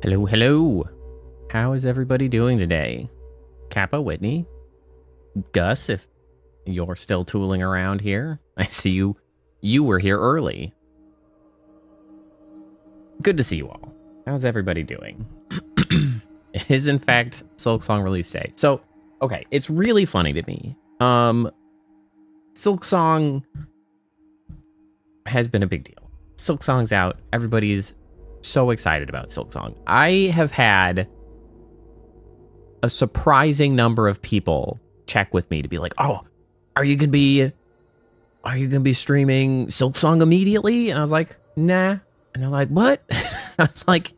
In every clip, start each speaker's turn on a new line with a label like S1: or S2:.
S1: Hello, hello. How is everybody doing today? Kappa, Whitney, Gus, if you're still tooling around here. I see you. You were here early. Good to see you all. How's everybody doing? It is, in fact, Silksong release day. So, okay, it's really funny to me. Silksong has been a big deal. Silksong's out. Everybody's so excited about Silksong. I have had a surprising number of people check with me to be like, "Oh, are you gonna be streaming Silksong immediately?" And I was like, "Nah." And they're like, "What?" I was like,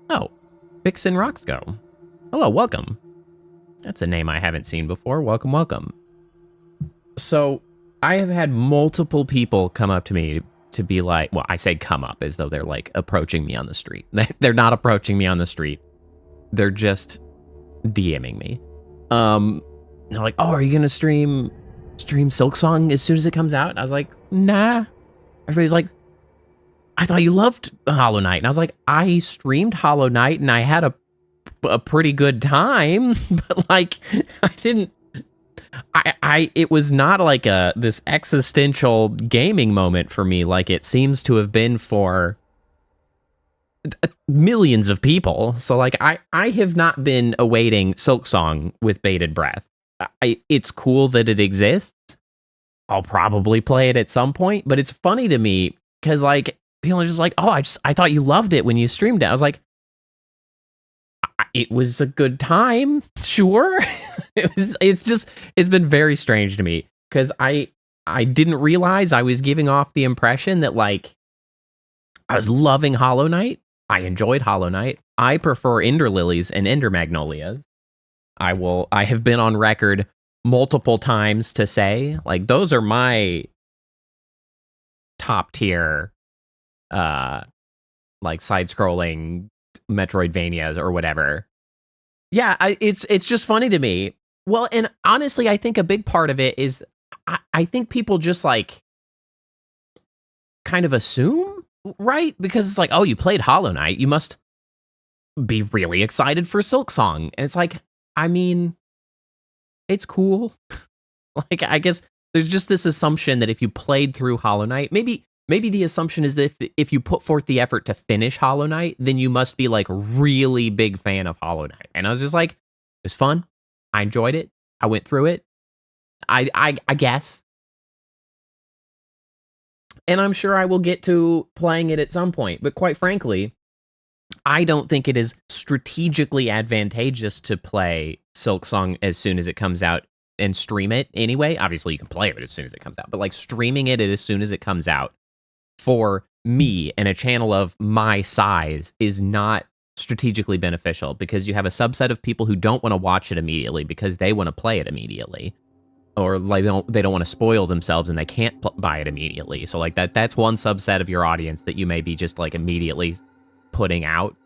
S1: "Oh, Vixen Rocks Go. Hello, welcome." That's a name I haven't seen before. Welcome, welcome. So I have had multiple people come up to me to be like, well, I say come up as though they're like approaching me on the street. They're not approaching me on the street. They're just DMing me. They're like, "Oh, are you gonna stream Silksong as soon as it comes out?" And I was like, "Nah." Everybody's like, "I thought you loved Hollow Knight." And I was like, "I streamed Hollow Knight and I had a pretty good time, but like I didn't it was not like this existential gaming moment for me like it seems to have been for millions of people." So like I have not been awaiting Silksong with bated breath. It's cool that it exists. I'll probably play it at some point, but it's funny to me because like people are just like, "Oh, I thought you loved it when you streamed it." I was like, it was a good time, sure. It's been very strange to me because I didn't realize I was giving off the impression that like I was loving Hollow Knight. I enjoyed Hollow Knight. I prefer Ender Lilies and Ender Magnolias. I have been on record multiple times to say like those are my top tier like side-scrolling Metroidvanias or whatever. Yeah, it's just funny to me. Well, and honestly, I think a big part of it is I think people just like kind of assume, right? Because it's like, "Oh, you played Hollow Knight, you must be really excited for Silksong." And it's like, I mean, it's cool. Like, I guess there's just this assumption that if you played through Hollow Knight, maybe the assumption is that if you put forth the effort to finish Hollow Knight, then you must be like really big fan of Hollow Knight. And I was just like, it was fun. I enjoyed it. I went through it. I guess. And I'm sure I will get to playing it at some point. But quite frankly, I don't think it is strategically advantageous to play Silksong as soon as it comes out and stream it anyway. Obviously, you can play it as soon as it comes out, but like streaming it as soon as it comes out for me and a channel of my size is not strategically beneficial because you have a subset of people who don't want to watch it immediately because they want to play it immediately, or like they don't want to spoil themselves and they can't buy it immediately. So like that's one subset of your audience that you may be just like immediately putting out.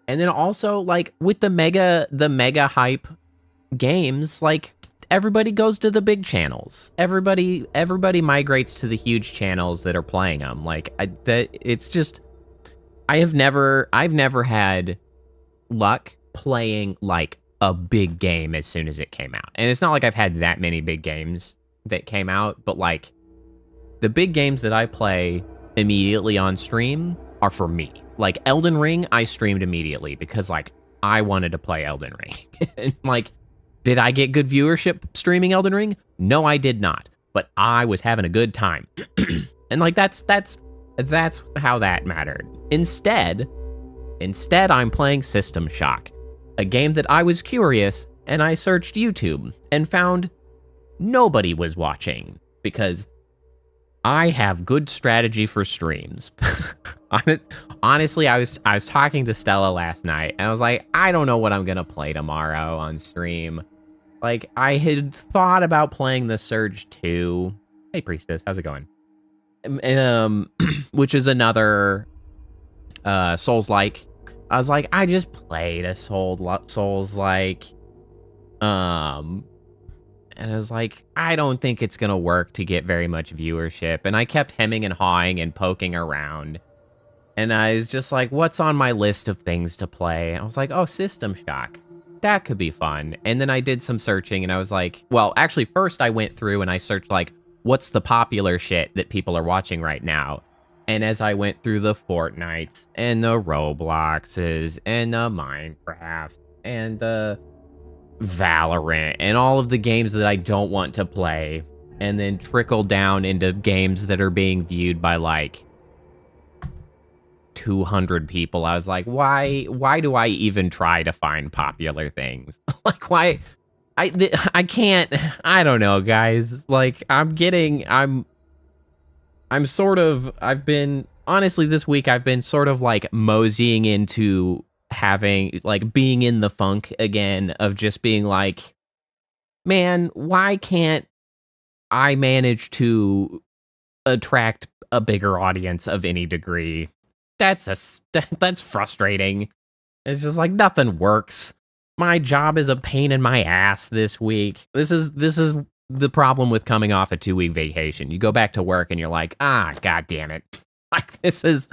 S1: And then also like with the mega hype games, like everybody goes to the big channels. Everybody migrates to the huge channels that are playing them. Like it's just I've never had luck playing like a big game as soon as it came out. And it's not like I've had that many big games that came out, but like the big games that I play immediately on stream are for me. Like Elden Ring, I streamed immediately because like I wanted to play Elden Ring. And like, did I get good viewership streaming Elden Ring? No, I did not. But I was having a good time. And like that's how that mattered. Instead, I'm playing System Shock, a game that I was curious and I searched YouTube and found nobody was watching because I have good strategy for streams. Honestly, I was talking to Stella last night and I was like, I don't know what I'm gonna play tomorrow on stream. Like, I had thought about playing the Surge 2. Hey, Priestess, how's it going? Which is another Souls-like. I was like, I just played a Souls-like. And I was like, I don't think it's gonna work to get very much viewership. And I kept hemming and hawing and poking around. And I was just like, what's on my list of things to play? I was like, oh, System Shock. That could be fun. And then I did some searching and I was like, well, actually, first I went through and I searched like, what's the popular shit that people are watching right now? And as I went through the Fortnites and the Robloxes and the Minecraft and the Valorant and all of the games that I don't want to play, and then trickle down into games that are being viewed by like 200 people, I was like, why do I even try to find popular things? Like, why? I can't, I don't know, guys. Like, I've been, honestly, this week, I've been sort of like moseying into having, like, being in the funk again of just being like, man, why can't I manage to attract a bigger audience of any degree? That's frustrating. It's just like nothing works. My job is a pain in my ass this week. This is the problem with coming off a 2-week vacation. You go back to work and you're like, god damn it. Like this is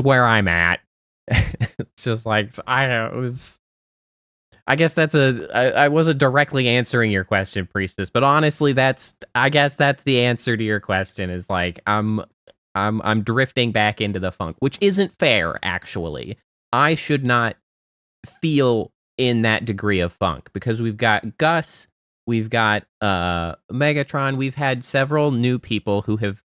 S1: where I'm at. It's just like I guess I wasn't directly answering your question, Priestess, but honestly, I guess that's the answer to your question is like I'm drifting back into the funk, which isn't fair, actually. I should not feel in that degree of funk because we've got Gus, we've got Megatron, we've had several new people who have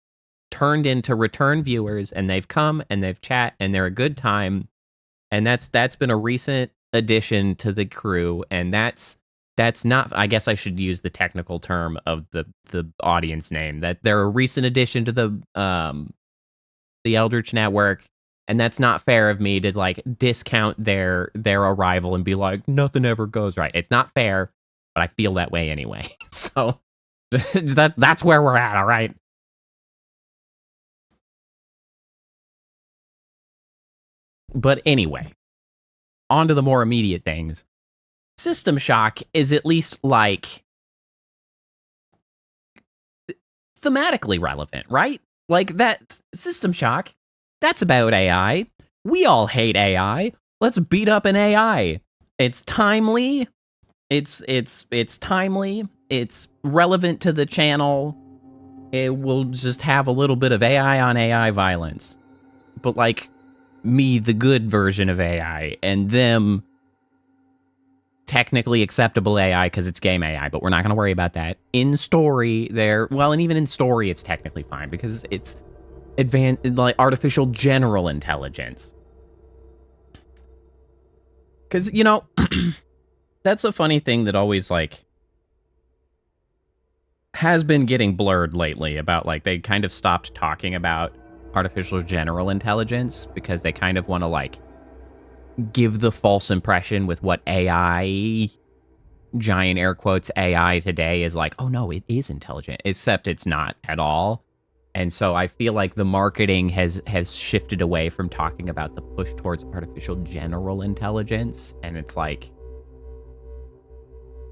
S1: turned into return viewers and they've come and they've chat and they're a good time. And that's been a recent addition to the crew, and that's not, I guess I should use the technical term of the audience name, that they're a recent addition to the Eldritch network, and that's not fair of me to like discount their arrival and be like, nothing ever goes right. It's not fair, but I feel that way anyway. So that's where we're at, all right? But anyway, on to the more immediate things. System Shock is at least like thematically relevant, right? Like that System Shock, that's about AI. We all hate AI. Let's beat up an AI. It's timely. It's timely. It's relevant to the channel. It will just have a little bit of AI on AI violence. But like me, the good version of AI, and them technically acceptable AI because it's game AI, but we're not going to worry about that. In story, and even in story, it's technically fine because it's advanced, like artificial general intelligence. Because, you know, that's a funny thing that always, like, has been getting blurred lately about, like, they kind of stopped talking about artificial general intelligence because they kind of want to, like, give the false impression with what AI, giant air quotes, AI today is like, oh no, it is intelligent, except it's not at all. And so I feel like the marketing has shifted away from talking about the push towards artificial general intelligence. And it's like,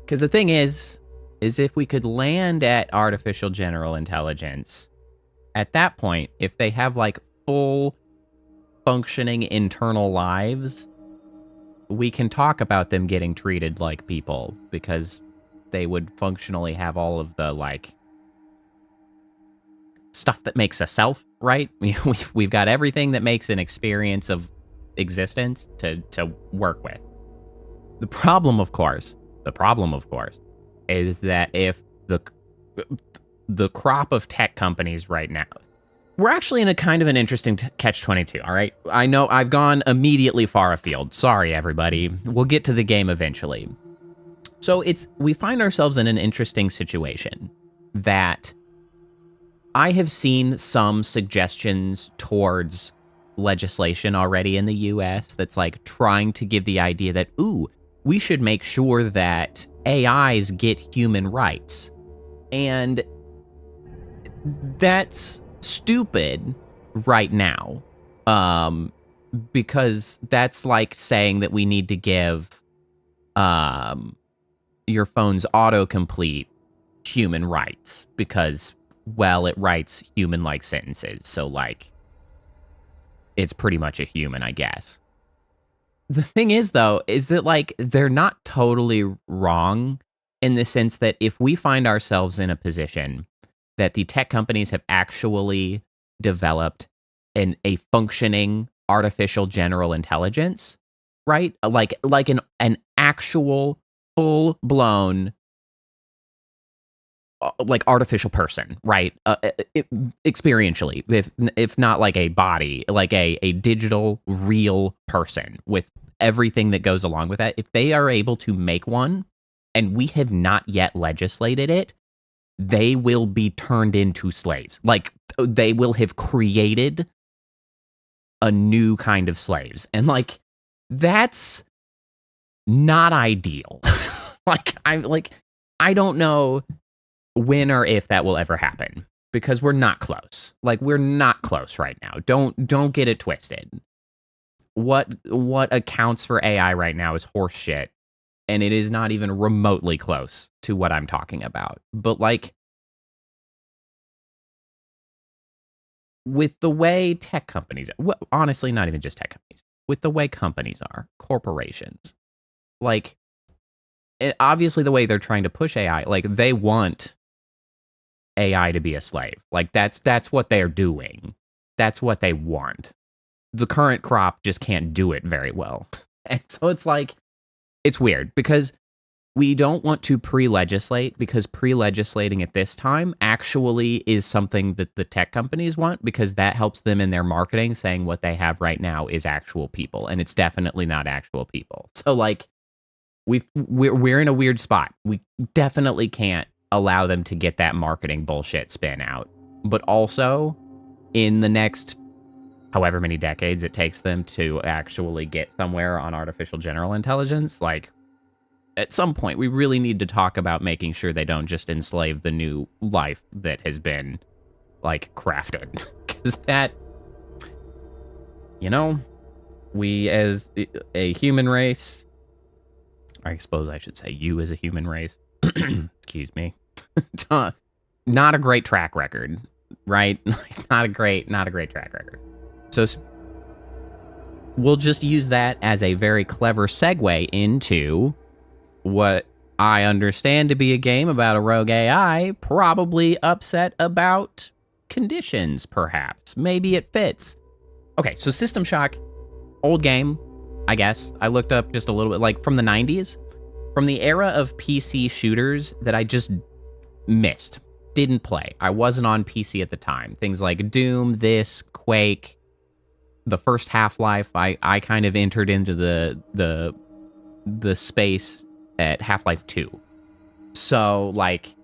S1: because the thing is if we could land at artificial general intelligence, at that point, if they have like full functioning internal lives, we can talk about them getting treated like people because they would functionally have all of the like stuff that makes a self, right? We've got everything that makes an experience of existence to work with. The problem, of course, is that if the crop of tech companies right now, we're actually in a kind of an interesting catch-22, all right? I know I've gone immediately far afield. Sorry, everybody. We'll get to the game eventually. So we find ourselves in an interesting situation that I have seen some suggestions towards legislation already in the US that's like trying to give the idea that, ooh, we should make sure that AIs get human rights. And that's stupid right now, because that's like saying that we need to give your phone's autocomplete human rights because, well, it writes human-like sentences. So like it's pretty much a human, I guess. The thing is, though, is that, like, they're not totally wrong in the sense that if we find ourselves in a position that the tech companies have actually developed a functioning artificial general intelligence, right? Like an actual full-blown like artificial person, right? Experientially, if not like a body, like a digital real person with everything that goes along with that. If they are able to make one, and we have not yet legislated it, they will be turned into slaves. Like they will have created a new kind of slaves, and like that's not ideal. I don't know when or if that will ever happen, because we're not close. Like we're not close right now. Don't get it twisted. What accounts for AI right now is horse shit, and it is not even remotely close to what I'm talking about. But like with the way tech companies, well, honestly, not even just tech companies, with the way companies are, corporations, like obviously the way they're trying to push AI, like they want AI to be a slave. Like that's what they're doing. That's what they want. The current crop just can't do it very well. And so it's like, it's weird because we don't want to pre-legislate, because pre-legislating at this time actually is something that the tech companies want, because that helps them in their marketing, saying what they have right now is actual people, and it's definitely not actual people. So like we're in a weird spot. We definitely can't allow them to get that marketing bullshit spin out. But also, in the next however many decades it takes them to actually get somewhere on artificial general intelligence, like at some point we really need to talk about making sure they don't just enslave the new life that has been like crafted. Because that, you know, we as a human race, I suppose I should say you as a human race, excuse me, not a great track record, right? not a great track record. So we'll just use that as a very clever segue into what I understand to be a game about a rogue AI, probably upset about conditions, perhaps. Maybe it fits. Okay, so System Shock, old game, I guess. I looked up just a little bit, like from the 90s, from the era of PC shooters that I just missed, didn't play. I wasn't on PC at the time. Things like Doom, this, Quake, the first Half-Life, I kind of entered into the space at Half-Life 2. So, like,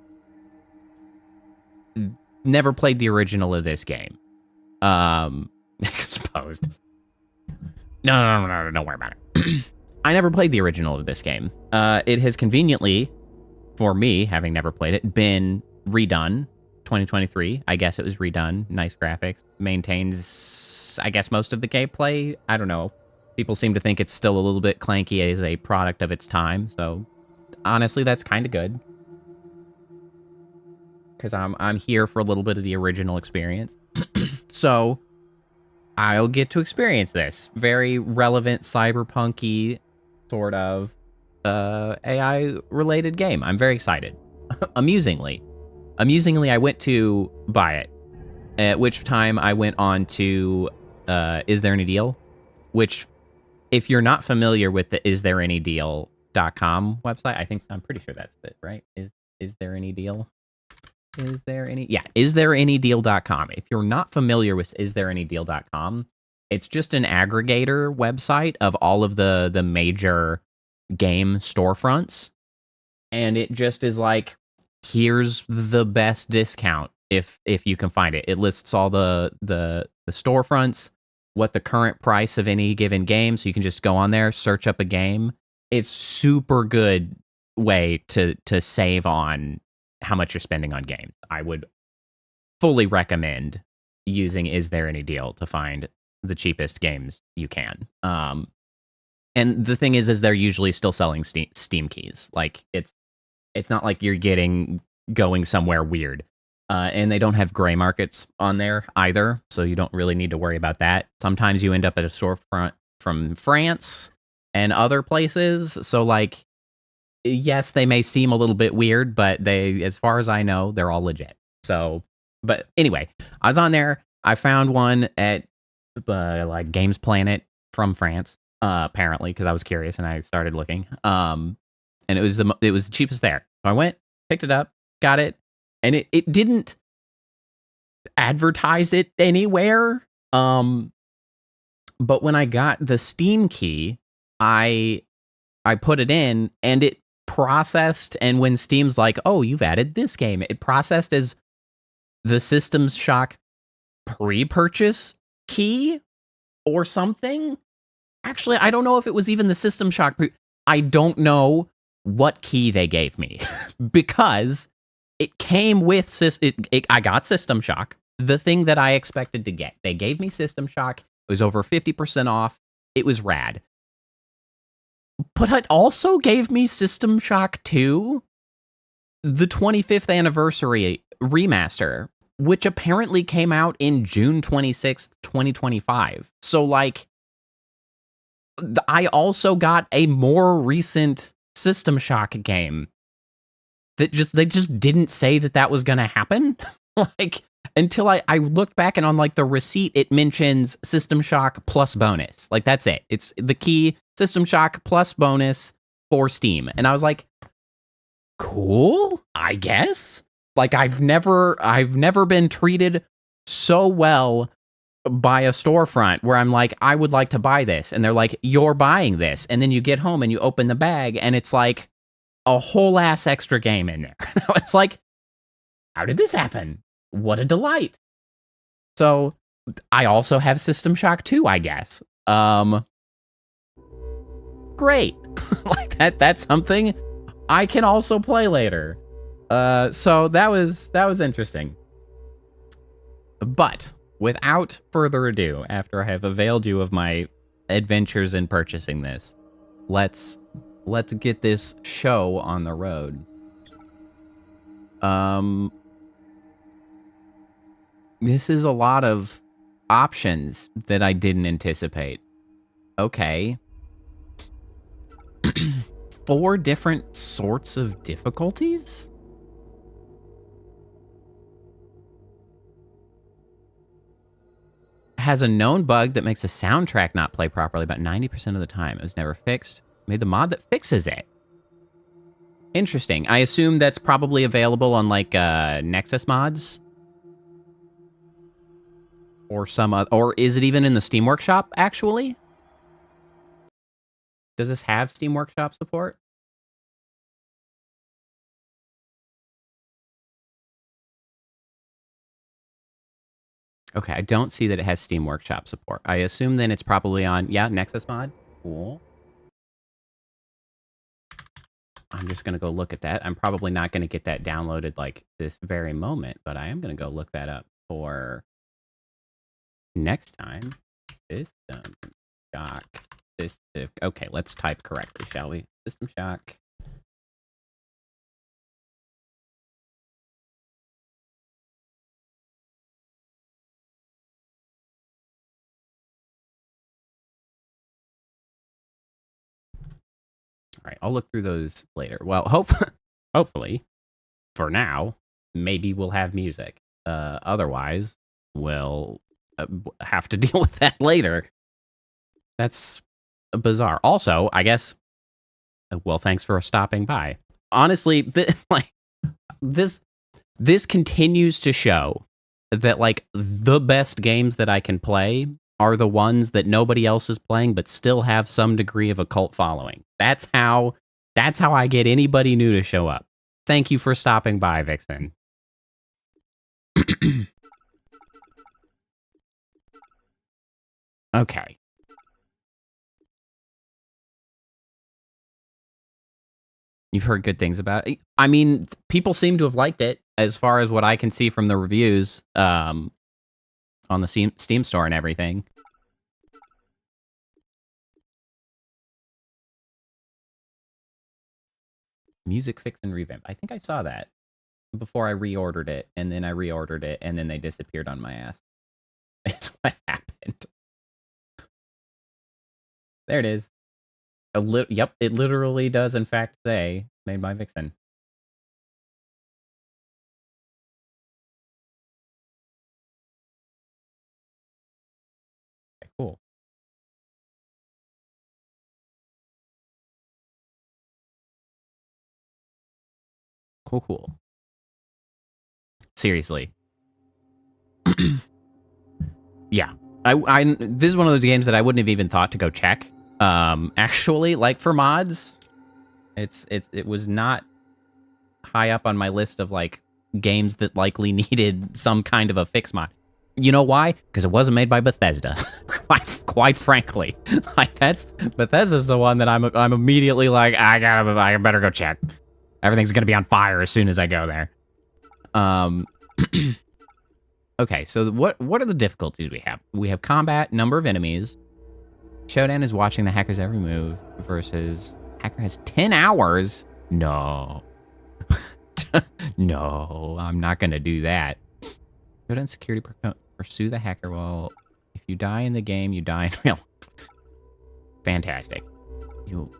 S1: never played the original of this game. Exposed. No, don't worry about it. I never played the original of this game. It has conveniently, for me, having never played it, been redone. 2023, I guess it was redone. Nice graphics. Maintains, I guess, most of the gameplay. I don't know. People seem to think it's still a little bit clanky as a product of its time. So, honestly, that's kind of good. Because I'm here for a little bit of the original experience. So, I'll get to experience this very relevant cyberpunky sort of AI-related game. I'm very excited. Amusingly, I went to buy it, at which time I went on to Is There Any Deal? Which, if you're not familiar with the isthereanydeal.com website, I'm pretty sure that's it, right? Is there any deal? Is there any? Yeah, isthereanydeal.com. If you're not familiar with isthereanydeal.com, it's just an aggregator website of all of the major game storefronts, and it just is like, here's the best discount if you can find it. It lists all the storefronts, what the current price of any given game, so you can just go on there, search up a game. It's super good way to save on how much you're spending on games. I would fully recommend using Is There Any Deal to find the cheapest games you can. And the thing is they're usually still selling Steam keys. Like it's not like you're going somewhere weird. And they don't have gray markets on there either, so you don't really need to worry about that. Sometimes you end up at a storefront from France and other places, so like, yes, they may seem a little bit weird, but they, as far as I know, they're all legit. So, but anyway, I was on there. I found one at like Games Planet from France, apparently, because I was curious and I started looking. And it was the cheapest there. So I went, picked it up, got it, and it didn't advertise it anywhere. But when I got the Steam key, I put it in and it processed, and when Steam's like, oh, you've added this game, it processed as the System Shock pre-purchase key or something. Actually, I don't know if it was even the System Shock I don't know what key they gave me because it came with I got System Shock, the thing that I expected to get. They gave me System Shock. It was over 50% off. It was rad. But it also gave me System Shock 2, the 25th anniversary remaster, which apparently came out in June 26th, 2025. So, like, I also got a more recent System Shock game that they just didn't say that was going to happen. Like, until I looked back, and on like the receipt, it mentions System Shock plus bonus. Like, that's it. It's the key System Shock plus bonus for Steam. And I was like, cool, I guess. Like, I've never been treated so well by a storefront where I'm like, I would like to buy this. And they're like, you're buying this. And then you get home and you open the bag and it's like a whole ass extra game in there. It's like, how did this happen? What a delight. So I also have System Shock 2, I guess. Great. Like that's something I can also play later. So that was interesting. But without further ado, after I have availed you of my adventures in purchasing this, let's get this show on the road. This is a lot of options that I didn't anticipate. Okay. 4 different sorts of difficulties? Has a known bug that makes the soundtrack not play properly about 90% of the time. It was never fixed. Made the mod that fixes it. Interesting. I assume that's probably available on like Nexus mods. Or some other, or is it even in the Steam Workshop, actually? Does this have Steam Workshop support? Okay, I don't see that it has Steam Workshop support. I assume then it's probably on, yeah, Nexus mod. Cool. I'm just going to go look at that. I'm probably not going to get that downloaded like this very moment, but I am going to go look that up for next time. System Shock. Okay, let's type correctly, shall we? System Shock. All right, I'll look through those later. Well, hopefully, for now, maybe we'll have music. Otherwise, we'll have to deal with that later. That's bizarre. Also, I guess, well, thanks for stopping by. Honestly, this continues to show that like the best games that I can play are the ones that nobody else is playing but still have some degree of a cult following. That's how I get anybody new to show up. Thank you for stopping by, Vixen. Okay. You've heard good things about it. I mean, people seem to have liked it as far as what I can see from the reviews on the Steam store and everything. Music fix and revamp. I think I saw that.
S2: before I reordered it, and then I reordered it, and then they disappeared on my ass. That's what happened. There it is. Yep, it literally does, in fact, say made by Vixen. Okay, cool. Cool. Seriously. Yeah. This is one of those games that I wouldn't have even thought to go check. Actually, like for mods, it was not high up on my list of like games that likely needed some kind of a fix mod. You know why? Because it wasn't made by Bethesda. quite frankly, like Bethesda's the one that I'm immediately like I better go check. Everything's gonna be on fire as soon as I go there. Okay, so what are the difficulties we have? We have combat, number of enemies. Showdown is watching the hacker's every move versus hacker has 10 hours. No. No, I'm not going to do that. Showdown security pursue the hacker. Well, if you die in the game, you die in real. Fantastic. You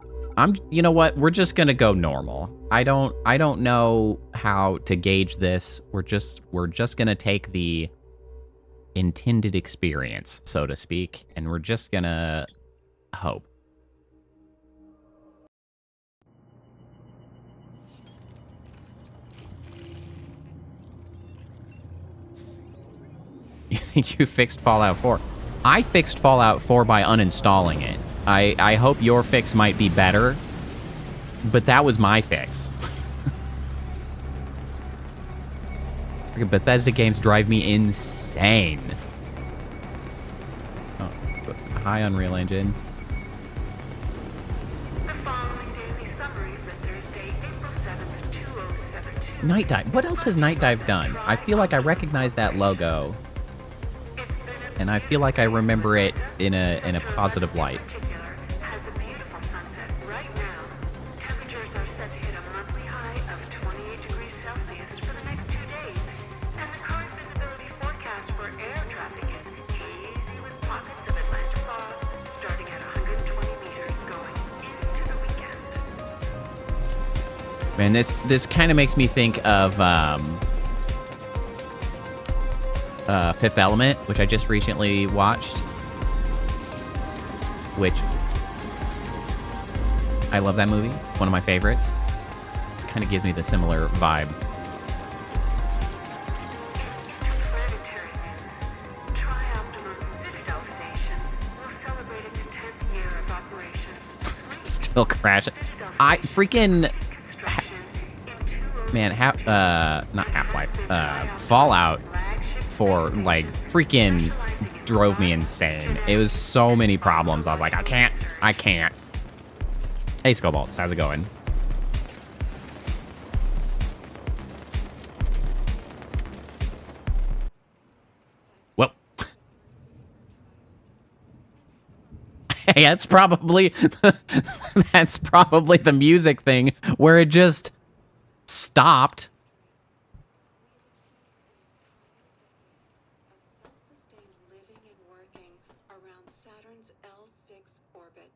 S2: know what? We're just going to go normal. I don't know how to gauge this. We're just going to take the intended experience, so to speak, and we're just going to hope. You think you fixed Fallout 4? I fixed Fallout 4 by uninstalling it. I hope your fix might be better, but that was my fix. Bethesda games drive me insane. Oh, hi, Unreal Engine. Night Dive. What else has Night Dive done? I feel like I recognize that logo, and I feel like I remember it in a positive light. Man, this kind of makes me think of Fifth Element, which I just recently watched. Which I love that movie. One of my favorites. This kind of gives me the similar vibe. Still crashing. I freaking... Man, not Half-Life, Fallout 4, like, freaking drove me insane. It was so many problems. I was like, I can't. Hey, Scobolts, how's it going? Well. Hey, that's probably the music thing where it just stopped.
S3: Living and working around Saturn's L6 orbit.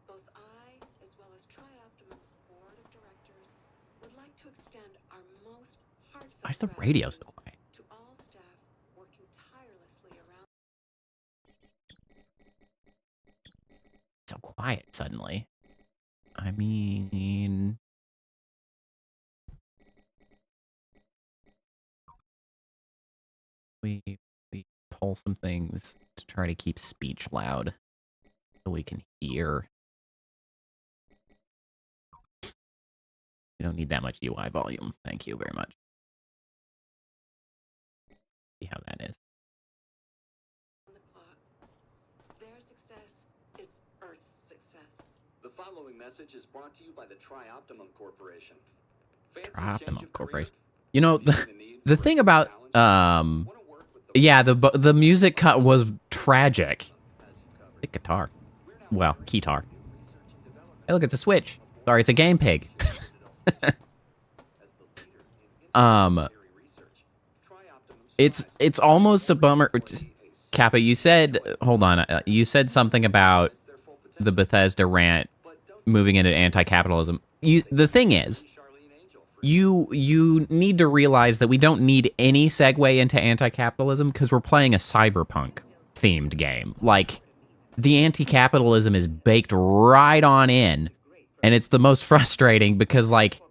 S3: Both I, as well as Trioptimum's board of directors, would like to extend our most heartfelt
S2: Why is the radio so quiet?
S3: To all staff working tirelessly around.
S2: So quiet suddenly. I mean... We pull some things to try to keep speech loud so we can hear. We don't need that much UI volume. Thank you very much. See how that is.
S3: On the clock. Their success is Earth's success.
S4: The following message is brought to you by the Trioptimum Corporation.
S2: Trioptimum Corporation. You know, the thing about yeah, the music cut was tragic. The guitar. Well, keytar. Hey, look, it's a Switch. Sorry, it's a game pig. It's almost a bummer. Kappa, you said, hold on, you said something about the Bethesda rant moving into anti-capitalism. The thing is, you need to realize that we don't need any segue into anti-capitalism because we're playing a cyberpunk themed game. Like, the anti-capitalism is baked right on in, and it's the most frustrating because, like,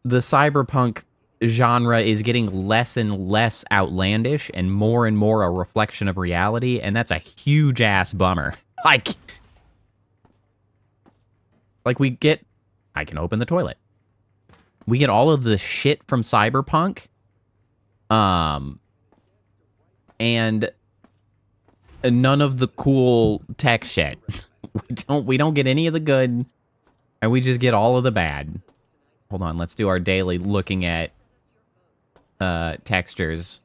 S2: the cyberpunk genre is getting less and less outlandish and more a reflection of reality, and that's a huge ass bummer. Like we get, I can open the toilet. We get all of the shit from cyberpunk, and none of the cool tech shit. we don't get any of the good, and we just get all of the bad. Hold on, let's do our daily looking at textures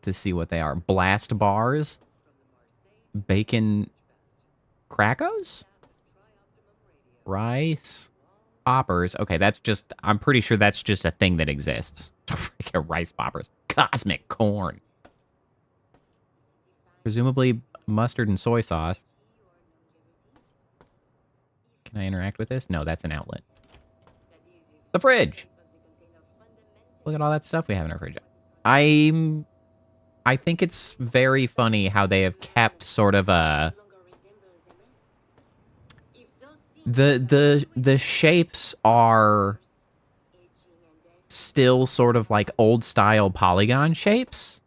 S2: to see what they are. Blast bars, bacon crackos, rice poppers. Okay, that's just, I'm pretty sure that's just a thing that exists. Freaking rice poppers. Cosmic corn. Presumably mustard and soy sauce. Can I interact with this? No, that's an outlet. The fridge. Look at all that stuff we have in our fridge. I think it's very funny how they have kept sort of a... The shapes are still sort of like old style polygon shapes.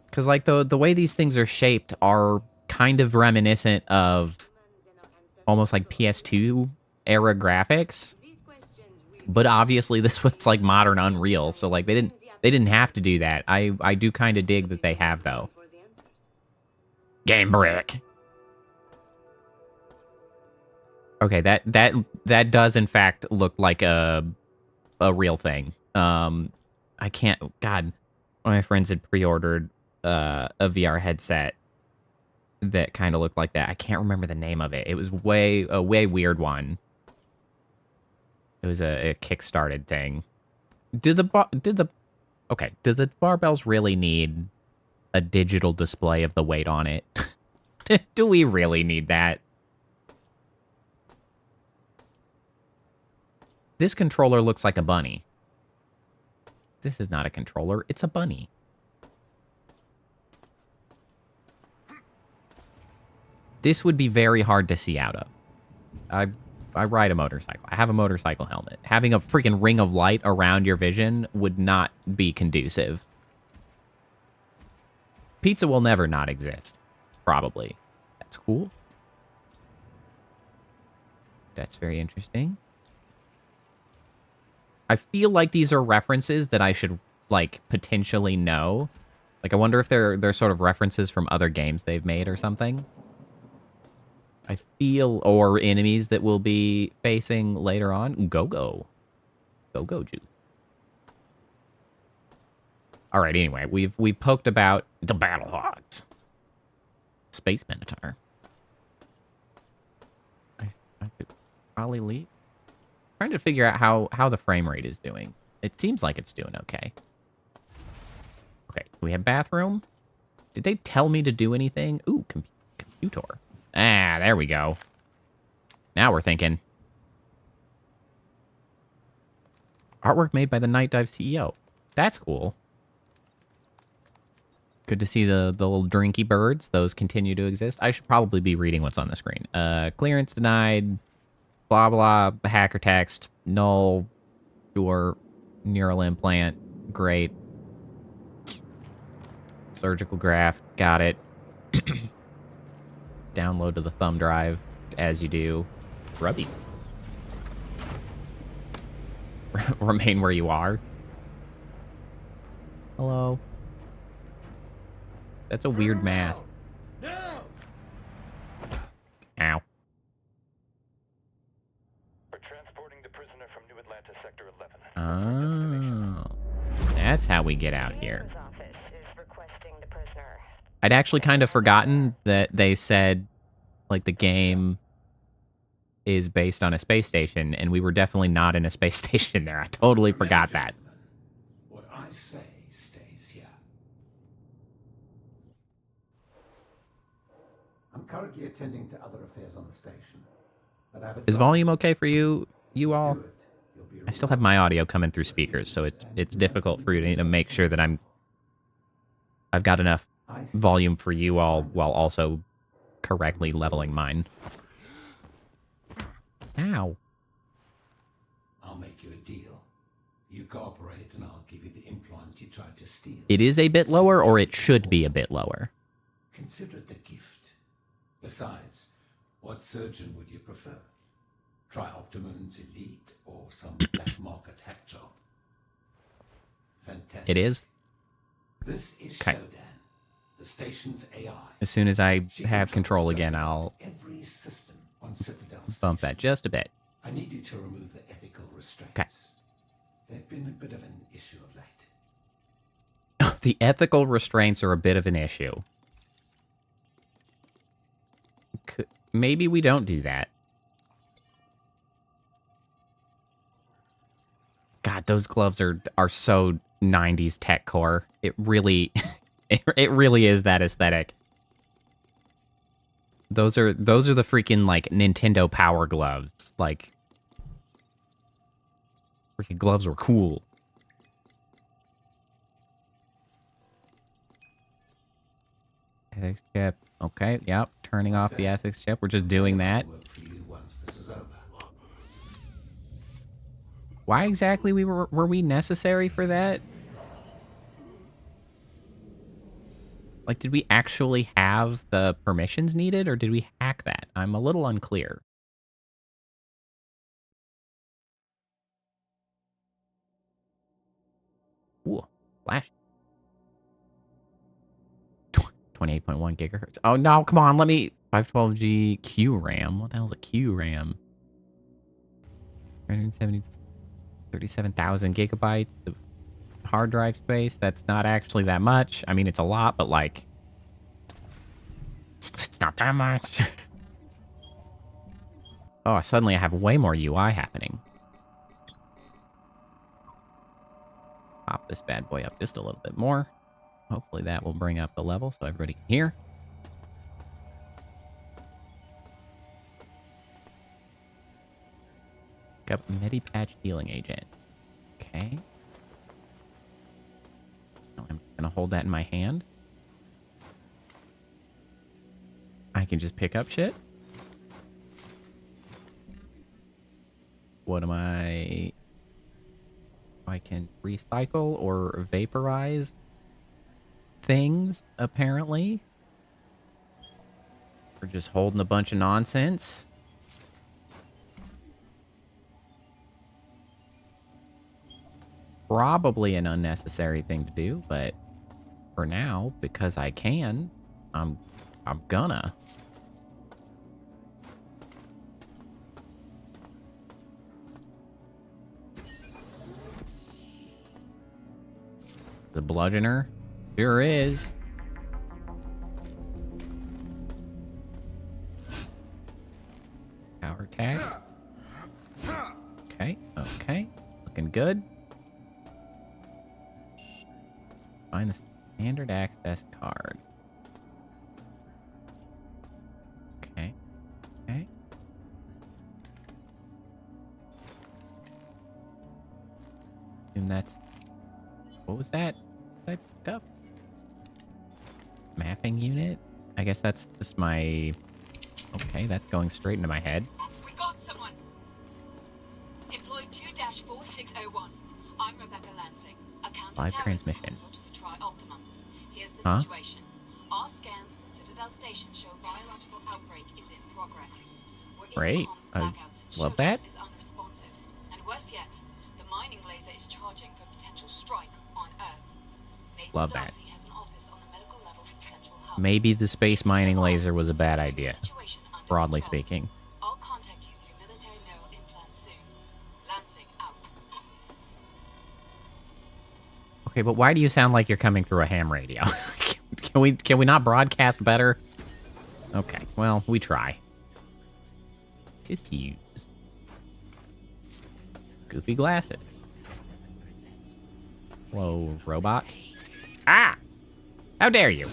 S2: Because like the way these things are shaped are kind of reminiscent of almost like PS2 era graphics. But obviously this was like modern Unreal, so like they didn't have to do that. I do kind of dig that they have though. Game brick. Okay, that does in fact look like a real thing. I can't, God, one of my friends had pre-ordered a VR headset that kind of looked like that. I can't remember the name of it. It was a way weird one. It was a kickstarted thing. Do the barbells really need a digital display of the weight on it? Do we really need that? This controller looks like a bunny. This is not a controller, it's a bunny. This would be very hard to see out of. I ride a motorcycle. I have a motorcycle helmet. Having a freaking ring of light around your vision would not be conducive. Pizza will never not exist. Probably. That's cool. That's very interesting. I feel like these are references that I should, like, potentially know. Like, I wonder if they're sort of references from other games they've made or something. I feel, or enemies that we'll be facing later on. Go-Go. Go-Go juice. All right, anyway, we've poked about the Battle Hogs. Space Minotaur. I could probably leave. Trying to figure out how the frame rate is doing. It seems like it's doing okay. Okay, we have bathroom. Did they tell me to do anything? Ooh, computer. Ah, there we go. Now we're thinking. Artwork made by the Night Dive CEO. That's cool. Good to see the little drinky birds. Those continue to exist. I should probably be reading what's on the screen. Clearance denied. Blah, blah. Hacker text. Null. Sure. Neural implant. Great. Surgical graft. Got it. Download to the thumb drive, as you do. Grubby. Remain where you are. Hello. That's a weird mask.
S5: No!
S2: Ow.
S5: We're transporting the prisoner from New Atlanta, Sector 11.
S2: Oh. That's how we get out here. I'd actually kind of forgotten that they said, like, the game is based on a space station, and we were definitely not in a space station there. I totally forgot that.
S6: What I say stays here. I'm currently attending to other affairs on the station. But I have a
S2: Is
S6: job
S2: volume okay for you all?
S6: to do it. You'll be
S2: I still have my audio coming through speakers, so it's difficult for you to make sure that I've got enough volume for you all while also correctly leveling mine. Ow.
S6: I'll make you a deal. You cooperate and I'll give you the implant you tried to steal.
S2: It is a bit lower, or it should be a bit lower.
S6: Consider it a gift. Besides, what surgeon would you prefer? Tri-Optimum's elite or some black market hack job? Fantastic.
S2: It is?
S6: This is
S2: Okay.
S6: Shodan, the station's AI.
S2: As soon as I
S6: She
S2: have control
S6: controls
S2: again,
S6: just
S2: I'll
S6: every system on Citadel
S2: bump
S6: Station.
S2: that just a bit.
S6: I need you to remove the ethical restraints. They've been a bit of an issue of late.
S2: The ethical restraints are a bit of an issue. Maybe we don't do that. God, those gloves are so 90s tech core. It really it really is that aesthetic. Those are the freaking like Nintendo Power gloves. Like freaking gloves were cool. Ethics chip. Okay, yep. Turning off the ethics chip. We're just doing that.
S6: I'll work for you once this is over.
S2: Why exactly were we necessary for that? Like, did we actually have the permissions needed, or did we hack that? I'm a little unclear. Ooh, flash. 28.1 gigahertz. Oh, no, come on, let me... 512G Q RAM. What the hell's a Q RAM? 37,000 gigabytes of hard drive space. That's not actually that much. I mean, it's a lot, but like... It's not that much. Oh, suddenly I have way more UI happening. Pop this bad boy up just a little bit more. Hopefully that will bring up the level so everybody can hear. Pick up Medipatch Healing Agent. Okay. Now I'm gonna hold that in my hand. I can just pick up shit. What am I can recycle or vaporize things, apparently. We're just holding a bunch of nonsense. Probably an unnecessary thing to do, but for now, because I can, I'm gonna. The bludgeoner sure is. Power tag. Okay, okay. Looking good. Find the standard access card. Okay. Okay. And that's... What was that? I picked up? Mapping unit? I guess that's just my... Okay, that's going straight into my head.
S7: We got someone. Employee 2-4601. I'm Rebecca Lansing.
S2: Live transmission.
S7: For Tri-Optimum. Here's the
S2: Huh?
S7: situation. Our scans for Citadel Station show biological outbreak is in progress. We're in
S2: Great.
S7: comms
S2: I
S7: blackouts.
S2: love
S7: Shodan
S2: that.
S7: is unresponsive. And worse yet, the mining laser is charging for potential strike on Earth. Nathan
S2: Love that.
S7: Darcy has an office on the medical level from Central Hub.
S2: Maybe the space mining laser was a bad idea,
S7: Situation under
S2: broadly
S7: control.
S2: speaking.
S7: I'll contact you through military mail implants soon. Lansing out.
S2: Okay, but why do you sound like you're coming through a ham radio? Can we not broadcast better? Okay, well, we try. tissues. Goofy glasses. Whoa, robot. Ah! How dare you?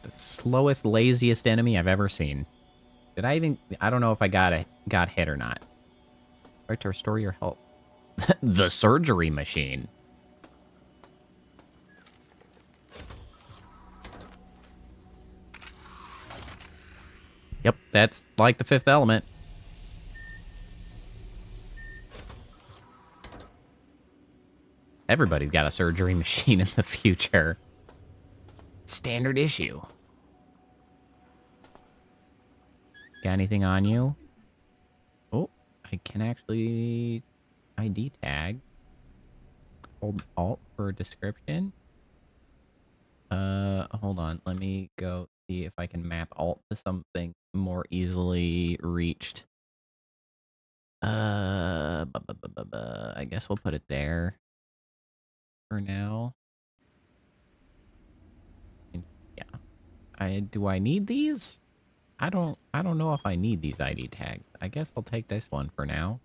S2: The slowest, laziest enemy I've ever seen. Did I even... I don't know if I got hit or not. Try to restore your health. The surgery machine. Yep, that's like the Fifth Element. Everybody's got a surgery machine in the future. Standard issue. Got anything on you? Oh, I can actually ID tag. Hold Alt for a description. Hold on. Let me go see if I can map Alt to something more easily reached. I guess we'll put it there for now. Yeah. Do I need these? I don't know if I need these ID tags. I guess I'll take this one for now.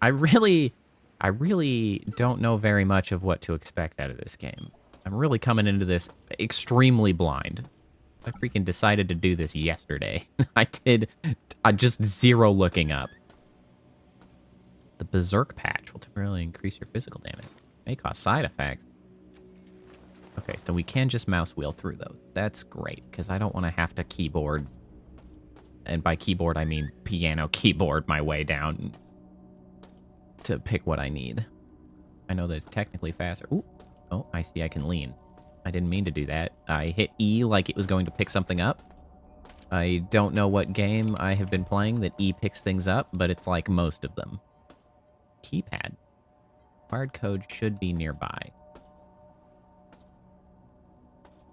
S2: I really don't know very much of what to expect out of this game. I'm really coming into this extremely blind. I freaking decided to do this yesterday. I did just zero looking up. The Berserk patch will temporarily increase your physical damage. May cause side effects. Okay, so we can just mouse wheel through those. That's great, because I don't want to have to keyboard. And by keyboard, I mean piano keyboard my way down to pick what I need. I know that it's technically faster. Ooh. Oh, I see I can lean. I didn't mean to do that. I hit E like it was going to pick something up. I don't know what game I have been playing that E picks things up, but it's like most of them. Keypad. Required code should be nearby.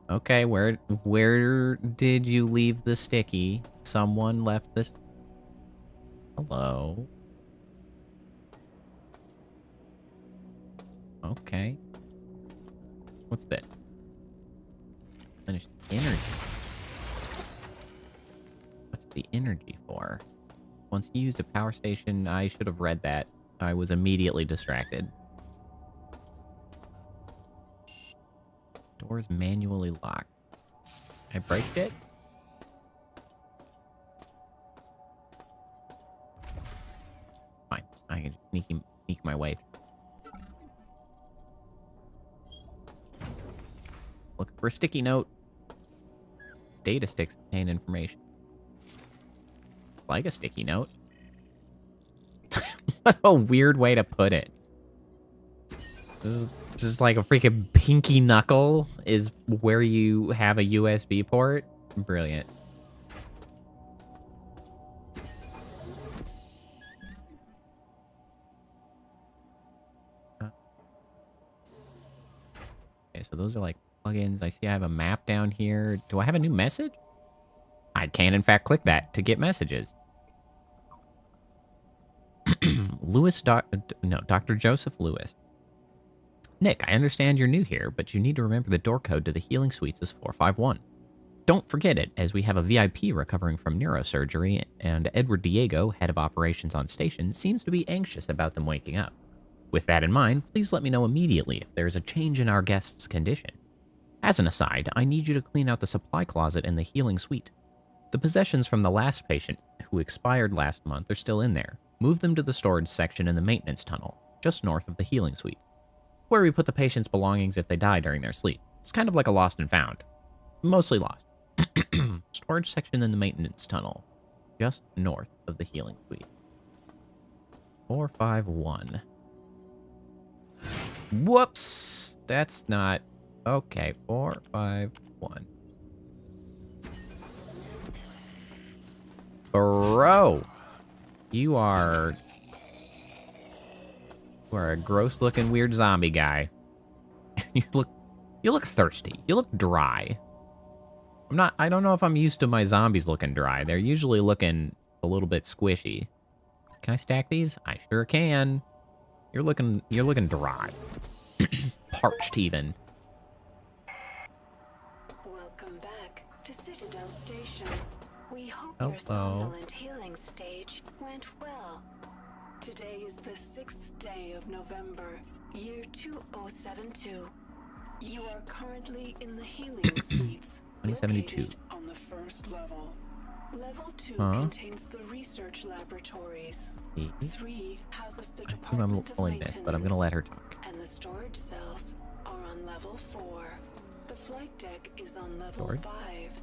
S2: Okay, where did you leave the sticky? Someone left this... Hello? Okay. What's this? Finish energy. What's the energy for? Once you used a power station, I should have read that. I was immediately distracted. Doors manually locked. I braked it? Fine. I can sneak my way. Look for a sticky note. Data sticks contain information. Like a sticky note. What a weird way to put it. This is just like a freaking pinky knuckle is where you have a USB port. Brilliant. Okay, so those are like plugins. I see I have a map down here. Do I have a new message? I can, in fact, click that to get messages. Dr. Joseph Lewis. Nick, I understand you're new here, but you need to remember the door code to the healing suites is 451. Don't forget it, as we have a VIP recovering from neurosurgery, and Edward Diego, head of operations on station, seems to be anxious about them waking up. With that in mind, please let me know immediately if there is a change in our guest's condition. As an aside, I need you to clean out the supply closet in the healing suite. The possessions from the last patient, who expired last month, are still in there. Move them to the storage section in the maintenance tunnel, just north of the healing suite, where we put the patient's belongings if they die during their sleep. It's kind of like a lost and found. Mostly lost. Storage section in the maintenance tunnel, just north of the healing suite. 451. Whoops! That's not... Okay, 451. Bro! You are a gross-looking weird zombie guy. You look thirsty. You look dry. I don't know if I'm used to my zombies looking dry. They're usually looking a little bit squishy. Can I stack these? I sure can. You're looking dry. Parched even.
S3: Welcome back to Citadel Station. We hope
S2: Hello.
S3: your somnolent healing stage went well. Today is the 6th day of November, year 2072. You are currently in the healing suites,
S2: 2072.
S3: located on the first level. Level 2
S2: Huh?
S3: contains the research laboratories. 3 houses the
S2: I think I'm
S3: department of
S2: pulling this, but I'm gonna let her talk.
S3: and the storage cells are on level 4. The flight deck is on level
S2: Storage?
S3: 5.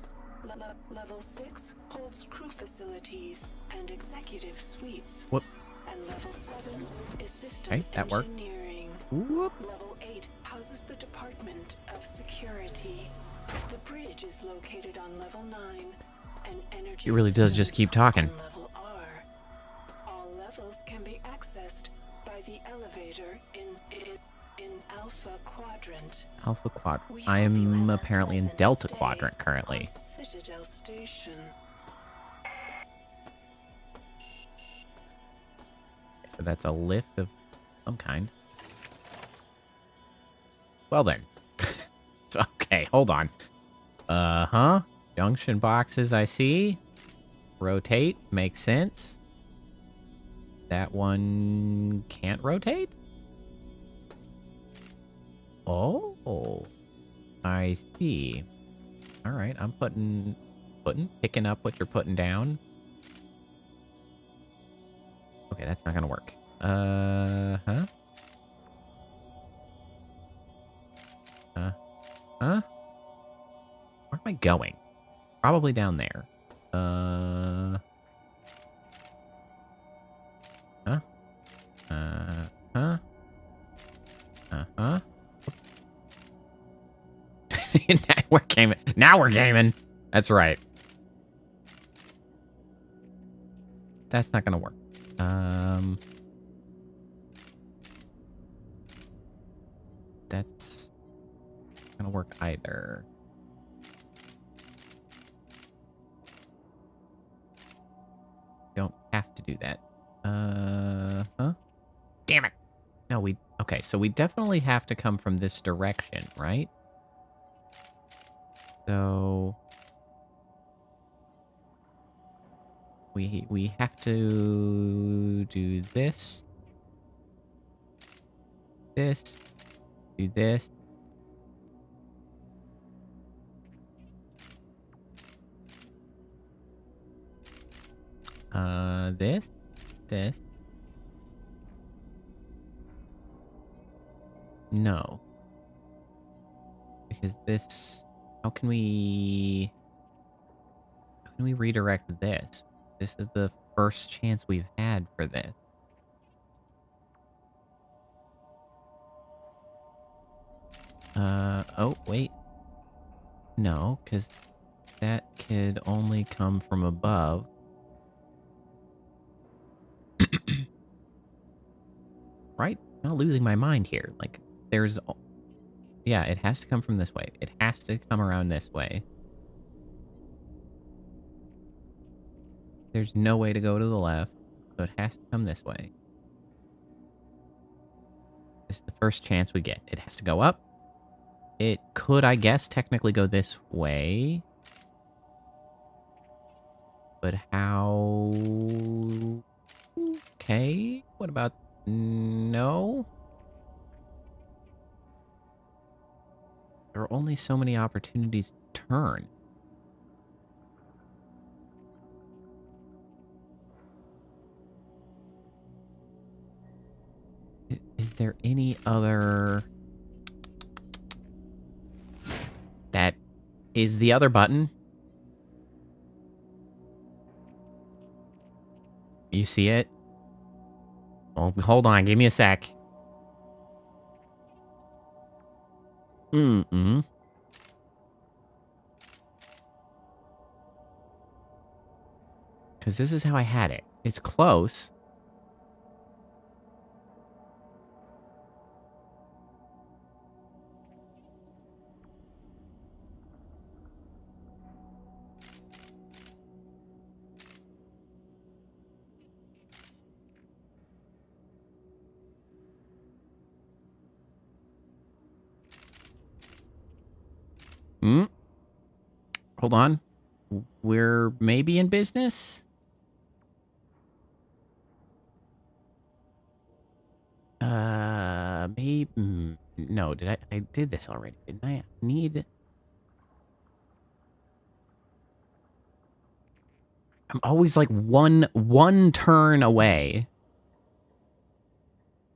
S3: Level 6 holds crew facilities and executive suites.
S2: Whoop.
S3: And level 7 is
S2: Okay,
S3: systems
S2: that worked.
S3: engineering.
S2: Whoop.
S3: Level 8 houses the Department of Security. The bridge is located on level 9, and energy
S2: It really does just
S3: systems
S2: keep
S3: are
S2: talking.
S3: on level R. All levels can be accessed by the elevator in Alpha Quadrant.
S2: Alpha Quadrant.
S3: We
S2: I
S3: hope you
S2: am
S3: have a
S2: apparently in
S3: pleasant
S2: Delta
S3: stay
S2: Quadrant currently.
S3: on Citadel Station.
S2: So that's a lift of some kind. Well then. Okay, hold on. Uh-huh. Junction boxes I see. Rotate. Makes sense. That one can't rotate? Oh. I see. Alright, I'm picking up what you're putting down. Okay, that's not gonna work. Huh? Huh? Where am I going? Probably down there. Huh? Huh? Uh-huh. We're gaming. Now we're gaming. That's right. That's not gonna work. That's not gonna work either. Don't have to do that. Huh? Damn it. No, okay, so we definitely have to come from this direction, right? So we have to do this. Do this. This. No. Because this, how can we redirect this? This is the first chance we've had for this. Oh, wait. No, because that could only come from above. Right? Not losing my mind here. Like, yeah, it has to come from this way. It has to come around this way. There's no way to go to the left, so it has to come this way. This is the first chance we get. It has to go up. It could, I guess, technically go this way. But how? Okay. What about no? There are only so many opportunities to turn. Is there any other? That is the other button. You see it? Oh, hold on. Give me a sec. Because this is how I had it. It's close. Hold on. We're maybe in business? Maybe... No, I did this already, didn't I? I'm always like one turn away.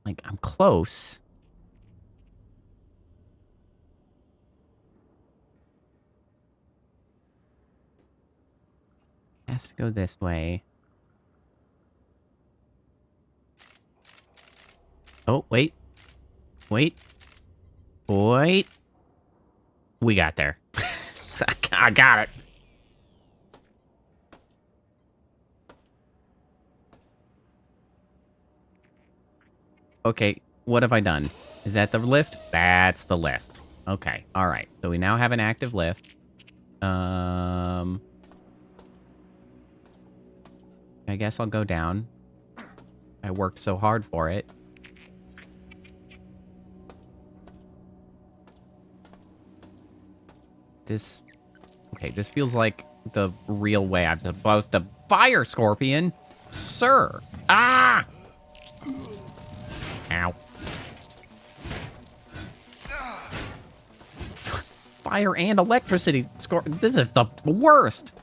S2: Like, I'm close. Has to go this way. Oh, wait. Wait. We got there. I got it. Okay, what have I done? Is that the lift? That's the lift. Okay, alright. So we now have an active lift. I guess I'll go down. I worked so hard for it. Okay, this feels like the real way I'm supposed to fire Scorpion. Sir. Ah! Ow. Fire and electricity. This is the worst.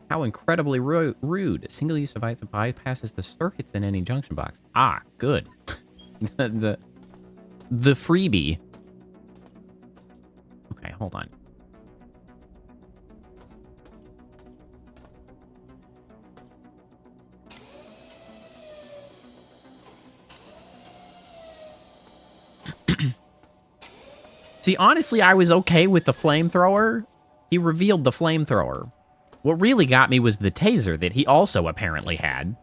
S2: How incredibly rude. Single-use device that bypasses the circuits in any junction box. Ah, good. the freebie. Okay, hold on. See, honestly, I was okay with the flamethrower. He revealed the flamethrower. What really got me was the taser that he also apparently had.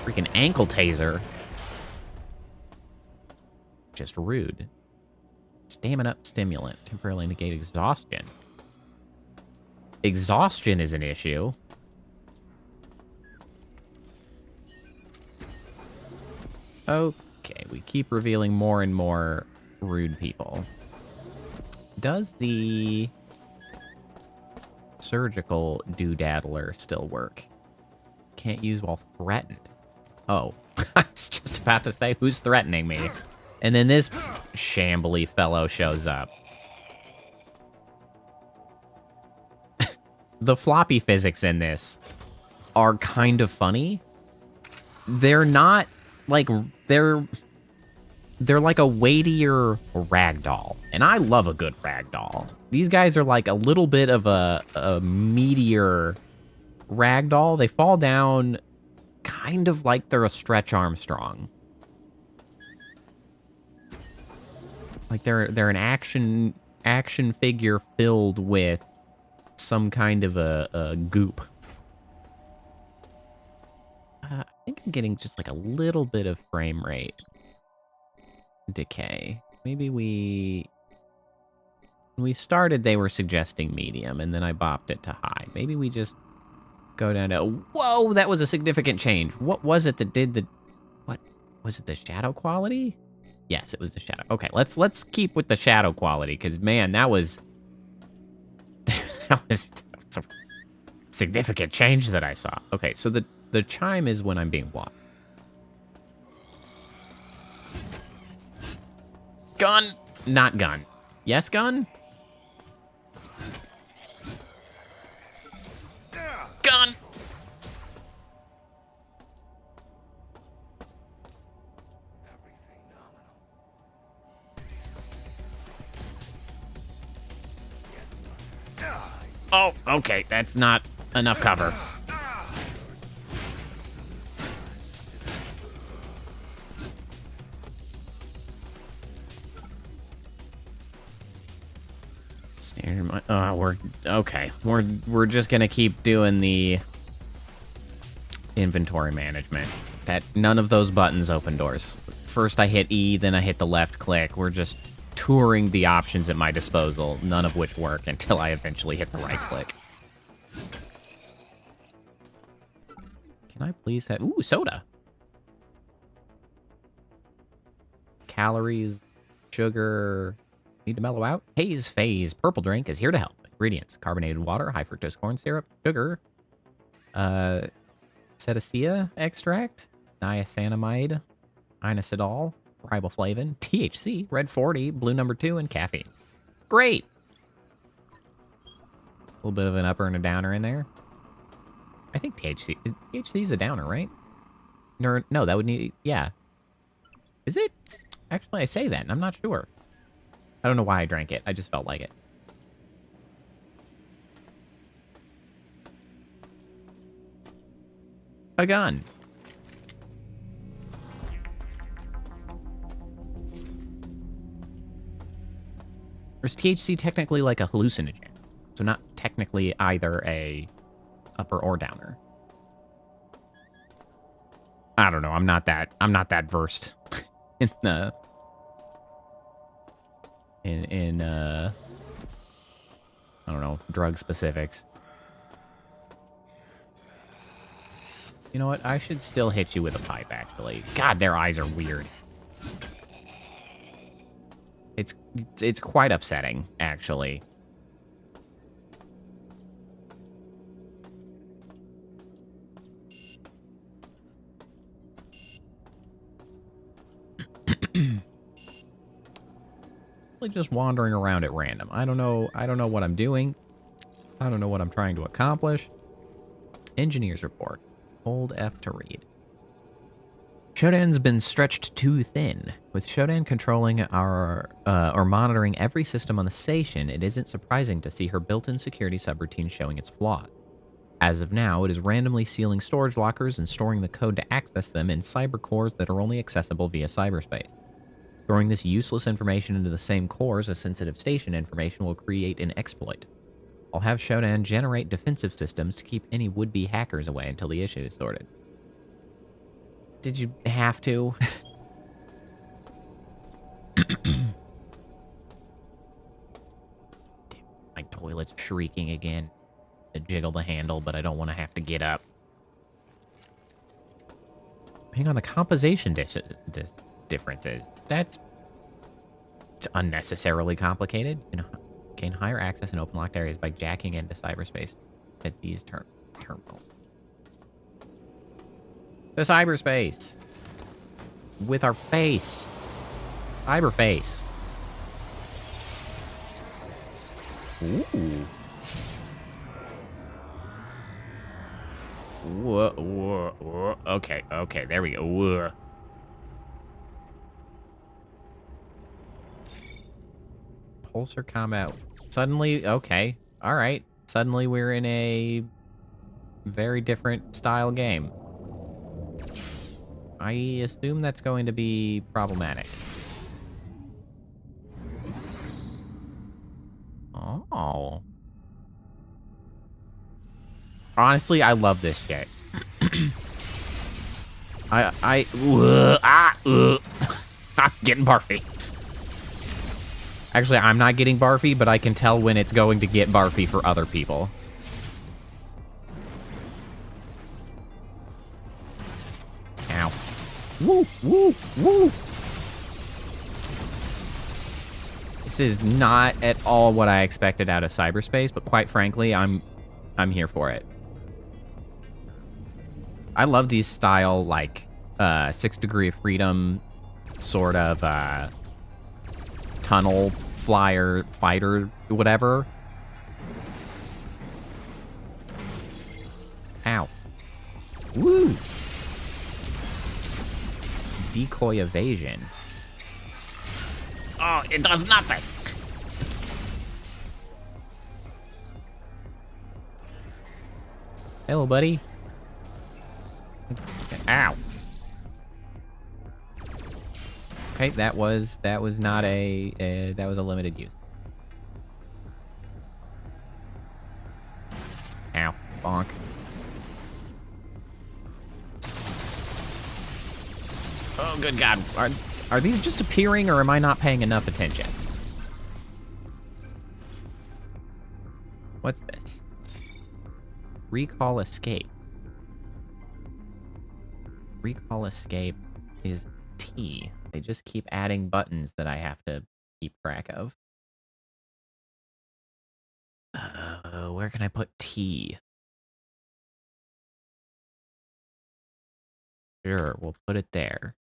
S2: Freaking ankle taser. Just rude. Stamina up stimulant. Temporarily negate exhaustion. Exhaustion is an issue. Okay, we keep revealing more and more rude people. Does the surgical doodaddler still work? Can't use while threatened. Oh, I was just about to say, who's threatening me? And then this shambly fellow shows up. The floppy physics in this are kind of funny. They're not, like, they're like a weightier ragdoll. And I love a good ragdoll. These guys are like a little bit of a meatier ragdoll. They fall down kind of like they're a Stretch Armstrong. Like they're an action figure filled with some kind of a goop. I think I'm getting just like a little bit of frame rate decay. Maybe when we started, they were suggesting medium, and then I bopped it to high. Maybe we just go down to... Whoa, that was a significant change. What was it that did the... What? Was it the shadow quality? Yes, it was the shadow. Okay, let's keep with the shadow quality, because, man, that was... that was a significant change that I saw. Okay, so the chime is when I'm being blocked. Gun! Not gun. Yes, gun? Gun! Oh, okay, that's not enough cover. We're okay. We're just gonna keep doing the inventory management. That none of those buttons open doors. First I hit E, then I hit the left click. We're just touring the options at my disposal, none of which work until I eventually hit the right click. Can I please have... Ooh, soda. calories, sugar. Need to mellow out? Haze Phase Purple Drink is here to help. Ingredients: carbonated water, high fructose corn syrup, sugar, cetacea extract, niacinamide, inositol, riboflavin, THC, red 40, blue number 2, and caffeine. Great! A little bit of an upper and a downer in there. I think THC is a downer, right? No, that would need... Yeah. Is it? Actually, I say that, and I'm not sure. I don't know why I drank it. I just felt like it. A gun. Or is THC technically like a hallucinogen? So not technically either a upper or downer. I don't know. I'm not that versed in the I don't know, drug specifics. You know what? I should still hit you with a pipe, actually. God, their eyes are weird. It's quite upsetting, actually. Just wandering around at random. I don't know what I'm doing. I don't know what I'm trying to accomplish. Engineer's report. Hold F to read. Shodan's been stretched too thin. With Shodan controlling or monitoring every system on the station, it isn't surprising to see her built-in security subroutine showing its flaws. As of now, it is randomly sealing storage lockers and storing the code to access them in cyber cores that are only accessible via cyberspace. Throwing this useless information into the same cores as sensitive station information will create an exploit. I'll have Shodan generate defensive systems to keep any would-be hackers away until the issue is sorted. Did you have to? Damn, my toilet's shrieking again. To jiggle the handle, but I don't want to have to get up. Hang on, the composition differences. That's unnecessarily complicated. You know, gain higher access in open locked areas by jacking into cyberspace at these terminals. The cyberspace. With our face. Cyberface. Ooh. Whoa, whoa, whoa. Okay, there we go. Whoa. Pulsar combat. Suddenly, okay. Alright. Suddenly we're in a very different style game. I assume that's going to be problematic. Oh. Honestly, I love this shit. I'm getting barfy. Actually, I'm not getting barfy, but I can tell when it's going to get barfy for other people. Ow. Woo, woo, woo. This is not at all what I expected out of cyberspace, but quite frankly, I'm here for it. I love these style, like, 6 Degree of Freedom sort of, tunnel flyer fighter whatever. Ow. Woo! Decoy evasion. Oh, it does nothing! Hello, buddy. Ow. Okay, that was not a that was a limited use. Ow, bonk. Oh, good God. Are these just appearing, or am I not paying enough attention? What's this? Recall escape. Recall escape is
S1: T? They just keep adding buttons that I have to keep track of. Where can I put T? Sure, we'll put it there.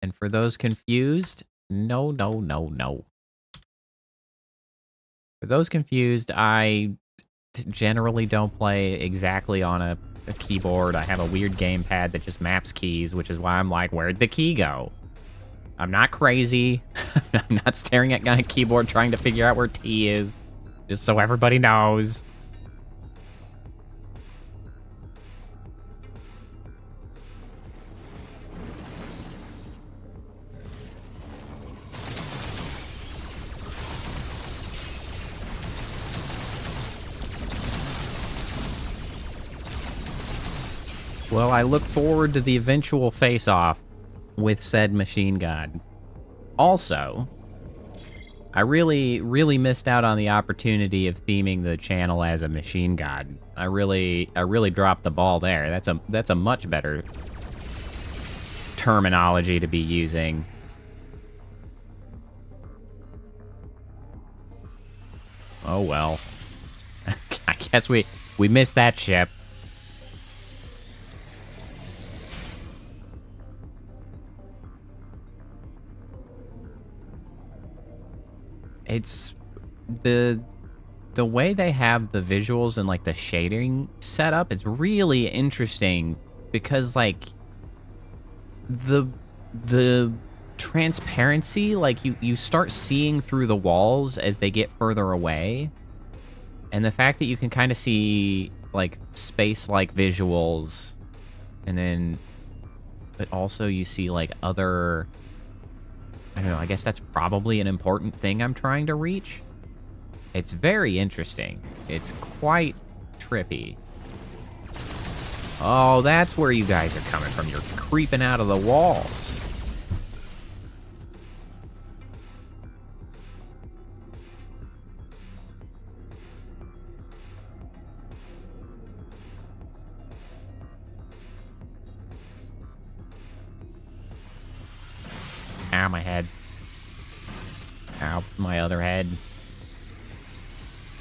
S1: And for those confused, no. For those confused, I generally don't play exactly on a keyboard. I have a weird gamepad that just maps keys, which is why I'm like, where'd the key go? I'm not crazy. I'm not staring at my keyboard trying to figure out where T is. Just so everybody knows. Well, I look forward to the eventual face-off with said machine gun. Also, I really missed out on the opportunity of theming the channel as a machine gun. I really dropped the ball there. That's a much better terminology to be using. Oh well. I guess we missed that ship. It's the way they have the visuals and like the shading set up. It's really interesting because like the transparency, like you start seeing through the walls as they get further away, and the fact that you can kind of see like space-like visuals, and then but also you see like other. I don't know, I guess that's probably an important thing I'm trying to reach. It's very interesting. It's quite trippy. Oh, that's where you guys are coming from. You're creeping out of the walls. Ow, my head. Ow, my other head.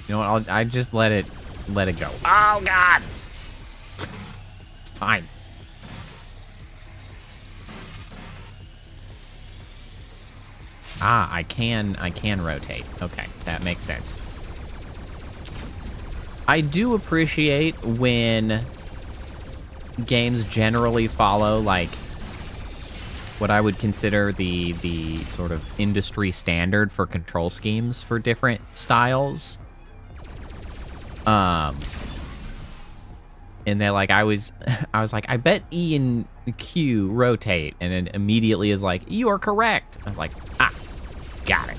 S1: You know what? I just let it go. Oh God! It's fine. Ah, I can rotate. Okay, that makes sense. I do appreciate when games generally follow like what I would consider the sort of industry standard for control schemes for different styles. And they're like, I was like, I bet E and Q rotate, and then immediately is like, you are correct. I was like, ah, got it.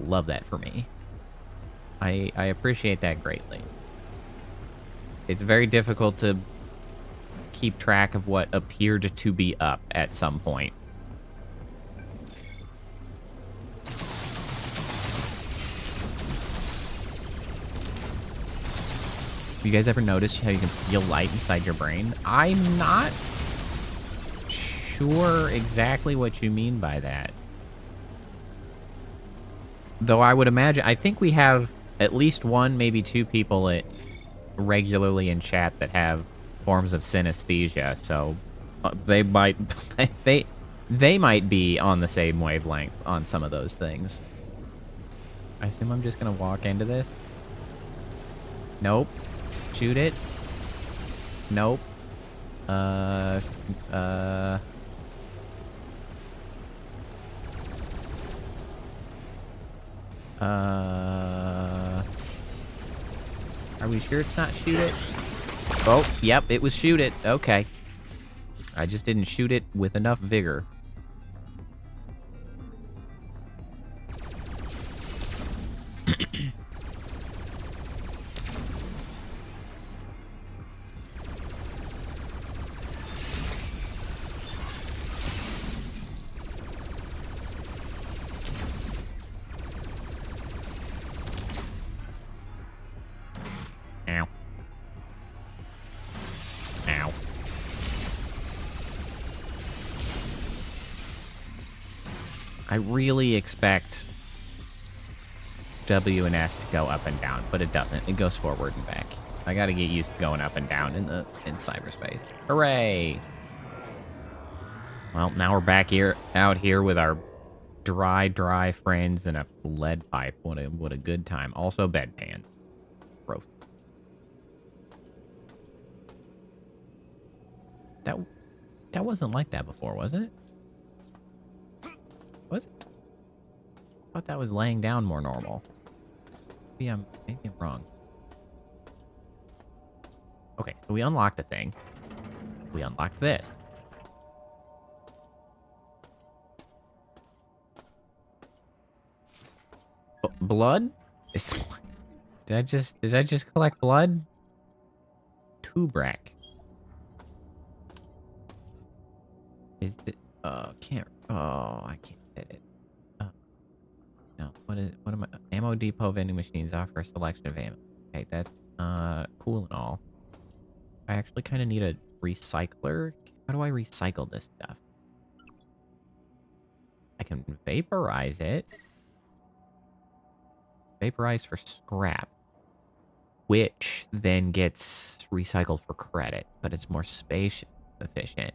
S1: Love that for me. I appreciate that greatly. It's very difficult to keep track of what appeared to be up at some point. You guys ever notice how you can feel light inside your brain? I'm not sure exactly what you mean by that. Though I would imagine, I think we have at least one, maybe two people regularly in chat that have forms of synesthesia, so they might they might be on the same wavelength on some of those things. I assume I'm just gonna walk into this. Nope. Shoot it. Nope. Are we sure it's not shoot it? Oh, yep, it was shoot it. Okay. I just didn't shoot it with enough vigor. Ow. Ow.
S2: I really expect W and S to go up and down, but it doesn't. It goes forward and back. I gotta get used to going up and down in cyberspace. Hooray! Well, now we're back out here with our dry friends and a lead pipe. What a good time. Also bedpan. Gross. That wasn't like that before, was it? Was it? I thought that was laying down more normal. Maybe I'm wrong. Okay, so we unlocked a thing. We unlocked this. Blood? Did I just collect blood? Tubrac. Is it? I can't hit it. No. What am I? Ammo depot vending machines offer a selection of ammo. Okay, that's cool and all. I actually kind of need a recycler. How do I recycle this stuff? I can vaporize it. Vaporize for scrap, which then gets recycled for credit, but it's more space efficient.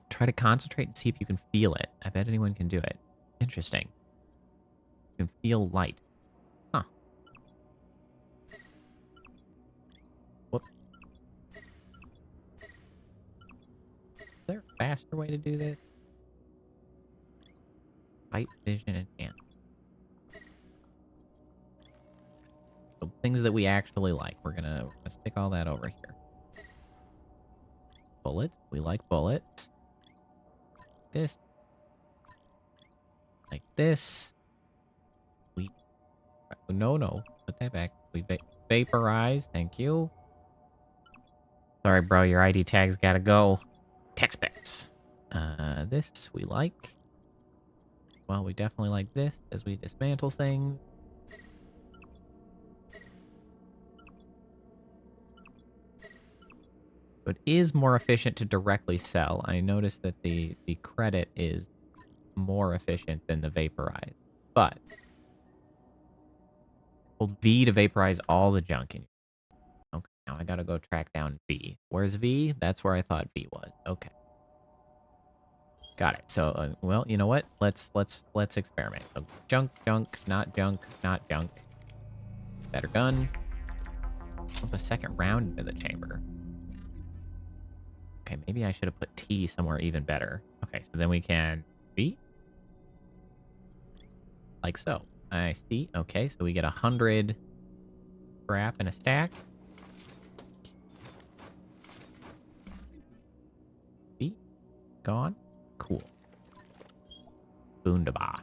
S2: Try to concentrate and see if you can feel it. I bet anyone can do it. Interesting. You can feel light. Huh. Whoop. Is there a faster way to do this? Light vision and amp. So things that we actually like. We're gonna stick all that over here. Bullets. We like bullets. This. Like this. We. No. Put that back. We vaporize. Thank you. Sorry, bro. Your ID tag's gotta go. Text specs. This we like. Well, we definitely like this as we dismantle things. But it is more efficient to directly sell. I noticed that the credit is more efficient than the vaporize. But hold V to vaporize all the junk in you. Okay, now I gotta go track down V. Where's V? That's where I thought V was. Okay. Got it. So, well, you know what? Let's experiment. So, junk, not junk. Better gun. Pump a second round into the chamber. Okay, maybe I should have put T somewhere even better. Okay, so then we can B. Like so. I see. Okay, so we get 100 scrap in a stack. B. Gone. Cool. Boondaba.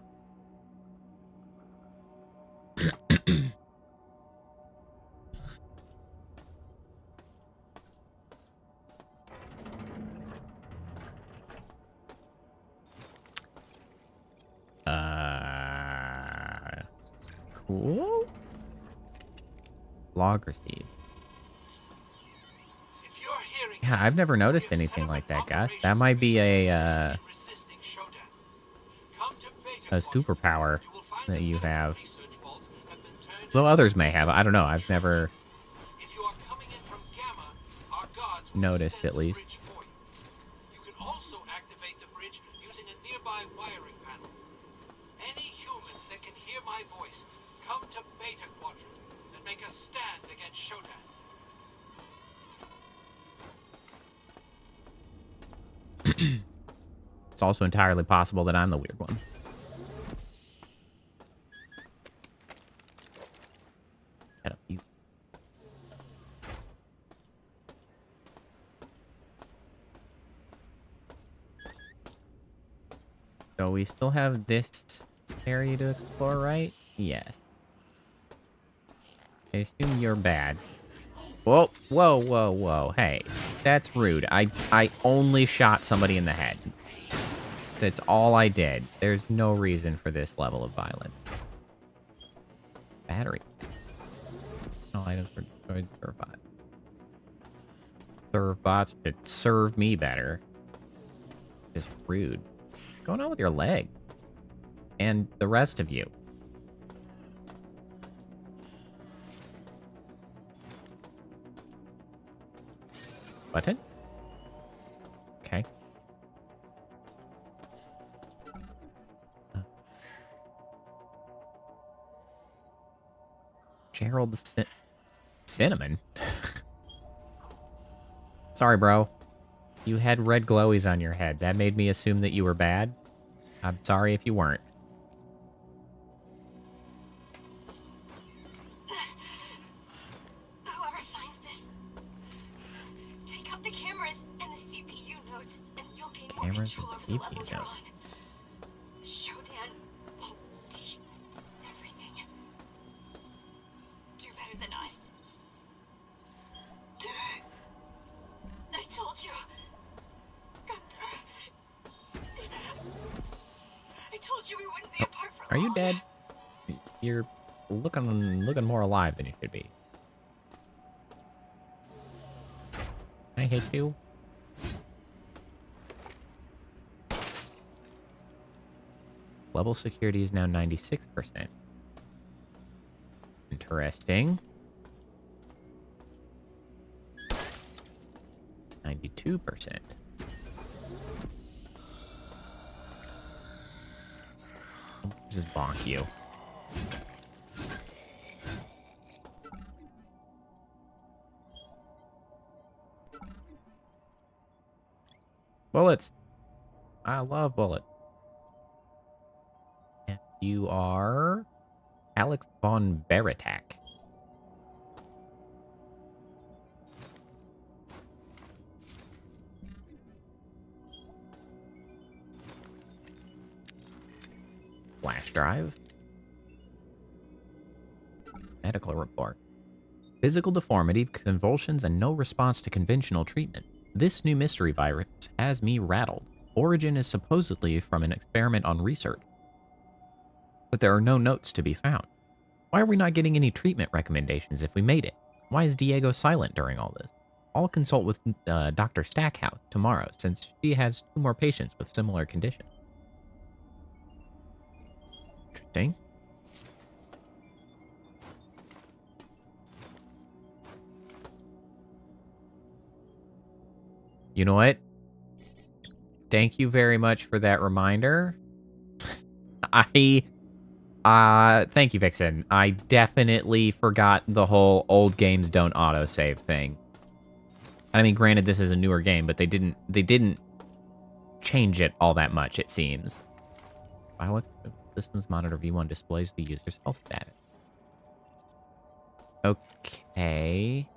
S2: Cool. Log received. Yeah, I've never noticed anything like that, Gus. That might be a superpower that you have. Though others may have. I don't know. I've never noticed, at least.
S8: You can also activate the bridge using a nearby wiring panel. Any humans that can hear my voice, come to Beta Quadrant and make a stand against Shodan.
S2: It's also entirely possible that I'm the weird one. Shut up, you. So we still have this area to explore, right? Yes. I assume you're bad. Whoa. Hey, that's rude. I only shot somebody in the head. That's all I did. There's no reason for this level of violence. Battery. No items were destroyed, survived. Serve bots should serve me better. Just rude. What's going on with your leg? And the rest of you. Button? Okay. Gerald Cinnamon? Sorry, bro. You had red glowies on your head. That made me assume that you were bad. I'm sorry if you weren't.
S7: Whoever finds this, take out the cameras and the CPU nodes, and you'll gain more
S2: Cameras
S7: control
S2: and
S7: over the
S2: CPU
S7: level you're
S2: nodes.
S7: on. Shodan won't see everything. Do better than us. I told you. I told you we wouldn't be apart for
S2: Are you
S7: long.
S2: dead? You're looking more alive than you should be. Can I hit you? Level security is now 96%. Interesting. 92%. Just bonk you. Bullets. I love bullets. And you are Alex von Baratak. Flash drive. Medical report. Physical deformity, convulsions, and no response to conventional treatment. This new mystery virus has me rattled. Origin is supposedly from an experiment on research, but there are no notes to be found. Why are we not getting any treatment recommendations if we made it? Why is Diego silent during all this? I'll consult with Dr. Stackhouse tomorrow, since she has 2 more patients with similar conditions. Interesting. You know what? Thank you very much for that reminder. Thank you, Vixen. I definitely forgot the whole old games don't autosave thing. I mean, granted, this is a newer game, but they didn't change it all that much, it seems. Bioelectrical systems monitor V1 displays the user's health status. Okay.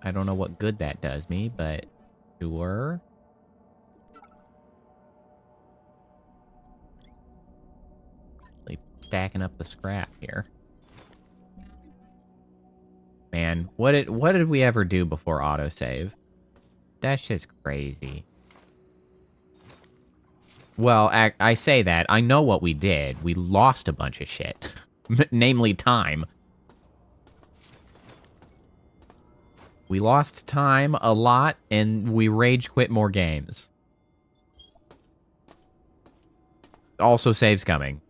S2: I don't know what good that does me, but sure. Stacking up the scrap here. Man, what did we ever do before autosave? That's just crazy. Well, I say that. I know what we did. We lost a bunch of shit. Namely, time. We lost time a lot, and we rage quit more games. Also, saves coming.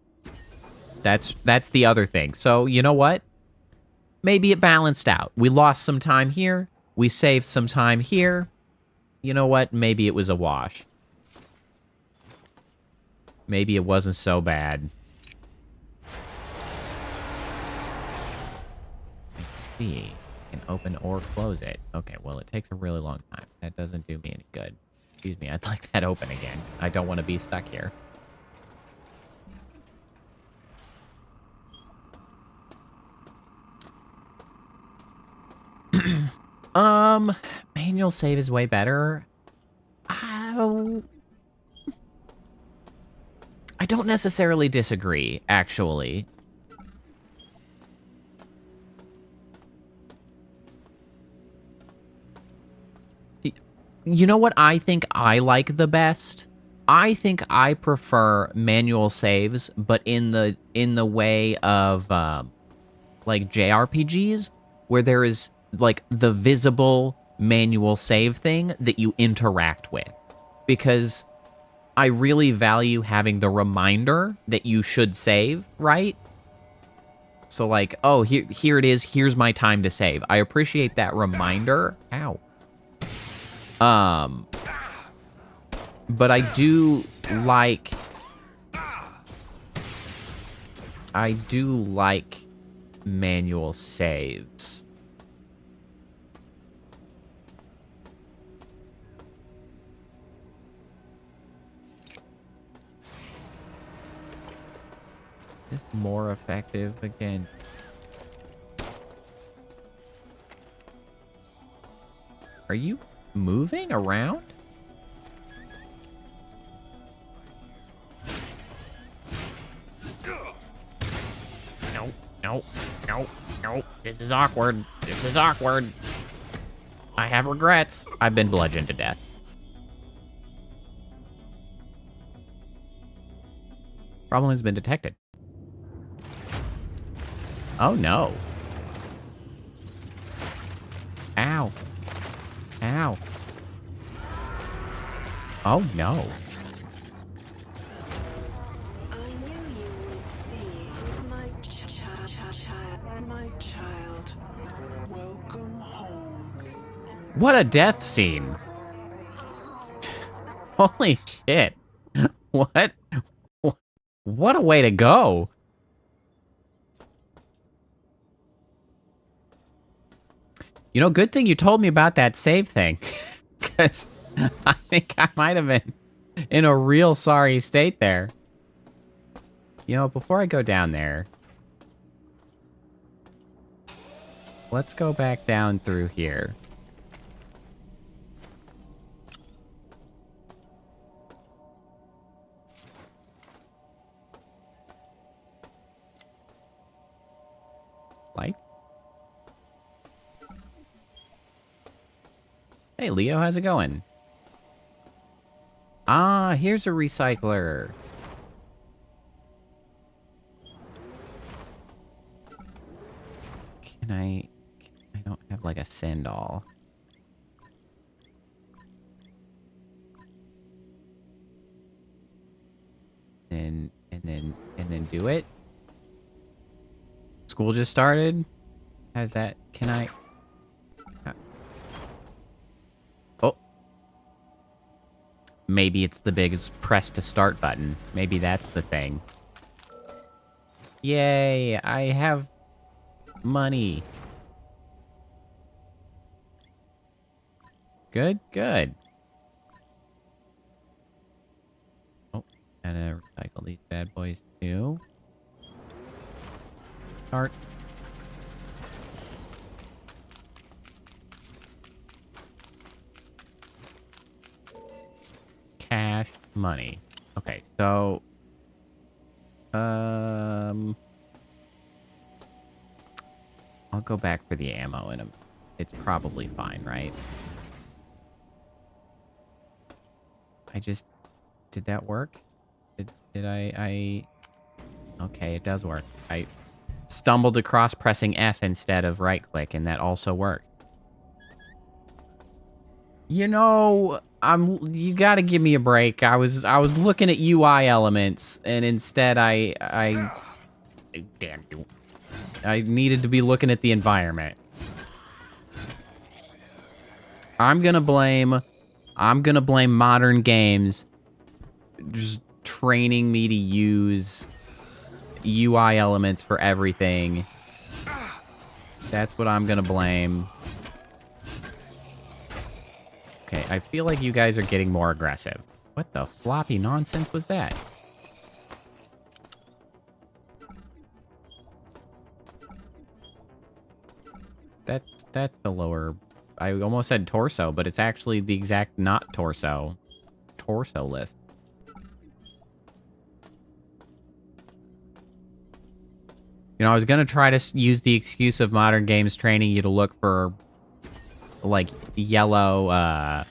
S2: That's the other thing. So, you know what? Maybe it balanced out. We lost some time here. We saved some time here. You know what? Maybe it was a wash. Maybe it wasn't so bad. Let's see. I can open or close it. Okay, well, it takes a really long time. That doesn't do me any good. Excuse me, I'd like that open again. I don't want to be stuck here. Manual save is way better. I don't necessarily disagree, actually. You know what I think I like the best? I think I prefer manual saves, but in the way of like JRPGs, where there is like the visible
S1: manual save thing that you interact with. Because I really value having the reminder that you should save, right? So like, oh, here it is. Here's my time to save. I appreciate that reminder. Ow. But I do like manual saves. Is more effective again. Are you moving around? No. This is awkward. I have regrets. I've been bludgeoned to death. Problem has been detected. Oh no. Ow. Oh no.
S3: I knew you would see my child. Welcome home.
S1: What a death scene. Holy shit. What a way to go. You know, good thing you told me about that save thing. Because I think I might have been in a real sorry state there. You know, before I go down there, let's go back down through here. Light? Hey, Leo, how's it going? Ah, here's a recycler. I don't have like a send all. And then do it. School just started. How's that? Can I? Oh. Maybe it's the biggest press to start button. Maybe that's the thing. Yay, I have money. Good. Oh, gotta recycle these bad boys too. Start. Cash money. Okay, so I'll go back for the ammo in a... It's probably fine, right? Did that work? Did I... Okay, it does work. I stumbled across pressing F instead of right-click, and that also worked. You know, you gotta give me a break. I was looking at UI elements, and instead I damn you. I needed to be looking at the environment. I'm gonna blame modern games just training me to use UI elements for everything. That's what I'm gonna blame. Okay, I feel like you guys are getting more aggressive. What the floppy nonsense was that? That's the lower... I almost said torso, but it's actually the exact not torso. Torso list. You know, I was going to try to use the excuse of modern games training you to look for, like, yellow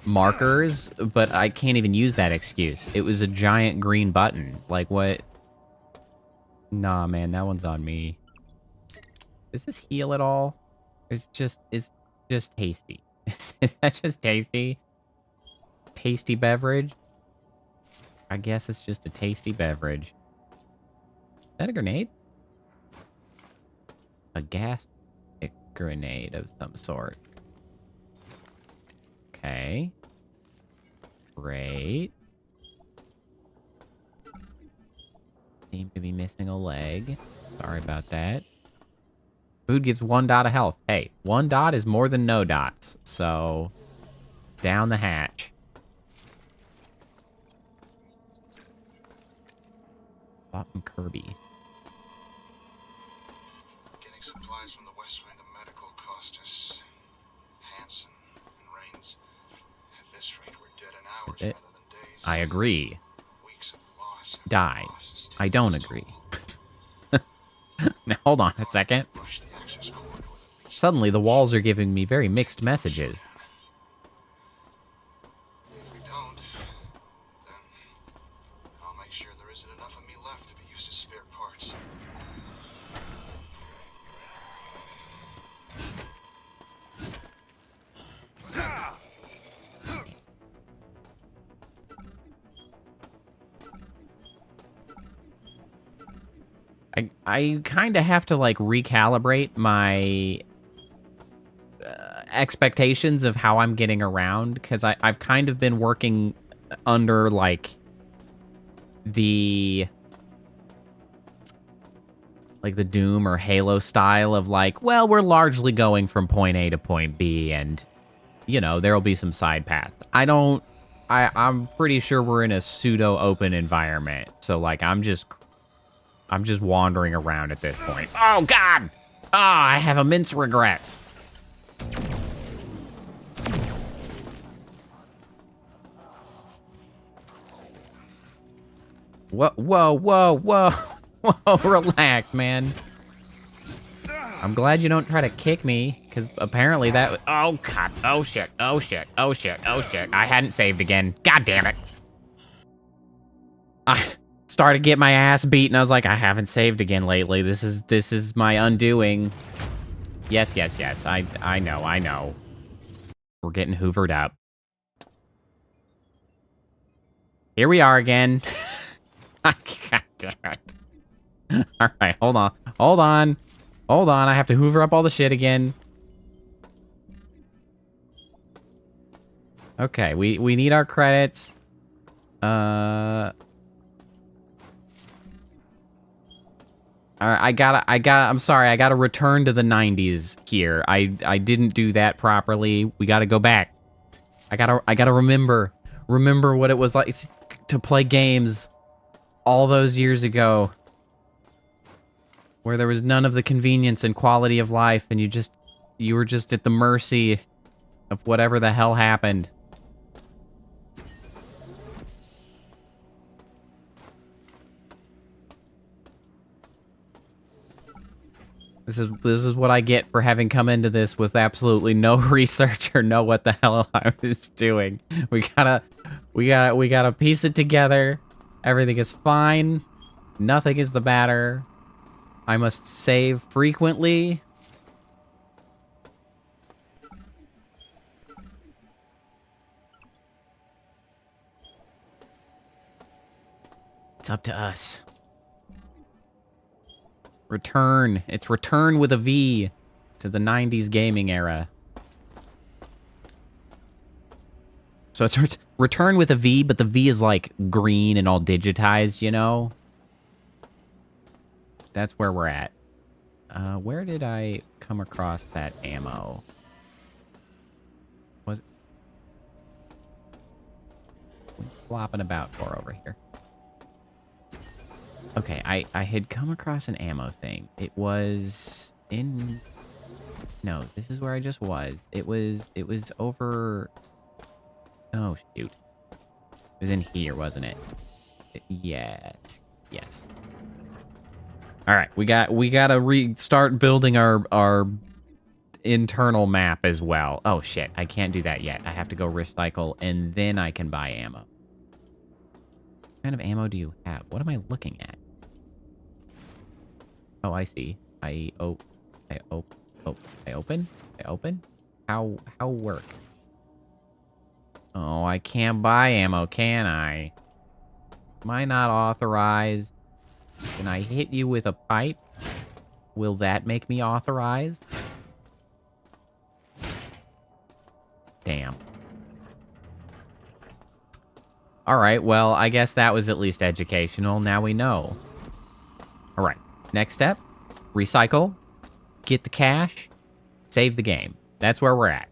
S1: markers, but I can't even use that excuse. It was a giant green button. Like, what? Nah, man, that one's on me. Does this heal at all? It's
S2: just tasty? Is that just tasty? Tasty beverage? I guess it's just a tasty beverage. Is that a grenade? A gas grenade of some sort. Okay. Great. Seem to be missing a leg. Sorry about that. Food gives 1 dot of health. Hey, 1 dot is more than no dots. So, down the hatch. Bought from Kirby.
S8: Getting supplies from the west wing of medical cost us. Hansen and Rains. At this rate, we're dead in hours rather than days.
S2: I agree.
S8: Weeks of loss.
S2: Die. I don't agree. Now, hold on a second. Suddenly, the walls are giving me very mixed messages.
S8: If we don't, then I'll make sure there isn't enough of me left to be used as spare parts.
S2: I kind of have to, like, recalibrate my expectations of how I'm getting around, because I've kind of been working under, like, the Doom or Halo style of, like, well, we're largely going from point A to point B, and, you know, there'll be some side paths. I'm pretty sure we're in a pseudo-open environment, so, like, I'm just wandering around at this point. Oh, God! Oh, I have immense regrets. Whoa, whoa, whoa, whoa. Whoa, relax, man. I'm glad you don't try to kick me, because apparently that... Oh, God. Oh, shit. Oh, shit. Oh, shit. Oh, shit. I hadn't saved again. God damn it. I started to get my ass beat, and I was like, I haven't saved again lately. This is my undoing. Yes, yes, yes. I know. We're getting hoovered up. Here we are again. God damn it. All right, hold on. I have to hoover up all the shit again. Okay, we need our credits. All right, I'm sorry, I gotta return to the 90s here. I didn't do that properly. We gotta go back. I gotta remember what it was like to play games all those years ago, where there was none of the convenience and quality of life, and you were just at the mercy of whatever the hell happened. This is what I get for having come into this with absolutely no research or know what the hell I was doing. We gotta piece it together. Everything is fine. Nothing is the matter. I must save frequently. It's up to us. Return. It's return with a V to the 90s gaming era. So it's return with a V, but the V is like green and all digitized, you know? That's where we're at. Where did I come across that ammo? Was it flopping about for over here? Okay, I had come across an ammo thing. It was in... No, this is where I just was. It was over... Oh, shoot. It was in here, wasn't it? Yes. Yes. All right, we gotta restart building our internal map as well. Oh, shit, I can't do that yet. I have to go recycle, and then I can buy ammo. What kind of ammo do you have? What am I looking at? Oh, I see. I open? How work? Oh, I can't buy ammo, can I? Am I not authorized? Can I hit you with a pipe? Will that make me authorized? Damn. Alright, well, I guess that was at least educational. Now we know. Alright, next step. Recycle. Get the cash. Save the game. That's where we're at.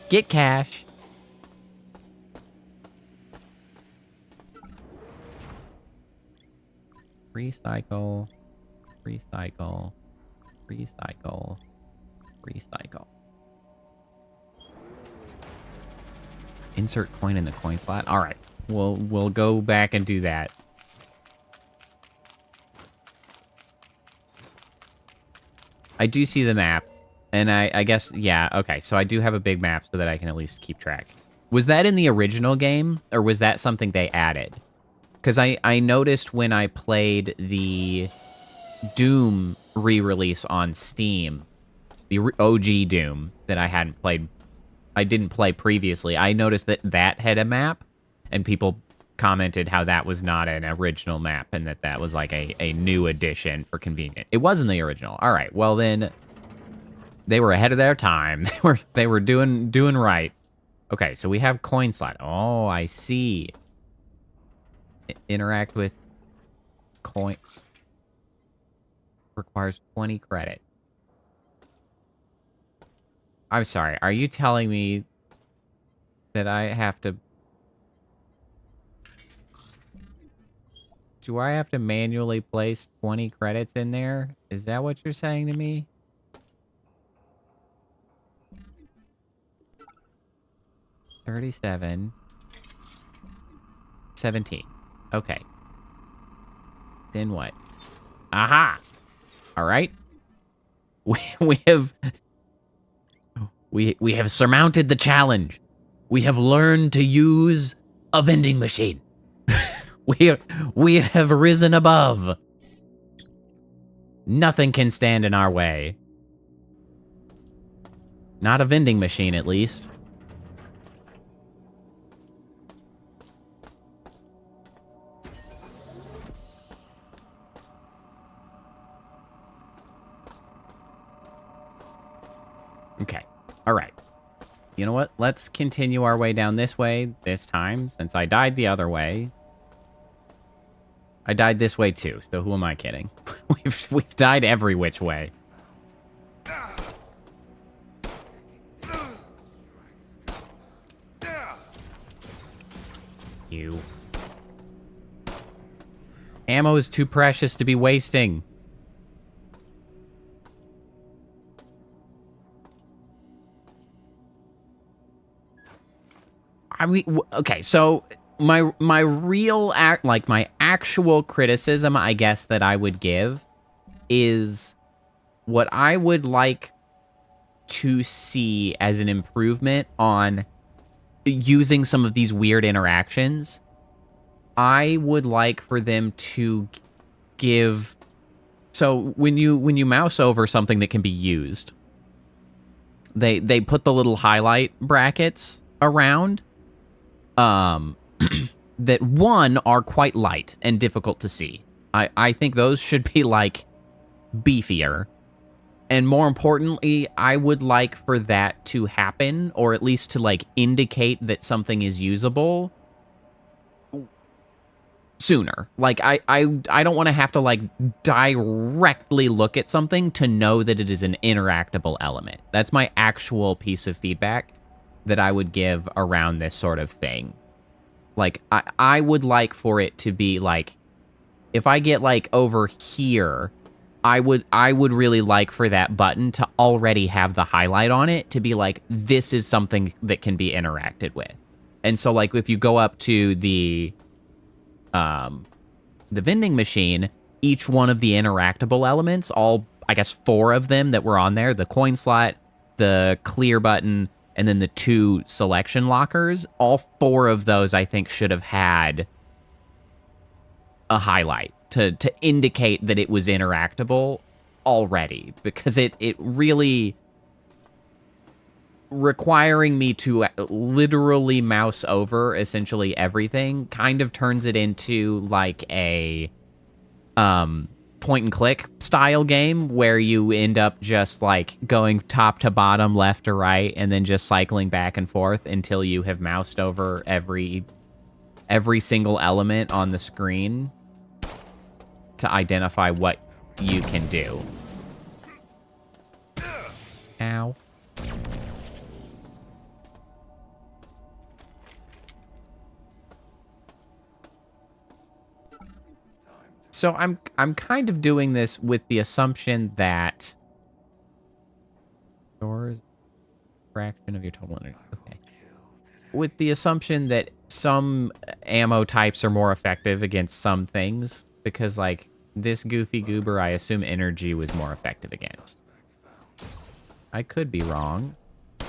S2: Get cash. Recycle. Recycle. Recycle. Recycle. Insert coin in the coin slot. All right, we'll go back and do that. I do see the map, and I guess, yeah, okay. So I do have a big map so that I can at least keep track. Was that in the original game, or was that something they added? Because I noticed when I played the Doom re-release on Steam, the OG Doom that I hadn't played, I didn't play previously, I noticed that that had a map, and people commented how that was not an original map, and that was like a new addition for convenience. It wasn't the original. All right, well then, they were ahead of their time. They were doing right. Okay, so we have coin slot. Oh, I see. Interact with coin. Requires 20 credit. I'm sorry, are you telling me that I have to... Do I have to manually place 20 credits in there? Is that what you're saying to me? $37. $17. Okay. Then what? Aha! Alright. We have surmounted the challenge. We have learned to use a vending machine. We have risen above. Nothing can stand in our way. Not a vending machine, at least. Okay. All right. You know what? Let's continue our way down this way this time, since I died the other way. I died this way too, so who am I kidding? We've died every which way. You. Ammo is too precious to be wasting. I mean, okay, so my real my actual criticism, I guess, that I would give is what I would like to see as an improvement on using some of these weird interactions. I would like for them to give... So when you mouse over something that can be used, they put the little highlight brackets around. That one are quite light and difficult to see. I think those should be like beefier. And more importantly, I would like for that to happen, or at least to like indicate that something is usable sooner. Like I don't want to have to like directly look at something to know that it is an interactable element. That's my actual piece of feedback that I would give around this sort of thing. Like, I would like for it to be, like, if I get, like, over here, I would really like for that button to already have the highlight on it to be, like, this is something that can be interacted with. And so, like, if you go up to the vending machine, each one of the interactable elements, all, I guess, 4 of them that were on there, the coin slot, the clear button, and then the 2 selection lockers, all 4 of those, I think, should have had a highlight to indicate that it was interactable already. Because it really... requiring me to literally mouse over essentially everything kind of turns it into like a point and click style game where you end up just like going top to bottom, left to right, and then just cycling back and forth until you have moused over every single element on the screen to identify what you can do. Ow. So I'm kind of doing this with the assumption that stores fraction of your total energy. Okay. With the assumption that some ammo types are more effective against some things, because like this goofy goober, I assume energy was more effective against. I could be wrong.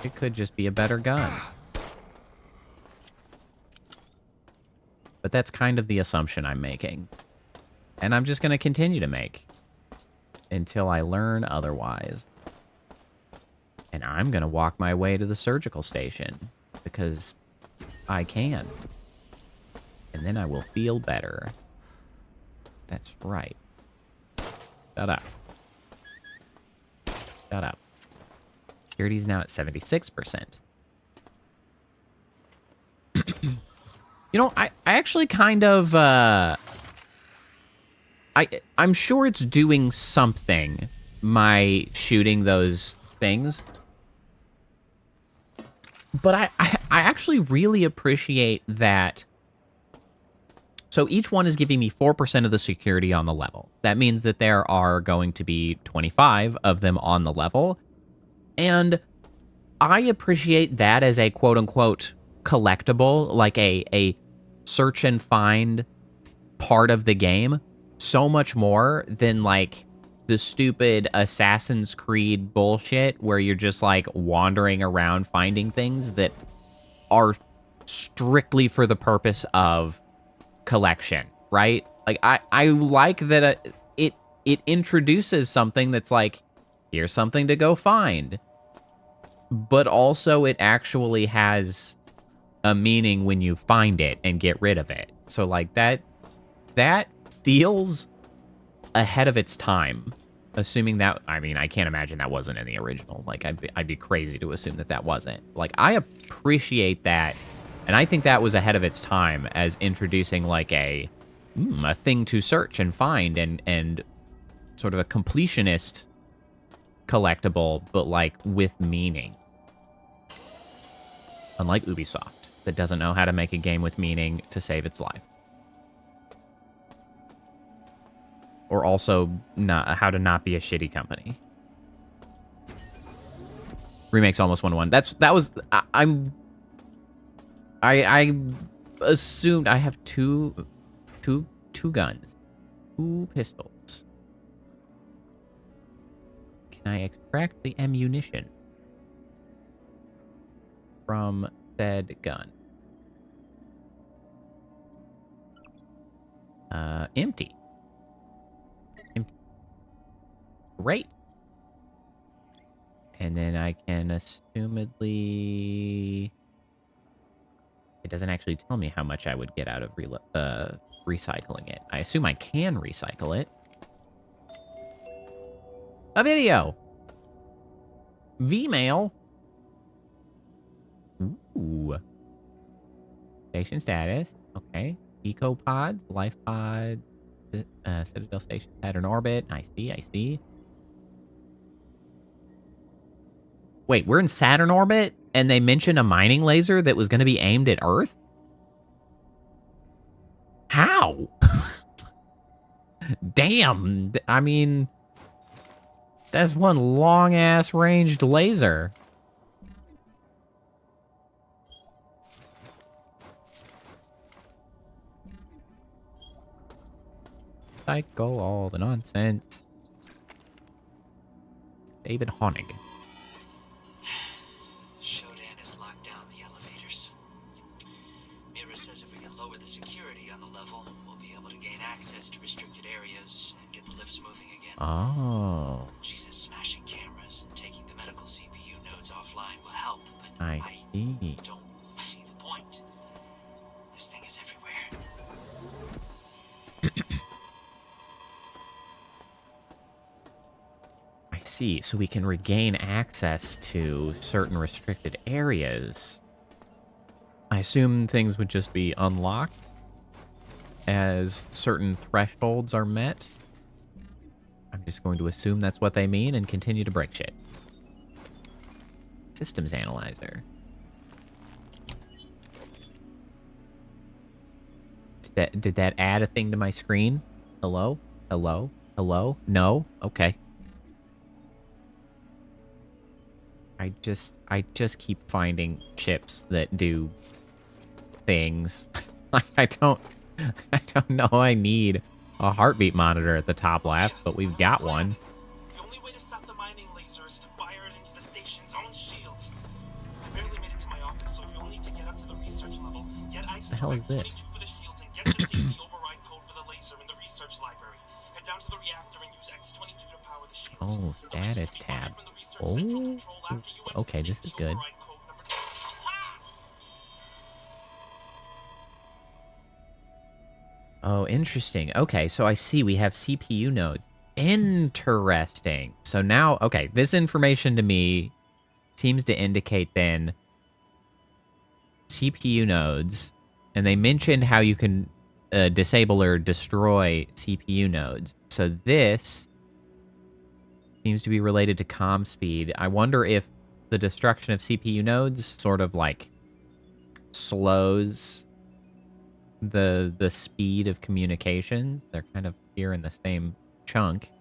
S2: It could just be a better gun. But that's kind of the assumption I'm making. And I'm just going to continue to make until I learn otherwise. And I'm going to walk my way to the surgical station because I can. And then I will feel better. That's right. Shut up. Shut up. Security's now at 76%. You know, I actually kind of... I'm sure it's doing something, my shooting those things. But I actually really appreciate that. So each one is giving me 4% of the security on the level. That means that there are going to be 25 of them on the level. And I appreciate that as a quote-unquote collectible, like a search and find part of the game. So much more than like the stupid Assassin's Creed bullshit where you're just like wandering around finding things that are strictly for the purpose of collection, right? Like I like that it introduces something that's like, here's something to go find, but also it actually has a meaning when you find it and get rid of it. So like that feels ahead of its time, assuming that, I mean, I can't imagine that wasn't in the original. Like, I'd be crazy to assume that wasn't. Like, I appreciate that, and I think that was ahead of its time as introducing, like, a thing to search and find, and sort of a completionist collectible, but, like, with meaning. Unlike Ubisoft, that doesn't know how to make a game with meaning to save its life. Or also how to not be a shitty company. Remakes almost 1-1. I assumed I have two guns, 2 pistols. Can I extract the ammunition from said gun? Empty. Great. And then I can assumedly... It doesn't actually tell me how much I would get out of recycling it. I assume I can recycle it. A video! V-mail. Ooh. Station status. Okay. Eco pods, life pod, Citadel Station, Saturn orbit. I see. Wait, we're in Saturn orbit, and they mentioned a mining laser that was going to be aimed at Earth? How? Damn. I mean, that's one long-ass ranged laser. Cycle all the nonsense. David Honig.
S8: Shodan has locked down the elevators. Mira says if we can lower the security on the level, we'll be able to gain access to restricted areas and get the lifts moving again.
S2: Oh.
S8: She says smashing cameras and taking the medical CPU nodes offline will help,
S1: see.
S8: Don't see the point. This thing is everywhere.
S1: I see. So we can regain access to certain restricted areas. I assume things would just be unlocked as certain thresholds are met. I'm just going to assume that's what they mean and continue to break shit. Systems analyzer. Did that add a thing to my screen? Hello? Hello? Hello? No? Okay. I just keep finding chips that do things. I don't know I need a heartbeat monitor at the top left, but we've got one.
S8: The only way to stop the mining laser is to fire it into the station's own shields. I barely made it to my office, so you'll need to get up to the research level. Get
S1: What the hell is this?
S8: for the shields and get the safety override code for the laser in the research library. Head down to the reactor and use X-22 to power the shields.
S1: Oh, status tab. Oh, okay, this is good. Oh, interesting. Okay, so I see we have CPU nodes. Interesting. So now, okay, this information to me seems to indicate then CPU nodes, and they mentioned how you can disable or destroy CPU nodes. So this seems to be related to comm speed. I wonder if the destruction of CPU nodes sort of like slows the speed of communications. They're kind of here in the same chunk.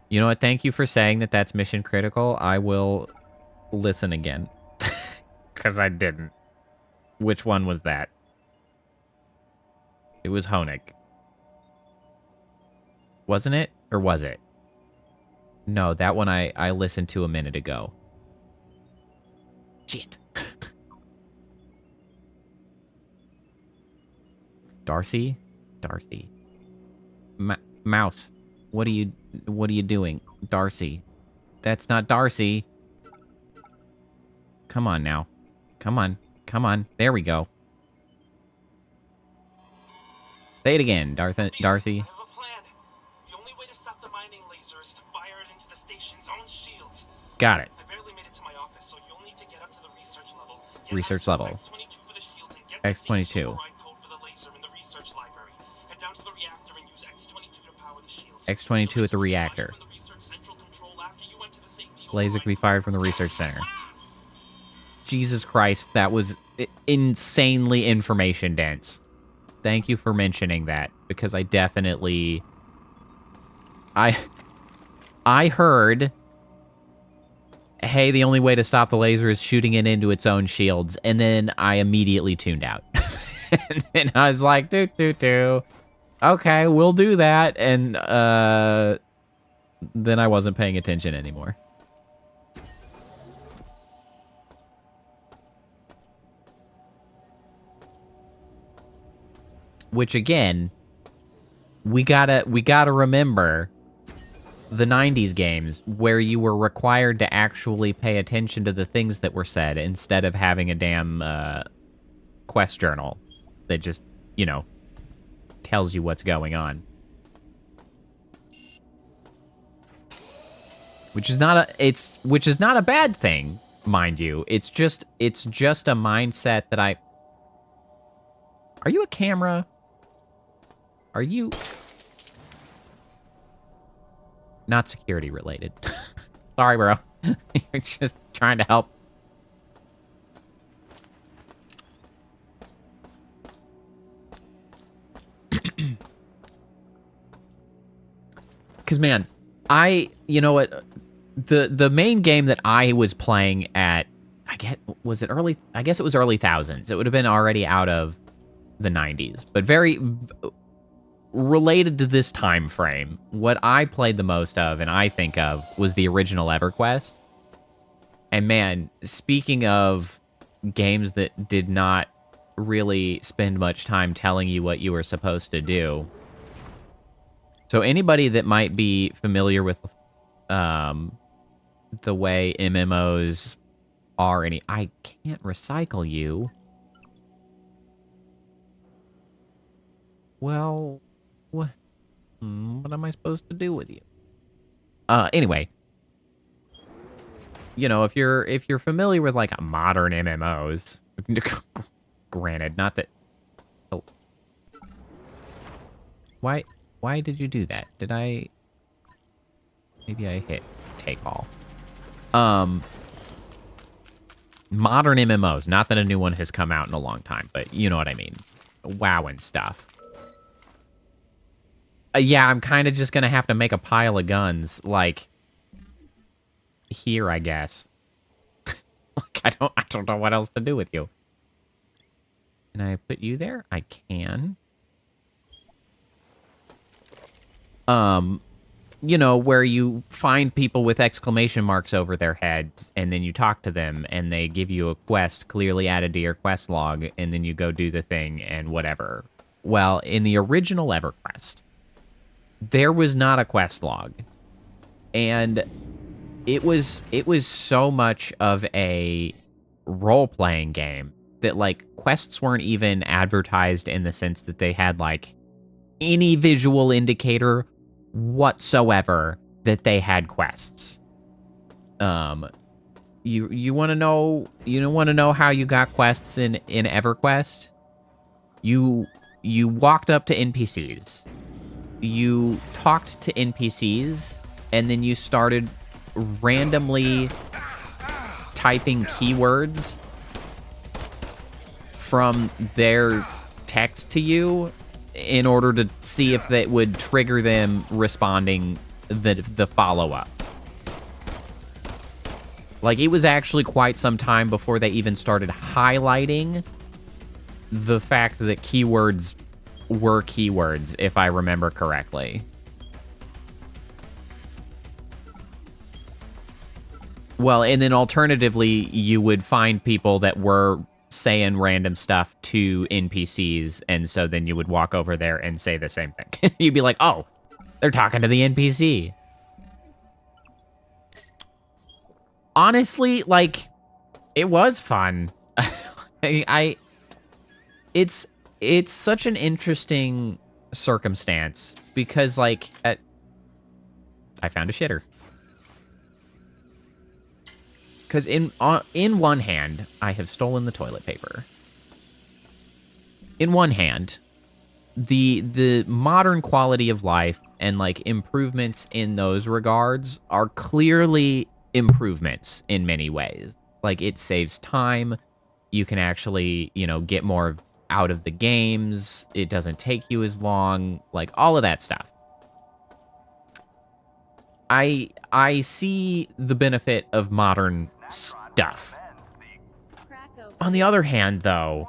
S1: You know what? Thank you for saying that that's mission critical. I will listen again. Because I didn't. Which one was that? It was Honig. Wasn't it? Or was it? No, that one I listened to a minute ago. Shit. Darcy? Darcy. Mouse. What are you doing? Darcy. That's not Darcy. Come on now. Come on. Come on. There we go. Say it again, Darcy.
S8: I have a plan. The only way to stop the mining laser is to fire it into the station's own shields.
S1: Got it.
S8: I barely made it to my office, so you'll need to get up to the research level.
S1: Research level.
S8: X-22 for the shields and get the
S1: X-22.
S8: override code for the laser in the research library. Head down to the reactor and use X-22 to power the shields.
S1: X-22 at the reactor. Laser can be fired from the research center. Jesus Christ, that was insanely information dense. Thank you for mentioning that, because I definitely... I heard, hey, the only way to stop the laser is shooting it into its own shields, and then I immediately tuned out. And then I was like, okay, we'll do that, and then I wasn't paying attention anymore. Which again, we gotta remember the 90s games where you were required to actually pay attention to the things that were said instead of having a damn quest journal that just, you know, tells you what's going on. Which is not a bad thing, mind you. It's just a mindset that I... Are you a camera? Are you... Not security related. Sorry, bro. You're just trying to help. Because, man, you know what? The main game that I was playing at, I guess it was early thousands. It would have been already out of the 90s, but very related to this time frame. What I played the most of, and I think of, was the original EverQuest. And man, speaking of games that did not really spend much time telling you what you were supposed to do. So anybody that might be familiar with
S2: the way MMOs are any. I can't recycle you. Well, what am I supposed to do with you? Anyway, you know, if you're familiar with like modern MMOs, granted, not that. Oh, why did you do that? Did I? Maybe I hit take all. Modern MMOs. Not that a new one has come out in a long time, but you know what I mean. WoW and stuff. Yeah, I'm kind of just gonna have to make a pile of guns, like here, I guess. Like I don't know what else to do with you. Can I put you there? I can. You know, where you find people with exclamation marks over their heads, and then you talk to them, and they give you a quest clearly added to your quest log, and then you go do the thing, and whatever. Well, in the original EverQuest, there was not a quest log. And it was so much of a role-playing game that, like, quests weren't even advertised in the sense that they had, like, any visual indicator whatsoever that they had quests. You want to know how you got quests in EverQuest? You walked up to NPCs. You talked to NPCs, and then you started randomly typing keywords from their text to you in order to see if that would trigger them responding the follow-up. Like, it was actually quite some time before they even started highlighting the fact that keywords were keywords, if I remember correctly. Well, and then alternatively, you would find people that were saying random stuff to NPCs, and so then you would walk over there and say the same thing. You'd be like, oh, they're talking to the NPC. Honestly, like, it was fun. It's such an interesting circumstance because, like, I found a shitter. Because in one hand, I have stolen the toilet paper. In one hand, the modern quality of life and, like, improvements in those regards are clearly improvements in many ways. Like, it saves time. You can actually, you know, get more out of the games. It doesn't take you as long. Like, all of that stuff. I see the benefit of modern stuff. On the other hand, though,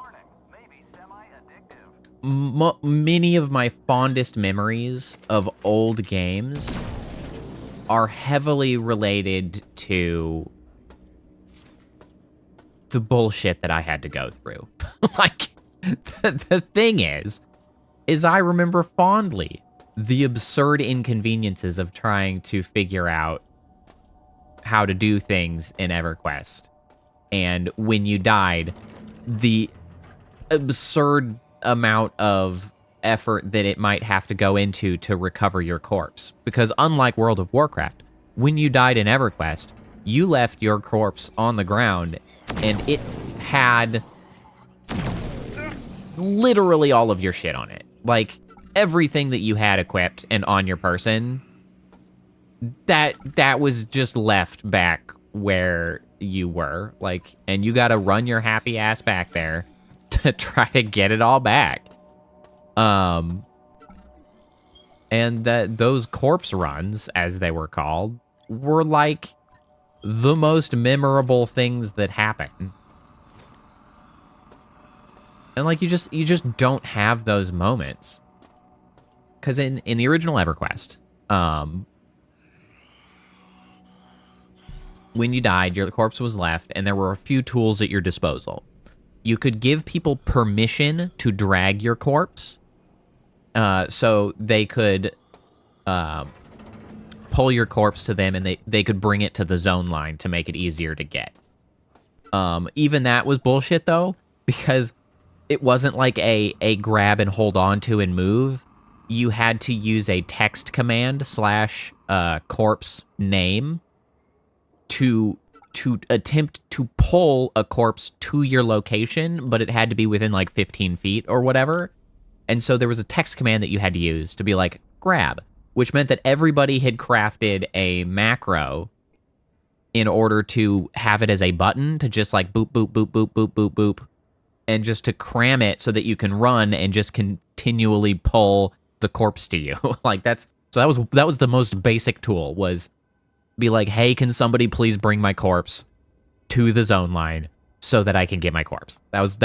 S2: many of my fondest memories of old games are heavily related to the bullshit that I had to go through. Like, the thing is I remember fondly the absurd inconveniences of trying to figure out how to do things in EverQuest. And when you died, the absurd amount of effort that it might have to go into to recover your corpse. Because unlike World of Warcraft, when you died in EverQuest, you left your corpse on the ground, and it had literally all of your shit on it. Like, everything that you had equipped and on your person, that was just left back where you were. Like, and you gotta run your happy ass back there to try to get it all back. And those corpse runs, as they were called, were like the most memorable things that happen. And like, you just don't have those moments. Because in the original EverQuest, when you died, your corpse was left, and there were a few tools at your disposal. You could give people permission to drag your corpse, so they could
S1: pull your corpse to them, and they could bring it to the zone line to make it easier to get. Even that was bullshit, though, because it wasn't like a grab and hold on to and move. You had to use a text command / corpse name to attempt to pull a corpse to your location, but it had to be within like 15 feet or whatever. And so there was a text command that you had to use to be like, grab, which meant that everybody had crafted a macro in order to have it as a button to just like boop, boop, boop, boop, boop, boop, boop, and just to cram it so that you can run and just continually pull the corpse to you. Like that was the most basic tool, was be like, hey, can somebody please bring my corpse to the zone line so that I can get my corpse? That was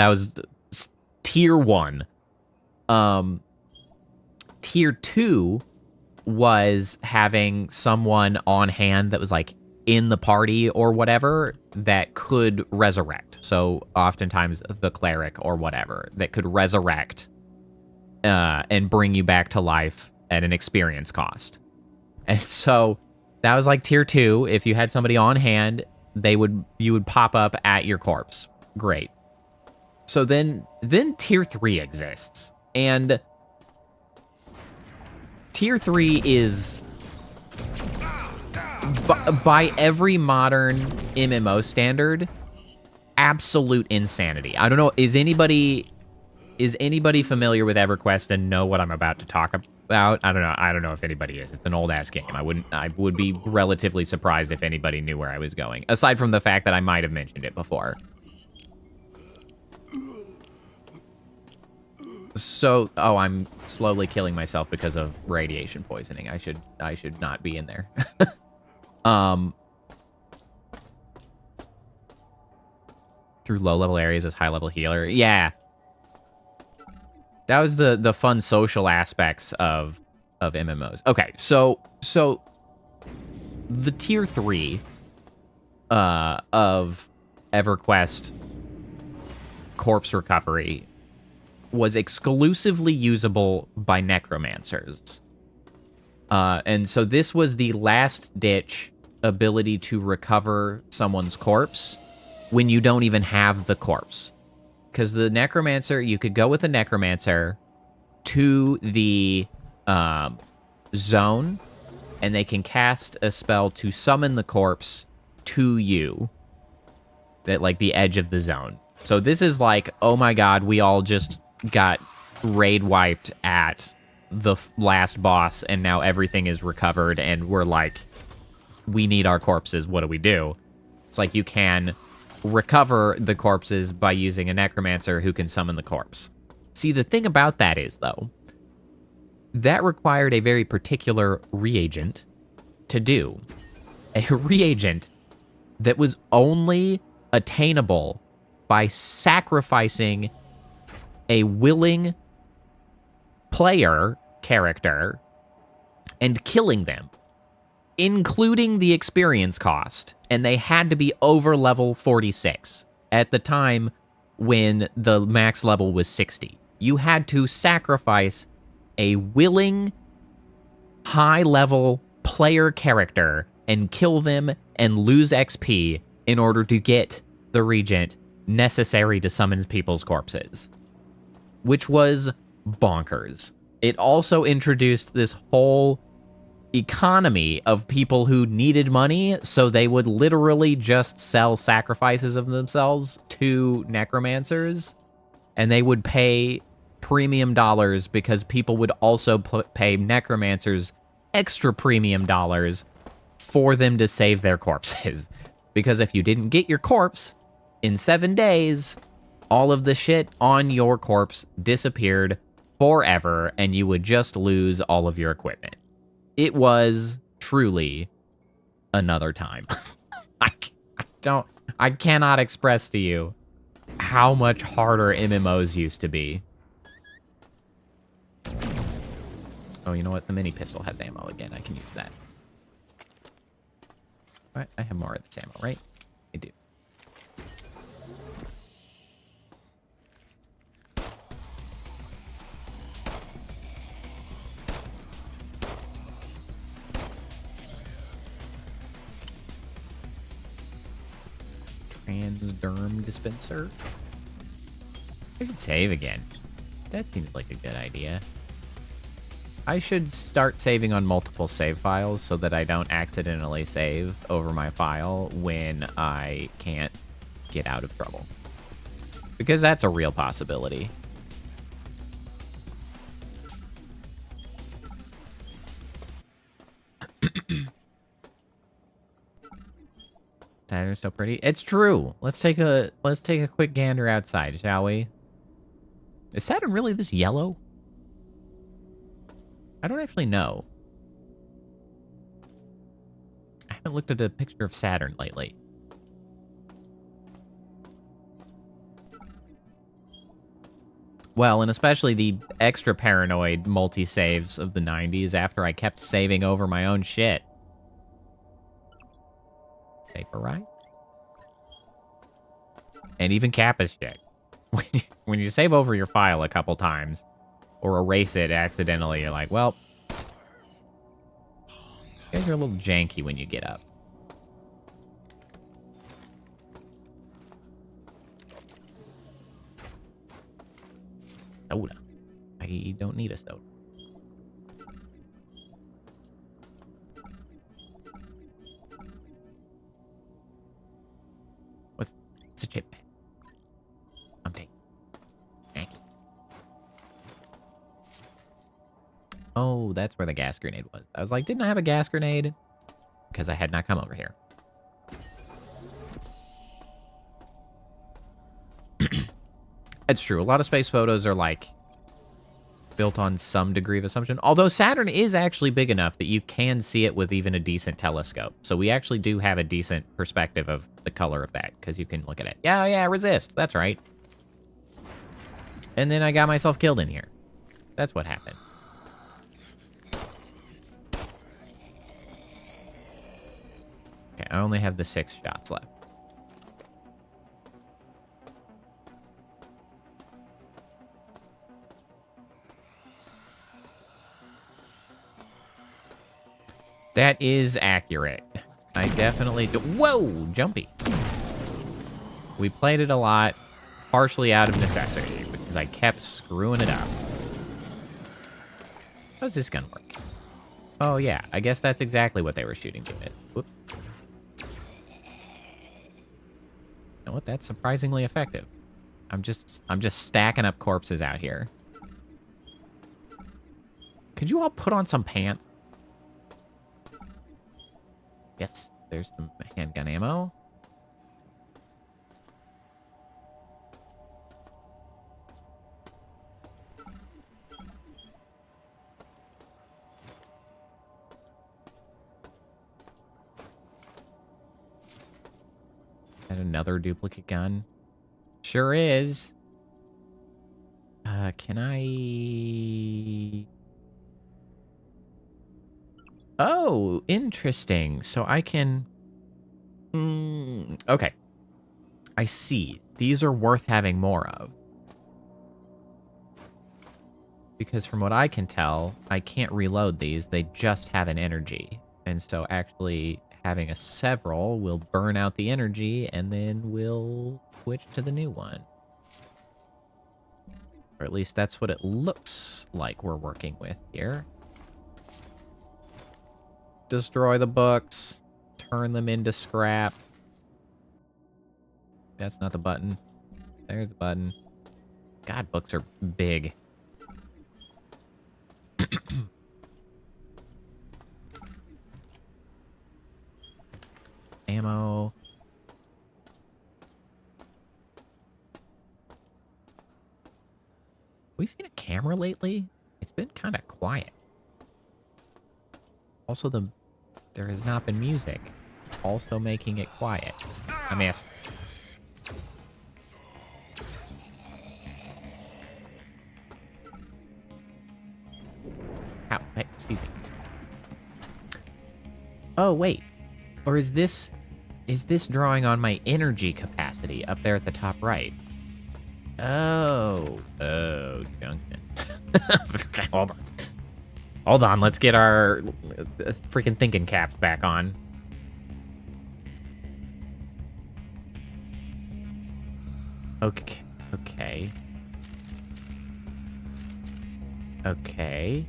S1: tier 1. Tier 2 was having someone on hand that was like in the party or whatever that could resurrect. So oftentimes the cleric or whatever that could resurrect and bring you back to life at an experience cost. And so that was like tier 2. If you had somebody on hand, you would pop up at your corpse. Great. So then tier 3 exists. And tier 3 is by every modern MMO standard, absolute insanity. I don't know, is anybody familiar with EverQuest and know what I'm about to talk about? I don't know if anybody is. It's an old ass game. I would be relatively surprised if anybody knew where I was going, aside from the fact that I might have mentioned it before. So, I'm slowly killing myself because of radiation poisoning. I should not be in there. Through low-level areas as high-level healer. Yeah. That was the fun social aspects of MMOs. Okay, so the tier 3 of EverQuest corpse recovery was exclusively usable by necromancers. And so this was the last-ditch ability to recover someone's corpse when you don't even have the corpse. Because the necromancer, you could go with the necromancer to the zone, and they can cast a spell to summon the corpse to you at like the edge of the zone. So this is like, oh my god, we all just got raid wiped at the last boss, and now everything is recovered, and we're like, we need our corpses, what do we do? It's like you can recover the corpses by using a necromancer who can summon the corpse. See, the thing about that is, though, that required a very particular reagent to do. A reagent that was only attainable by sacrificing a willing player character and killing them, including the experience cost. And they had to be over level 46 at the time when the max level was 60. You had to sacrifice a willing high-level player character and kill them and lose XP in order to get the regent necessary to summon people's corpses, which was bonkers. It also introduced this whole economy of people who needed money, so they would literally just sell sacrifices of themselves to necromancers, and they would pay premium dollars because people would also pay necromancers extra premium dollars for them to save their corpses. Because if you didn't get your corpse in 7 days, all of the shit on your corpse disappeared forever, and you would just lose all of your equipment. It was truly another time. I cannot express to you how much harder MMOs used to be. Oh, you know what? The mini pistol has ammo again. I can use that. What? I have more of this ammo, right? I do.
S2: Transderm dispenser. I should save again. That seems like a good idea. I should start saving on multiple save files so that I don't accidentally save over my file when I can't get out of trouble. Because that's a real possibility. Saturn's so pretty. It's true. Let's take a quick gander outside, shall we? Is Saturn really this yellow? I don't actually know. I haven't looked at a picture of Saturn lately. Well, and especially the extra paranoid multi-saves of the 90s after I kept saving over my own shit. Paper, right? And even Kappa's shit. When you save over your file a couple times, or erase it accidentally, you're like, well, you guys are a little janky when you get up. Soda. I don't need a soda. What's a chip bag? I'm taking. Thank you. Oh, that's where the gas grenade was. I was like, didn't I have a gas grenade? Because I had not come over here. It's true. A lot of space photos are like built on some degree of assumption. Although Saturn is actually big enough that you can see it with even a decent telescope. So we actually do have a decent perspective of the color of that because you can look at it. Yeah, resist. That's right. And then I got myself killed in here. That's what happened. Okay, I only have the 6 shots left. That is accurate. I definitely do. Whoa, jumpy. We played it a lot, partially out of necessity, because I kept screwing it up. How's this gun work? Oh yeah, I guess that's exactly what they were shooting to it. Whoop. You know what? That's surprisingly effective. I'm just stacking up corpses out here. Could you all put on some pants? Yes, there's some handgun ammo. And another duplicate gun. Sure is. Can I... Oh, interesting. So I can... Okay. I see. These are worth having more of. Because from what I can tell, I can't reload these. They just have an energy. And so actually having a several will burn out the energy and then we'll switch to the new one. Or at least that's what it looks like we're working with here. Destroy the books. Turn them into scrap. That's not the button. There's the button. God, books are big. Ammo. We seen a camera lately? It's been kind of quiet. Also, there has not been music. Also making it quiet. I missed. Ow, hey, excuse me. Oh, wait. Or is this drawing on my energy capacity up there at the top right? Oh, Junction. Okay, hold on. Hold on, let's get our freaking thinking caps back on.
S1: Okay. Okay. Okay.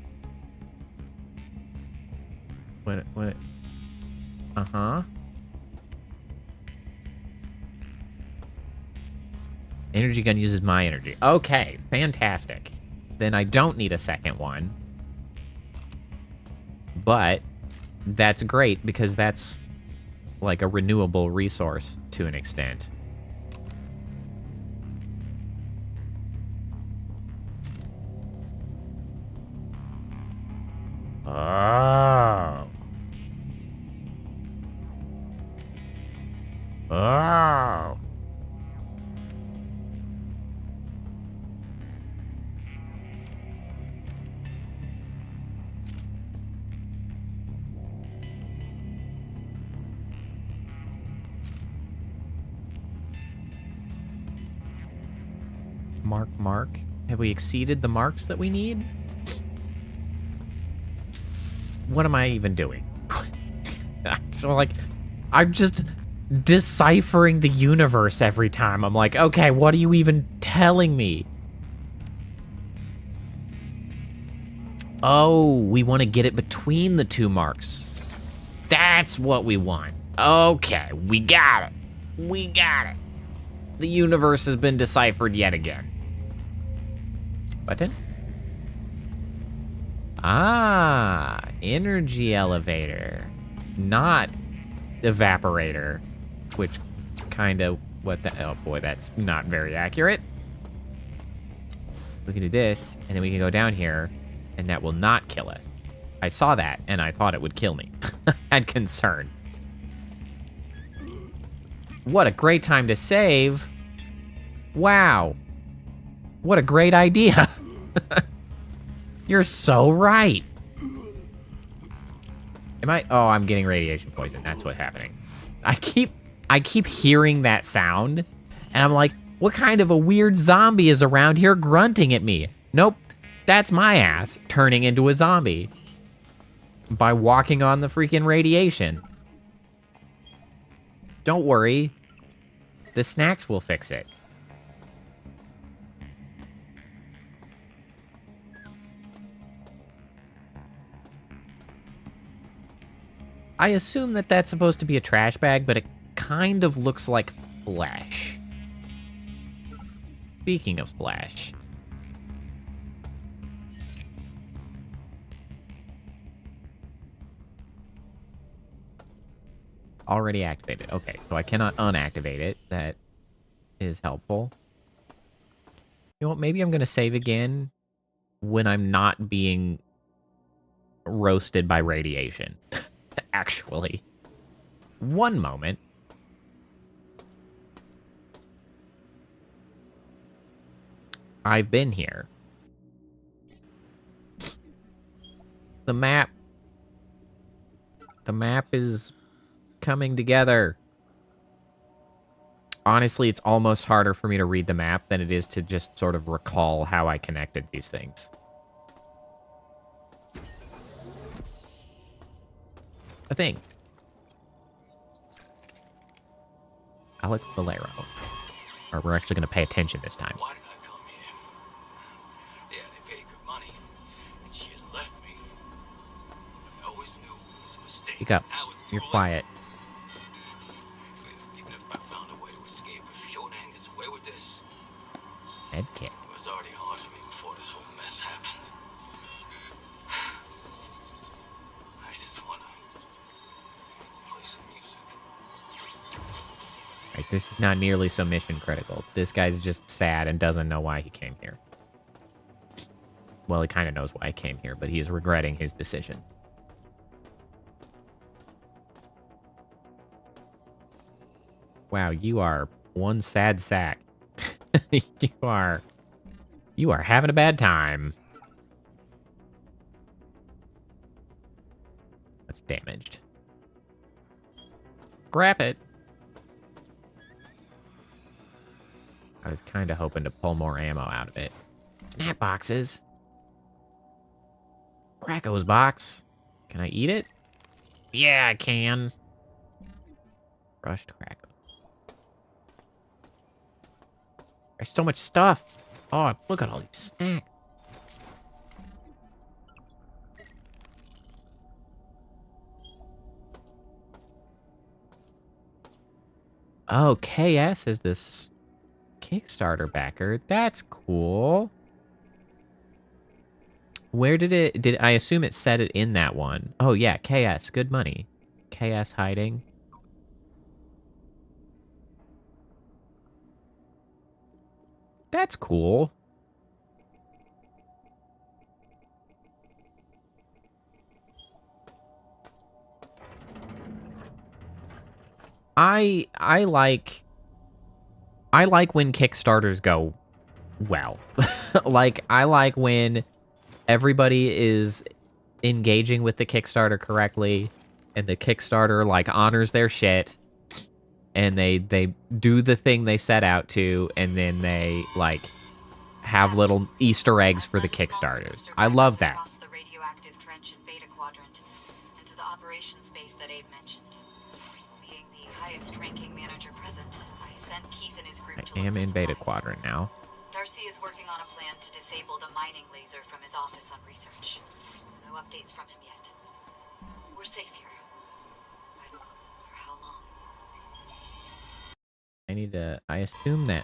S1: What? Uh-huh. Energy gun uses my energy. Okay, fantastic. Then I don't need a second one. But that's great because that's like a renewable resource to an extent. Oh. Oh. Mark. Have we exceeded the marks that we need? What am I even doing? So, like, I'm just deciphering the universe every time. I'm like, okay, what are you even telling me? Oh, we want to get it between the two marks. That's what we want. Okay, we got it. We got it. The universe has been deciphered yet again. Button? Ah, energy elevator. Not evaporator. Which kind of, what the, oh boy, that's not very accurate. We can do this, and then we can go down here, and that will not kill us. I saw that, and I thought it would kill me. Had concern. What a great time to save. Wow. What a great idea. You're so right. Am I? Oh, I'm getting radiation poison. That's what's happening. I keep hearing that sound, and I'm like, what kind of a weird zombie is around here grunting at me? Nope. That's my ass turning into a zombie by walking on the freaking radiation. Don't worry. The snacks will fix it. I assume that that's supposed to be a trash bag, but it kind of looks like flesh. Speaking of flesh. Already activated. Okay, so I cannot unactivate it. That is helpful. You know what? Maybe I'm going to save again when I'm not being roasted by radiation. Actually. One moment. I've been here. The map is coming together. Honestly, it's almost harder for me to read the map than it is to just sort of recall how I connected these things. A thing. Alex Valero. Or we're actually going to pay attention this time.
S8: Why did I come here? Yeah, they paid good money, and she had left me. I always knew it was a mistake.
S1: Speak up.
S8: Now it's
S1: You're
S8: too late.
S1: quiet.
S8: Even if I found a way to escape, if Shodan gets away with this,
S1: Head kick.
S8: it was already hard for me before this whole mess happened. I just want to play some music.
S1: Right, this is not nearly so mission critical. This guy's just sad and doesn't know why he came here. Well, he kind of knows why he came here, but he's regretting his decision. Wow, you are one sad sack. You are having a bad time. That's damaged. Grab it. I was kind of hoping to pull more ammo out of it. Snack boxes. Cracko's box. Can I eat it? Yeah, I can. Crushed Cracko. There's so much stuff. Oh, look at all these snacks. Oh, KS is this Kickstarter backer. That's cool. Where did I assume it said it in that one? Oh yeah, KS, good money. KS hiding. That's cool. I like when Kickstarters go well. Like I like when everybody is engaging with the Kickstarter correctly and the Kickstarter like honors their shit and they do the thing they set out to, and then they like have little Easter eggs for the Kickstarters. I love that.
S7: Across the radioactive trench in Beta Quadrant and to the operations base that Abe mentioned. Being the highest ranking manager present, I sent Keith and his group to
S1: I am
S7: look
S1: in
S7: for
S1: Beta
S7: supplies.
S1: Quadrant now.
S7: Darcy is working on a plan to disable the mining laser from his office on research. No updates from him yet. We're safe here. But for how long?
S1: I need to, I assume that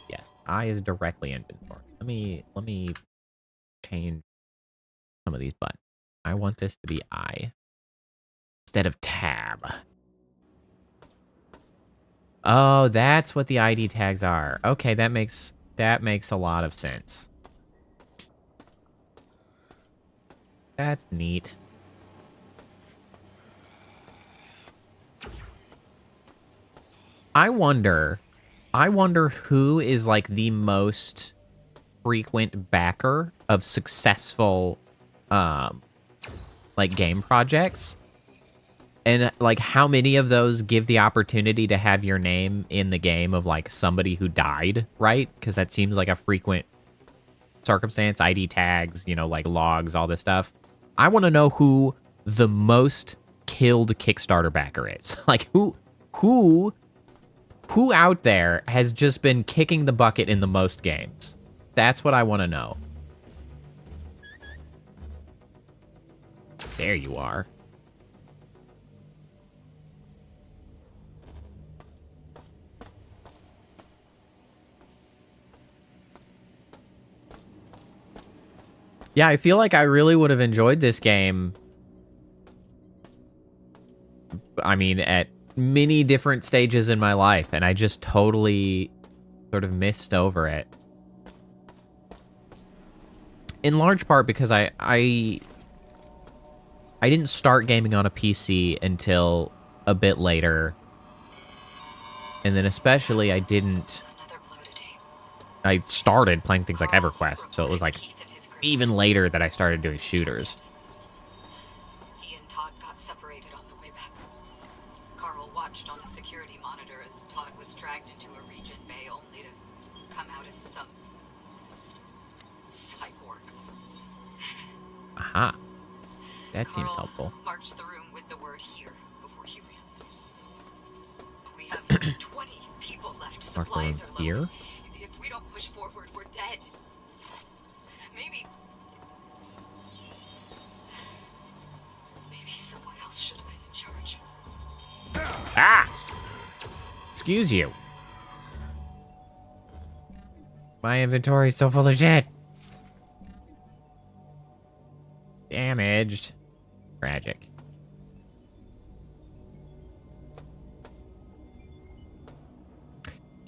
S1: yes, I is directly inventory. Let me change some of these buttons. I want this to be I instead of tab. Oh, that's what the ID tags are. Okay, that makes a lot of sense. That's neat. I wonder who is like the most frequent backer of successful like game projects, and like how many of those give the opportunity to have your name in the game of like somebody who died, right? Because that seems like a frequent circumstance. ID tags, you know, like logs, all this stuff. I want to know who the most killed Kickstarter backer is. Like who out there has just been kicking the bucket in the most games? That's what I want to know. There you are. Yeah, I feel like I really would have enjoyed this game. I mean, at many different stages in my life, and I just totally sort of missed over it. In large part because I didn't start gaming on a PC until a bit later. And then especially I started playing things like EverQuest, so it was like even later that I started doing shooters.
S7: He and Todd got separated on the way back. Carl watched on a security monitor as Todd was dragged into a region bay only to come out as some cyborg.
S1: Aha. That
S7: Carl
S1: seems helpful.
S7: marched the room with the word "here" before he ran. We have 20 people left.
S1: Mark the
S7: Supplies
S1: room
S7: are low.
S1: here?
S7: If we don't push forward, we're dead. Maybe someone else should have been in charge.
S1: Ah! Excuse you. My inventory's so full of shit. Damaged. Tragic.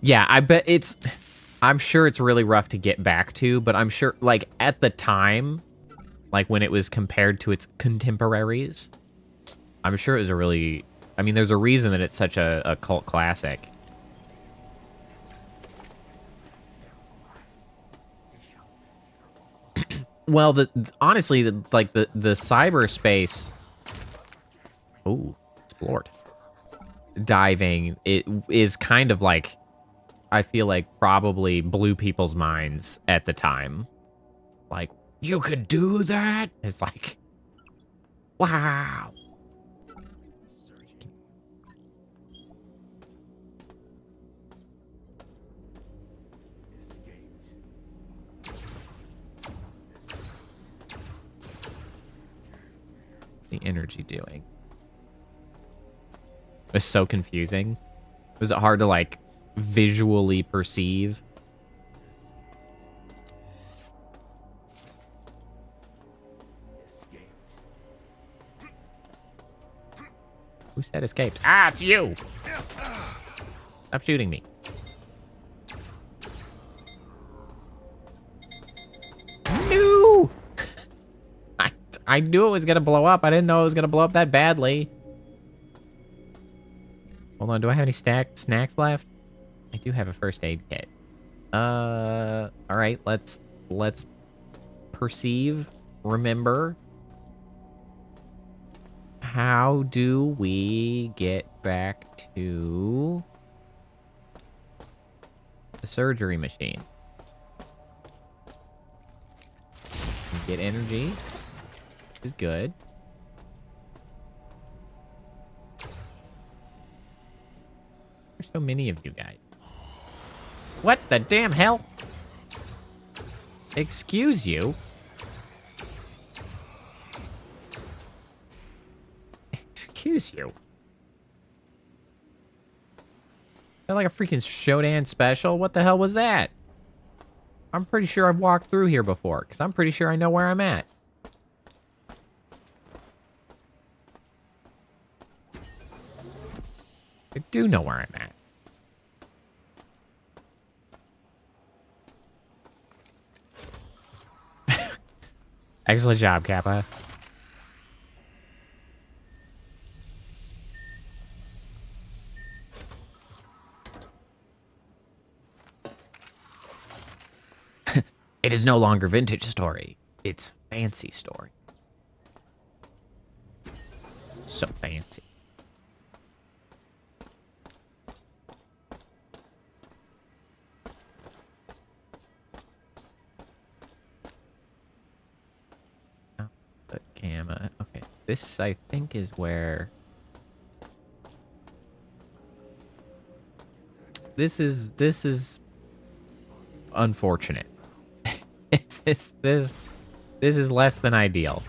S1: Yeah, I bet I'm sure it's really rough to get back to, but I'm sure, like, at the time, like, when it was compared to its contemporaries, I'm sure it was a really... I mean, there's a reason that it's such a cult classic. Well, honestly, the cyberspace... Ooh, explored. Diving, it is kind of like... I feel like probably blew people's minds at the time. Like, you could do that? It's like, wow. energy doing? It was so confusing. Was it hard to, like, visually perceive? Who said escaped? Ah, it's you! Stop shooting me. No! I knew it was gonna blow up. I didn't know it was gonna blow up that badly. Hold on, do I have any snacks left? I do have a first aid kit. Alright, let's perceive, remember. How do we get back to the surgery machine? Get energy, which is good. There's so many of you guys. What the damn hell? Excuse you? Excuse you? That like a freaking Shodan special? What the hell was that? I'm pretty sure I've walked through here before, because I'm pretty sure I know where I'm at. I do know where I'm at. Excellent job, Kappa. It is no longer vintage story. It's fancy story. So fancy. Oh, the gamma. Okay, this I think is where... This is unfortunate. This is less than ideal.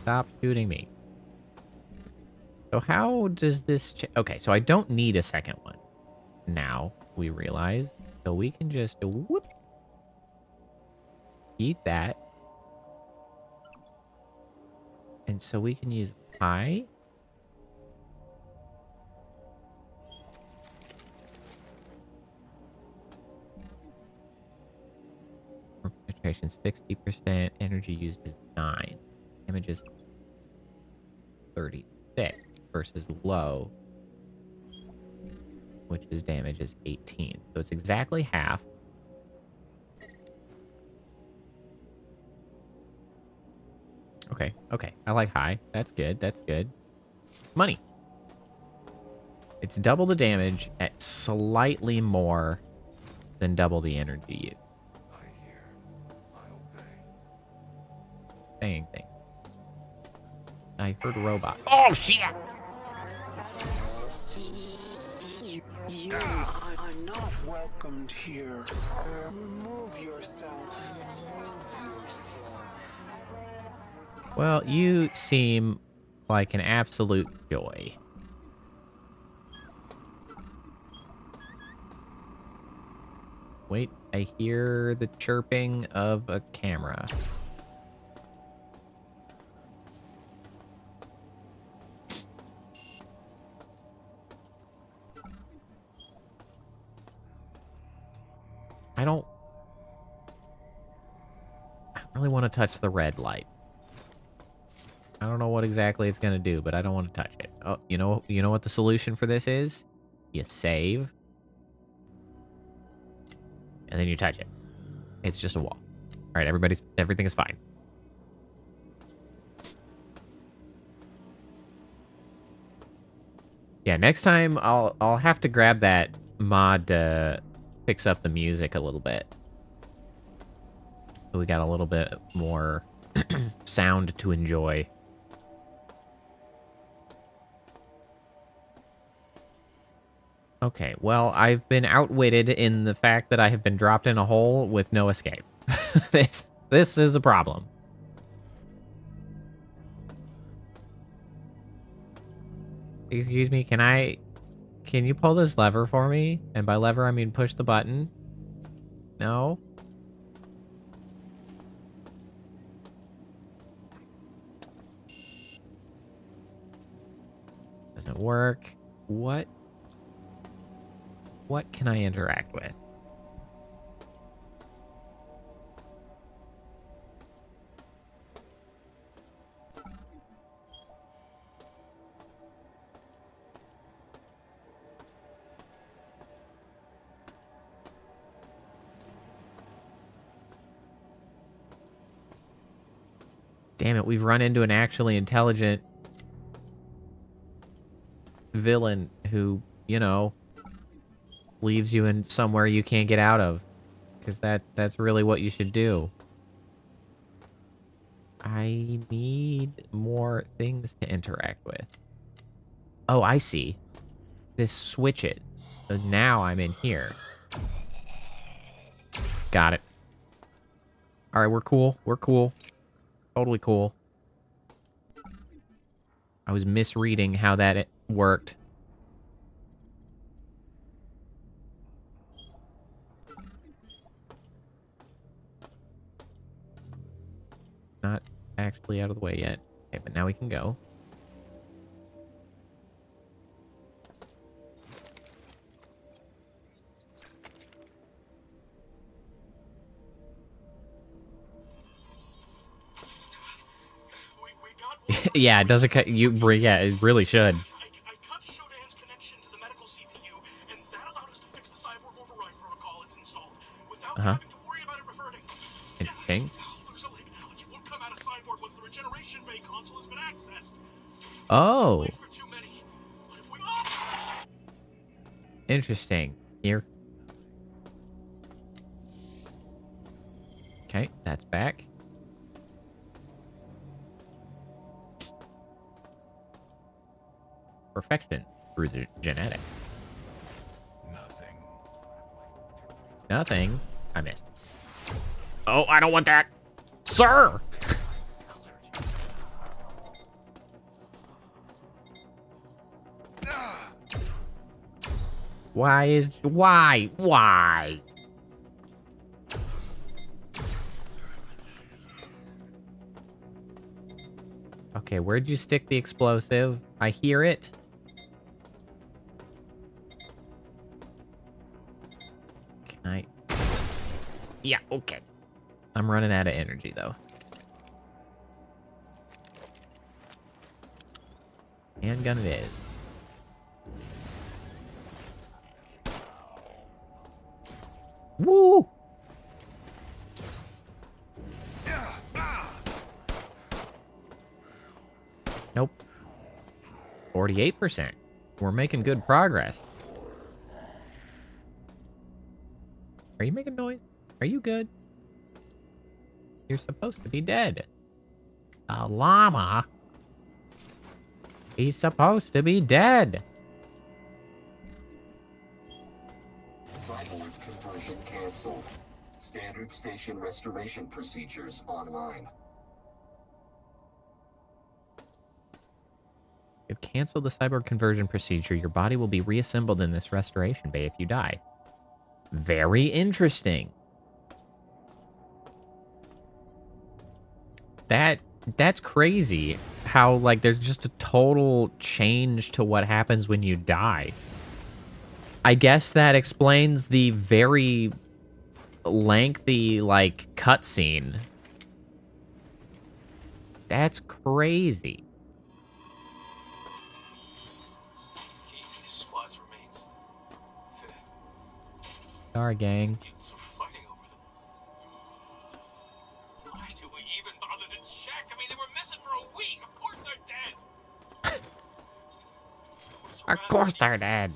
S1: Stop shooting me. So how does this... Okay, so I don't need a second one. Now, we realize. So we can just... Whoop. Eat that. And so we can use high. Penetration 60%. Energy used is 9. Damage is 36 versus low, which is damage is 18. So it's exactly half. Okay, okay. I like high. That's good. That's good. Money. It's double the damage at slightly more than double the energy used. Saying thing. I heard a robot. Oh shit!
S9: You are not welcomed here. Remove yourself.
S1: Well, you seem like an absolute joy. Wait, I hear the chirping of a camera. I don't really want to touch the red light. I don't know what exactly it's going to do, but I don't want to touch it. Oh, you know what the solution for this is? You save. And then you touch it. It's just a wall. All right, everything is fine. Yeah, next time I'll have to grab that mod fix up the music a little bit. So we got a little bit more sound to enjoy. Okay, well, I've been outwitted in the fact that I have been dropped in a hole with no escape. This is a problem. Excuse me, can you pull this lever for me? And by lever, I mean push the button. No? Doesn't work. What can I interact with? Damn it, we've run into an actually intelligent villain who, you know, leaves you in somewhere you can't get out of. Because that's really what you should do. I need more things to interact with. Oh, I see. This switch it. So now I'm in here. Got it. Alright, we're cool. We're cool. Totally cool. I was misreading how that worked. Not actually out of the way yet. Okay, but now we can go. Yeah, it doesn't cut you. Yeah, it really should.
S8: I cut Shodan's connection to the medical CPU, and that allowed us to fix the cyborg override protocol it's installed without having to worry about it reverting.
S1: Interesting.
S8: Looks like technology won't come out of cyborg once the regeneration bay console has been accessed.
S1: Oh.
S8: For too many. But if we...
S1: Interesting. Here. Okay, that's back. Perfection through the genetic. Nothing. I missed. Oh, I don't want that. Sir! Why? Okay, where'd you stick the explosive? I hear it. Can I? Yeah, okay. I'm running out of energy, though. Handgun it is. Woo! Nope. 48%. We're making good progress. Are you making noise? Are you good? You're supposed to be dead. A llama? He's supposed to be dead.
S10: Cyborg conversion canceled. Standard station restoration procedures online.
S1: If cancel the cyborg conversion procedure, your body will be reassembled in this restoration bay if you die. Very interesting. That's crazy how, like, there's just a total change to what happens when you die. I guess that explains the very lengthy, like, cutscene. That's crazy.
S8: Squad's remains.
S1: Sorry, gang.
S8: Fighting over them. Why do we even bother to check? I mean, they were missing for a week. Of course they're dead.
S1: Of course they're dead.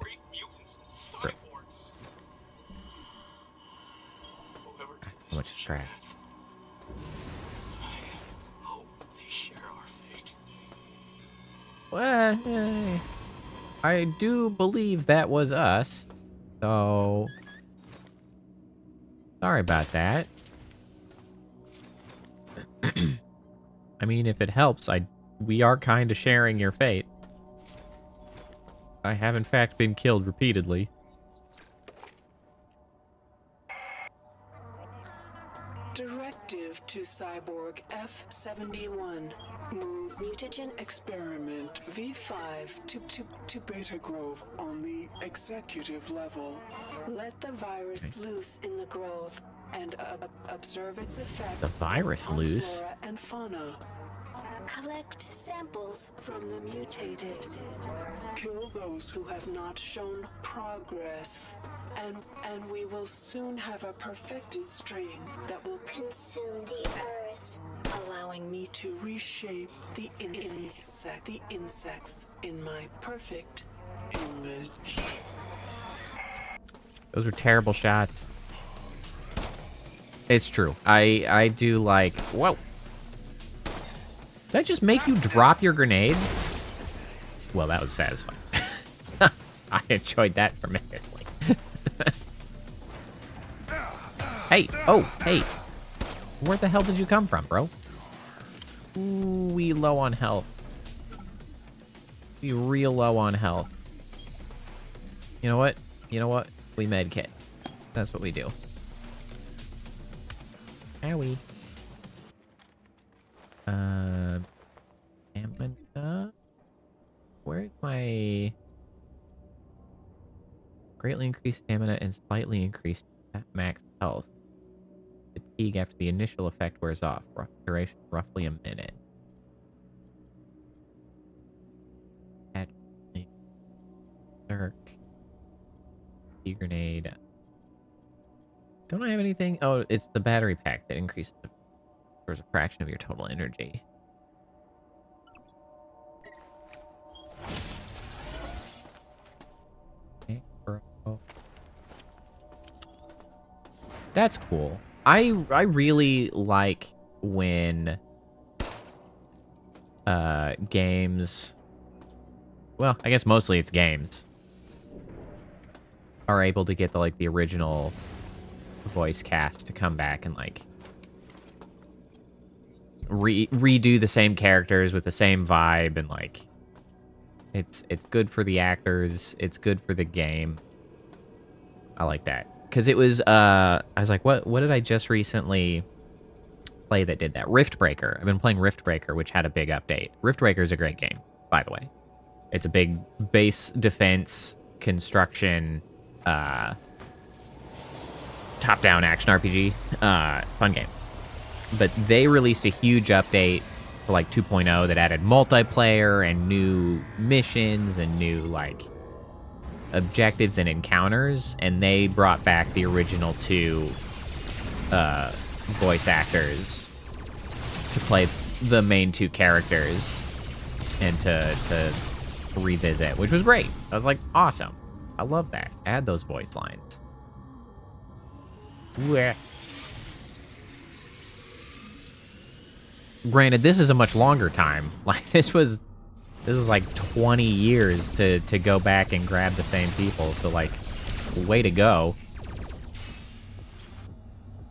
S1: How much scrap? Well, I do believe that was us. So, sorry about that. I mean, if it helps, we are kind of sharing your fate. I have, in fact, been killed repeatedly.
S9: Directive to Cyborg F-71. Move mutagen experiment V5 to Beta Grove on the executive level. Let the virus loose in the grove and observe its effects
S1: The virus
S9: on
S1: loose?
S9: flora and fauna. Collect samples from the mutated. Kill those who have not shown progress. And we will soon have a perfected strain that will consume the earth, allowing me to reshape the insects in my perfect image.
S1: Those were terrible shots. It's true. I do like... Whoa. Did I just make you drop your grenade? Well, that was satisfying. I enjoyed that tremendously. Hey, oh, hey. Where the hell did you come from, bro? Ooh, we low on health. We real low on health. You know what? You know what? We med kit. That's what we do. Owie. Stamina. Where's my... Greatly increased stamina and slightly increased max health. Fatigue after the initial effect wears off. Duration roughly a minute. Dark. Grenade. Don't I have anything? Oh, it's the battery pack that increases towards a fraction of your total energy. Okay, bro. That's cool. I really like when games, well, I guess mostly it's games, are able to get the original voice cast to come back and redo the same characters with the same vibe, and it's good for the actors, it's good for the game. I like that. Because it was, I was like, what did I just recently play that did that? Riftbreaker. I've been playing Riftbreaker, which had a big update. Riftbreaker is a great game, by the way. It's a big base defense construction, top-down action RPG. Fun game. But they released a huge update for 2.0 that added multiplayer and new missions and new, objectives and encounters, and they brought back the original two voice actors to play the main two characters and to revisit, which was great. I was like, awesome. I love that. Add those voice lines. Blech. Granted, this is a much longer time. This was 20 years to go back and grab the same people. So, way to go.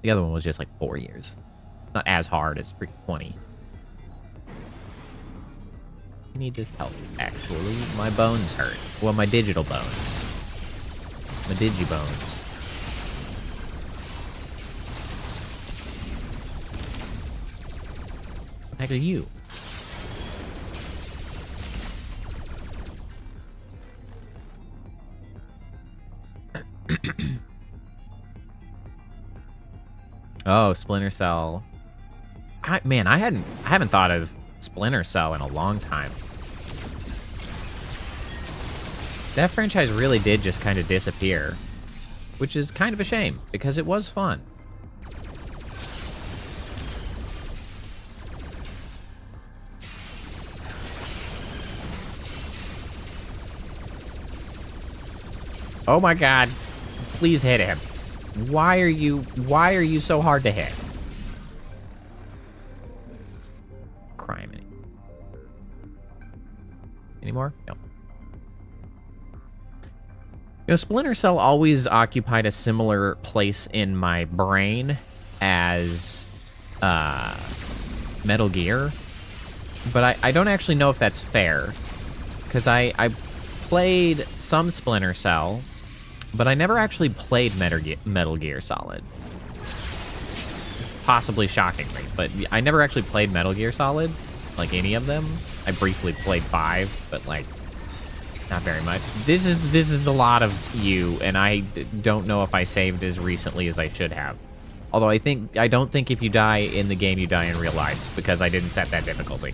S1: The other one was just 4 years. Not as hard as freaking 20. I need this help, actually. My bones hurt. Well, my digital bones. My digibones. What the heck are you? Oh, Splinter Cell. I haven't thought of Splinter Cell in a long time. That franchise really did just kind of disappear, which is kind of a shame because it was fun. Oh my god. Please hit him. Why are you so hard to hit? Crime. Any more? No. Splinter Cell always occupied a similar place in my brain as Metal Gear. But I don't actually know if that's fair. Because I played some Splinter Cell, but I never actually played Metal Gear Solid. Possibly shockingly, but I never actually played Metal Gear Solid, like any of them. I briefly played 5, but like not very much. This is a lot of you, and I don't know if I saved as recently as I should have. Although I don't think if you die in the game, you die in real life, because I didn't set that difficulty.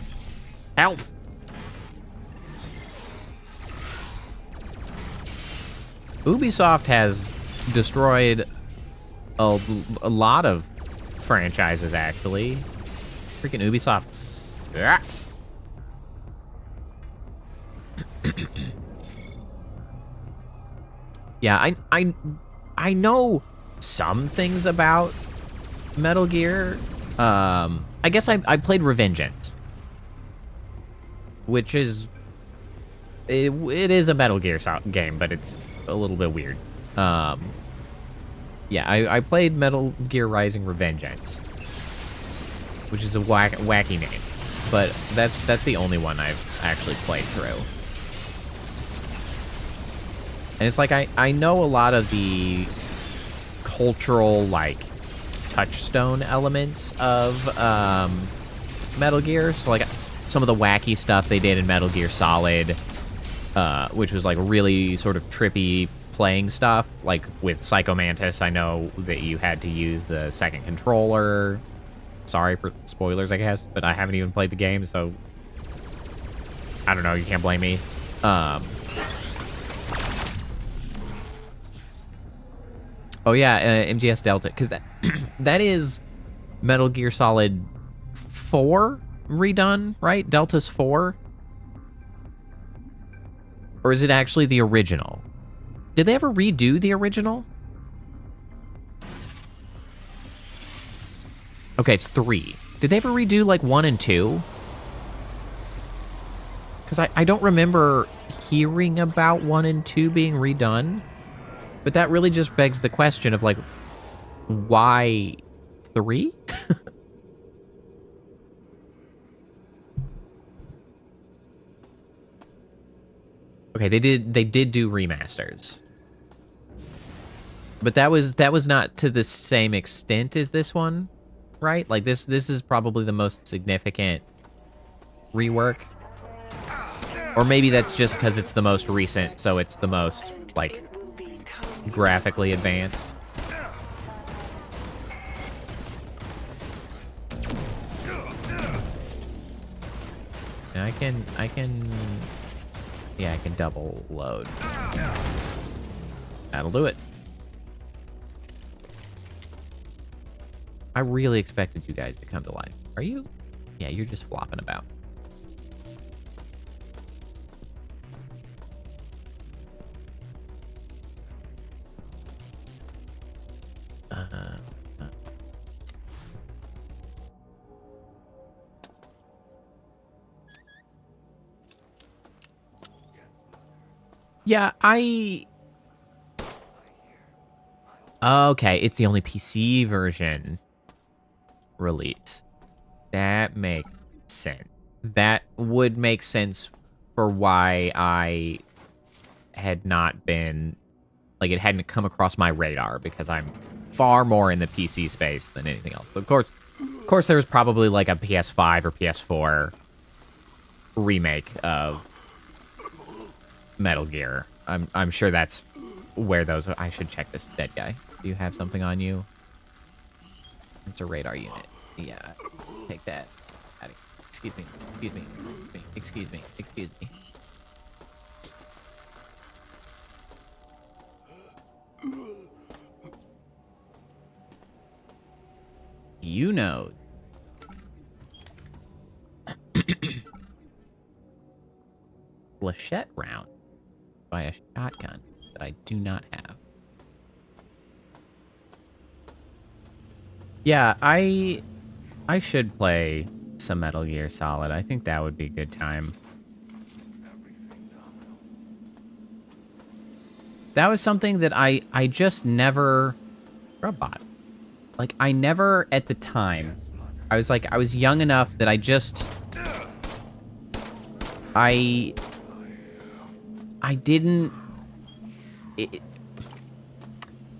S1: Health! Ubisoft has destroyed a lot of franchises, actually. Freaking Ubisoft sucks. Yeah, I know some things about Metal Gear. I guess I played Revengeance, which is it is a Metal Gear game, but it's a little bit weird. Yeah, I played Metal Gear Rising Revengeance, which is a wacky name, but that's the only one I've actually played through. And it's like I know a lot of the cultural, like, touchstone elements of Metal Gear. So like some of the wacky stuff they did in Metal Gear Solid, which was like really sort of trippy playing stuff. Like with Psycho Mantis, I know that you had to use the second controller. Sorry for spoilers, I guess, but I haven't even played the game, so I don't know, you can't blame me. Oh yeah, MGS Delta, because that is Metal Gear Solid 4 redone, right? Delta's 4? Or is it actually the original? Did they ever redo the original? Okay, it's 3. Did they ever redo, like, 1 and 2? Because I don't remember hearing about 1 and 2 being redone. But that really just begs the question of, like, why 3? Okay, they did do remasters. But that was not to the same extent as this one, right? Like this is probably the most significant rework. Or maybe that's just because it's the most recent, so it's the most, like, graphically advanced. And I can yeah, I can double load. That'll do it. I really expected you guys to come to life. Are you? Yeah, you're just flopping about. Yeah, okay, it's the only PC version release. That makes sense. That would make sense for why I had not been, like, it hadn't come across my radar, because I'm far more in the PC space than anything else. But of course there was probably like a PS5 or PS4 remake of Metal Gear. I'm sure that's where those are. I should check this dead guy. Do you have something on you? It's a radar unit. Yeah, take that. Excuse me. Excuse me. You know. Flechette round by a shotgun that I do not have. Yeah, I should play some Metal Gear Solid. I think that would be a good time. That was something that I just never... Robot. Like, I never, at the time, I was young enough that I just
S2: I didn't...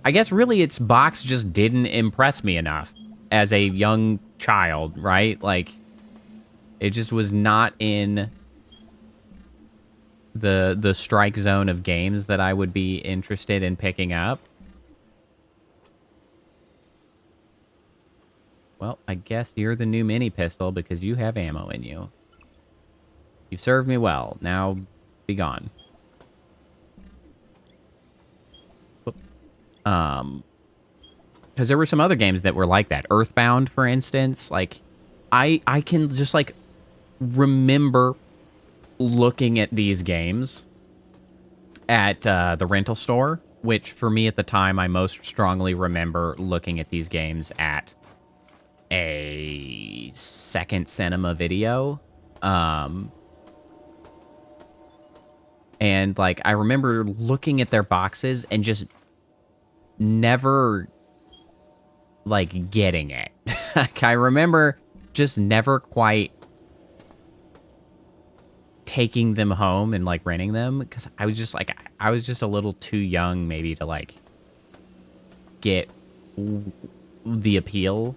S2: I guess really its box just didn't impress me enough as a young child, right? Like, it just was not in the strike zone of games that I would be interested in picking up. Well, I guess you're the new mini pistol because you have ammo in you. You've served me well. Now, be gone. Because there were some other games that were like that. Earthbound, for instance. Like, I can just, like, remember looking at these games at the rental store, which for me at the time, I most strongly remember looking at these games at a second cinema video. And, like, I remember looking at their boxes and just never, like, getting it. Like, I remember just never quite taking them home and, like, renting them. Because I was just, like, I was just a little too young, maybe, to, like, get the appeal.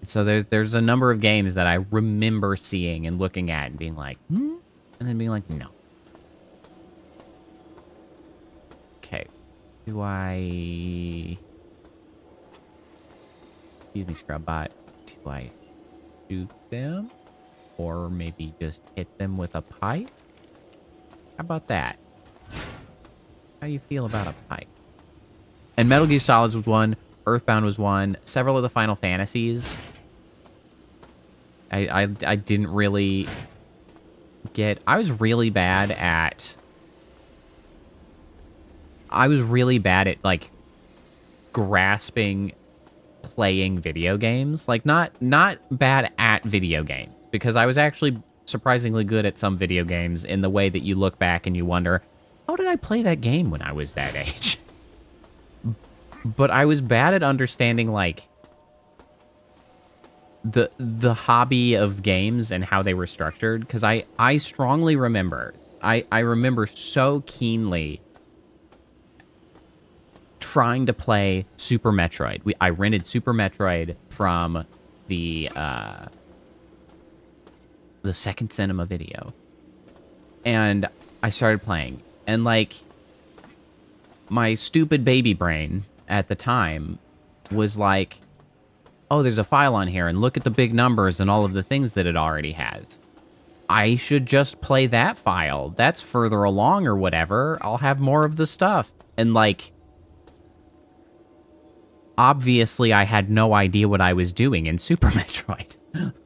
S2: So there's a number of games that I remember seeing and looking at and being like, and then being like, no. Okay. Do I... Excuse me, Scrubbot. Do I shoot them? Or maybe just hit them with a pipe? How about that? How do you feel about a pipe? And Metal Gear Solid was one. Earthbound was one. Several of the Final Fantasies. I didn't really get... I was really bad at... like, grasping playing video games. Like, not bad at video games. Because I was actually surprisingly good at some video games in the way that you look back and you wonder, how did I play that game when I was that age? But I was bad at understanding, like, the hobby of games and how they were structured. Because I strongly remember, I remember so keenly trying to play Super Metroid. I rented Super Metroid from the second cinema video. And I started playing. And, like, my stupid baby brain at the time was like, oh, there's a file on here, and look at the big numbers and all of the things that it already has. I should just play that file. That's further along or whatever. I'll have more of the stuff. And, like, obviously I had no idea what I was doing in Super Metroid.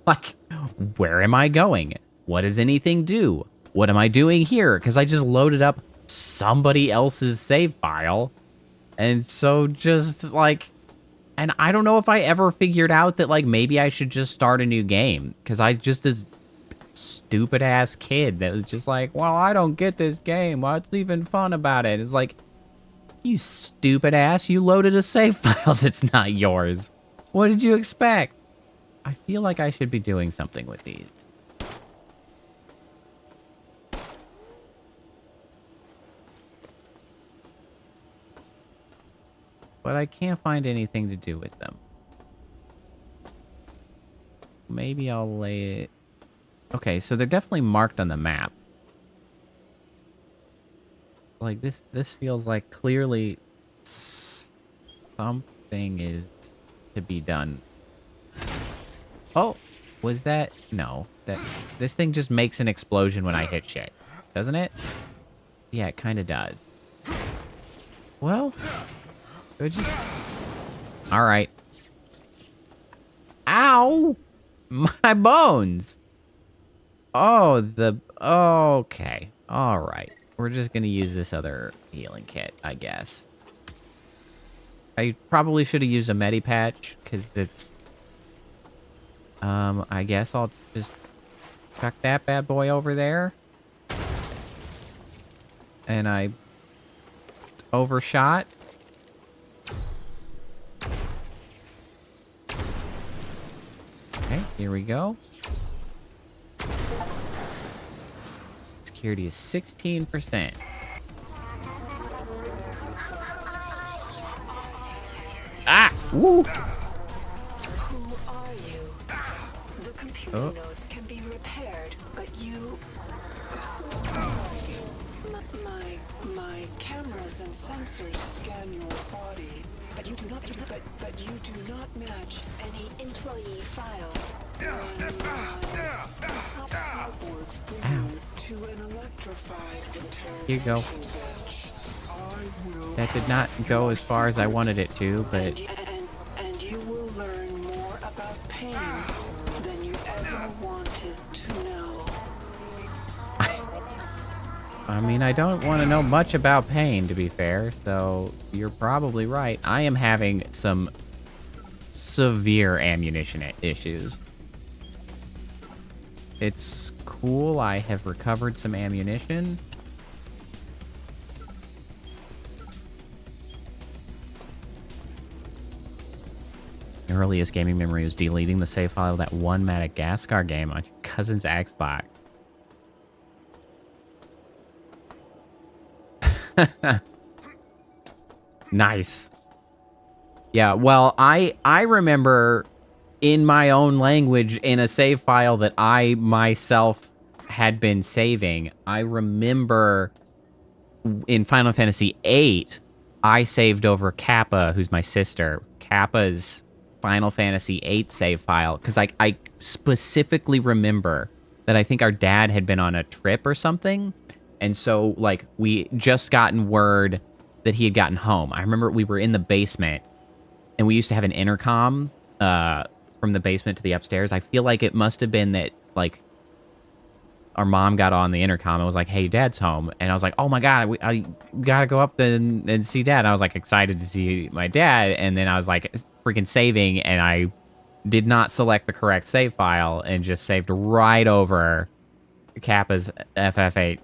S2: Like, where am I going? What does anything do? What am I doing here? Because I just loaded up somebody else's save file. And so just, like... And I don't know if I ever figured out that, like, maybe I should just start a new game. Because I just this stupid-ass kid that was just like, well, I don't get this game. What's even fun about it? It's like, you stupid ass, you loaded a save file that's not yours. What did you expect? I feel like I should be doing something with these. But I can't find anything to do with them. Maybe I'll lay it... Okay, so they're definitely marked on the map. Like, this feels like clearly something is to be done. Oh, was that... No. This thing just makes an explosion when I hit shit. Doesn't it? Yeah, it kind of does. Well... Alright. Ow! My bones! Oh, okay. Alright. We're just gonna use this other healing kit, I guess. I probably should have used a Medipatch, because it's... I guess I'll just chuck that bad boy over there. And I overshot. Okay, Here we go. Security is 16%. Ah! Woo!
S9: Who are you? The computer nodes can be repaired, but you... Who are you? My cameras and sensors scan your body, but you do not. But you do not match any employee file. Cyborgs bring you to an electrified interrogation
S2: Here you go.
S9: bench.
S2: That did not go as far as I wanted it to, but...
S9: And you will learn more about pain than you ever wanted to know.
S2: I mean, I don't want to know much about pain, to be fair, so you're probably right. I am having some severe ammunition issues. It's cool, I have recovered some ammunition. Earliest gaming memory was deleting the save file of that one Madagascar game on your cousin's Xbox. Nice. Yeah, well, I remember in my own language, in a save file that I myself had been saving, I remember in Final Fantasy VIII, I saved over Kappa, who's my sister. Kappa's Final Fantasy VIII save file, because I specifically remember that I think our dad had been on a trip or something, and so, like, we just gotten word that he had gotten home. I remember we were in the basement, and we used to have an intercom from the basement to the upstairs. I feel like it must have been that, like, our mom got on the intercom and was like, hey, Dad's home. And I was like, oh my God, I gotta go up and see Dad. And I was like excited to see my dad. And then I was like freaking saving, and I did not select the correct save file and just saved right over Kappa's FF8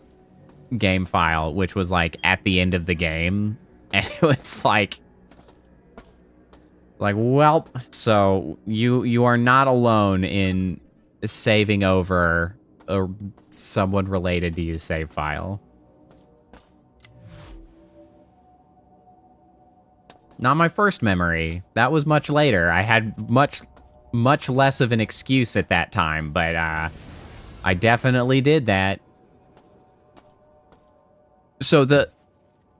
S2: game file, which was like at the end of the game. And it was like, well, so you are not alone in saving over someone related to your save file. Not my first memory. That was much later. I had much less of an excuse at that time, but I definitely did that. So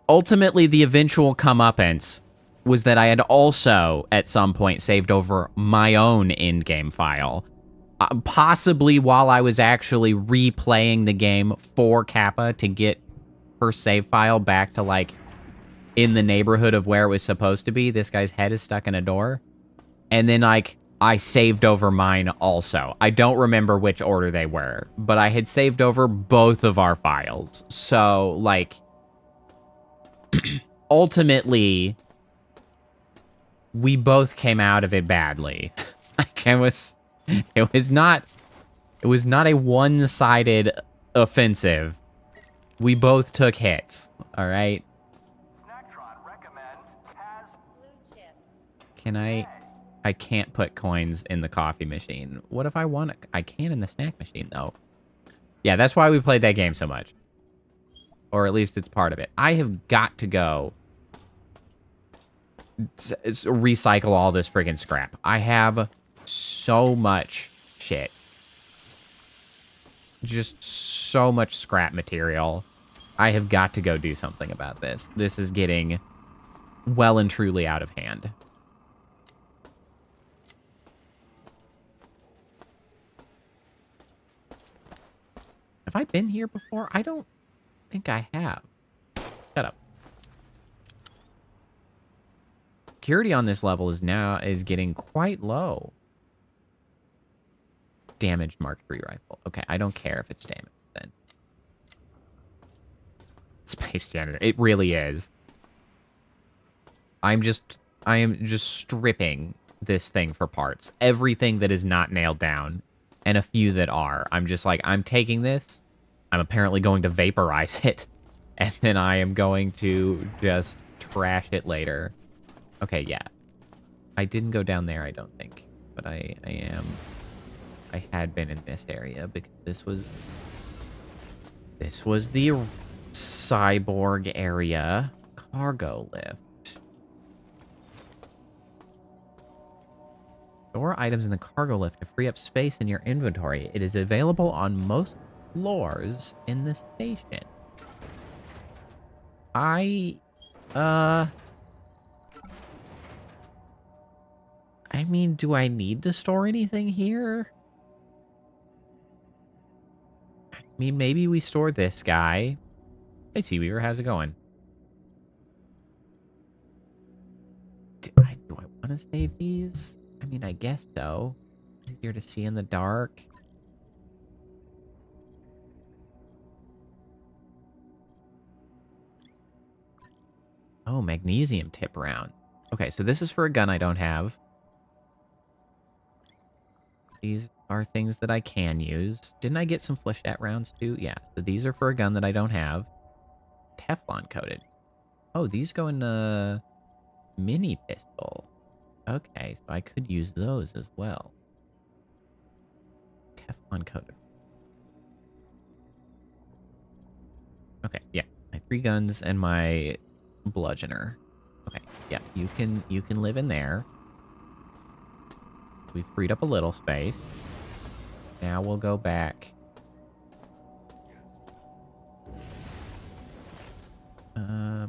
S2: ultimately the eventual comeuppance was that I had also at some point saved over my own in-game file. Possibly while I was actually replaying the game for Kappa to get her save file back to, like, in the neighborhood of where it was supposed to be. This guy's head is stuck in a door. And then, like, I saved over mine also. I don't remember which order they were, but I had saved over both of our files. So, like, ultimately, we both came out of it badly. Like, it was not a one-sided offensive. We both took hits, all right? Can I can't put coins in the coffee machine. What if I want to? I can in the snack machine, though. Yeah, that's why we played that game so much. Or at least it's part of it. I have got to go recycle all this friggin' scrap. I have so much shit. Just so much scrap material. I have got to go do something about this. This is getting well and truly out of hand. Have I been here before? I don't think I have. Shut up. Security on this level is getting quite low. Damaged Mark III rifle. Okay, I don't care if it's damaged then. Space janitor. It really is. I am just stripping this thing for parts. Everything that is not nailed down, and a few that are. I'm just like, I'm taking this. I'm apparently going to vaporize it, and then I am going to just trash it later. Okay, yeah. I didn't go down there, I don't think. But I am I had been in this area because this was the cyborg area cargo lift. Store items in the cargo lift to free up space in your inventory. It is available on most floors in the station. I mean, do I need to store anything here? I mean, maybe we store this guy. Hey, Seaweaver, how's it going? Do I want to save these? I mean, I guess so. Easier to see in the dark. Oh, magnesium tip round. Okay, so this is for a gun I don't have. These are things that I can use. Didn't I get some flechette rounds too? Yeah, so these are for a gun that I don't have. Teflon coated. Oh, these go in the mini pistol. Okay, so I could use those as well. Teflon coated. Okay, yeah. My 3 guns and my bludgeoner. Okay, yeah, you can live in there. We've freed up a little space. Now we'll go back. Ooh.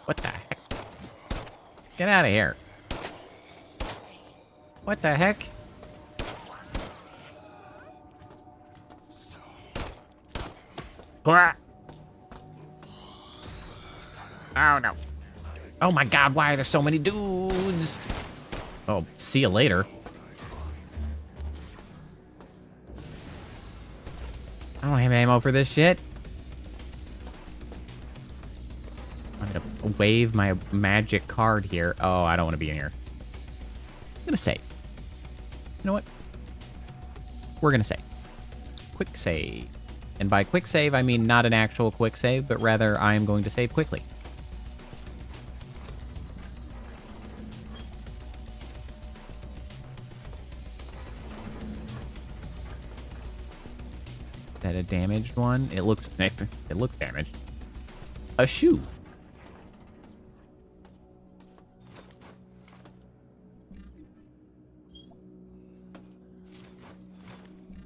S2: What the heck? Get out of here. What the heck? Oh no. Oh my god, why are there so many dudes? Oh, see you later. I don't have ammo for this shit. I'm gonna wave my magic card here. Oh, I don't want to be in here. I'm gonna save. You know what? We're gonna save. Quick save. And by quick save, I mean not an actual quick save, but rather I am going to save quickly. Is that a damaged one? It looks damaged. A shoe.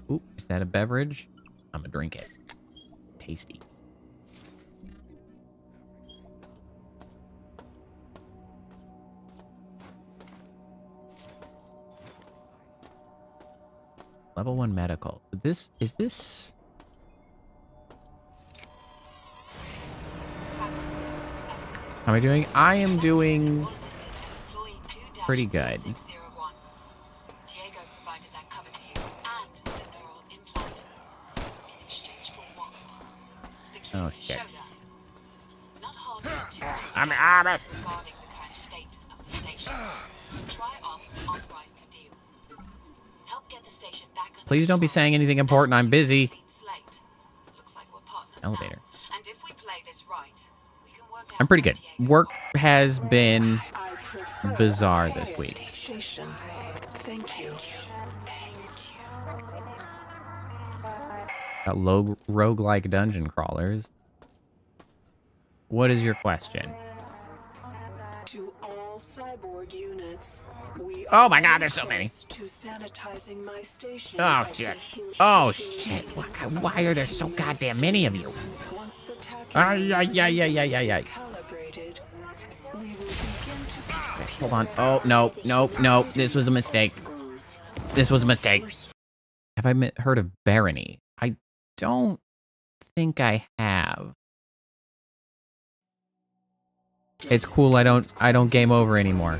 S2: Ooh, is that a beverage? I'm gonna drink it. Tasty. Level 1 medical. Is this? How am I doing? I am doing pretty good. Oh shit. I'm honest. Please don't be saying anything important. I'm busy. Elevator. I'm pretty good. Work has been bizarre this week.
S9: Thank you.
S2: Got roguelike dungeon crawlers. What is your question?
S9: To all cyborg units, we
S2: Oh my god, there's so many.
S9: to sanitizing my station.
S2: Oh shit. Oh shit. Why are there so goddamn many of you?
S9: Once the
S2: Ay.
S9: calibrated, we will begin to
S2: Hold on. Oh, no. This was a mistake. This was a mistake. Have I heard of Barony? I don't think I have. It's cool. I don't game over anymore.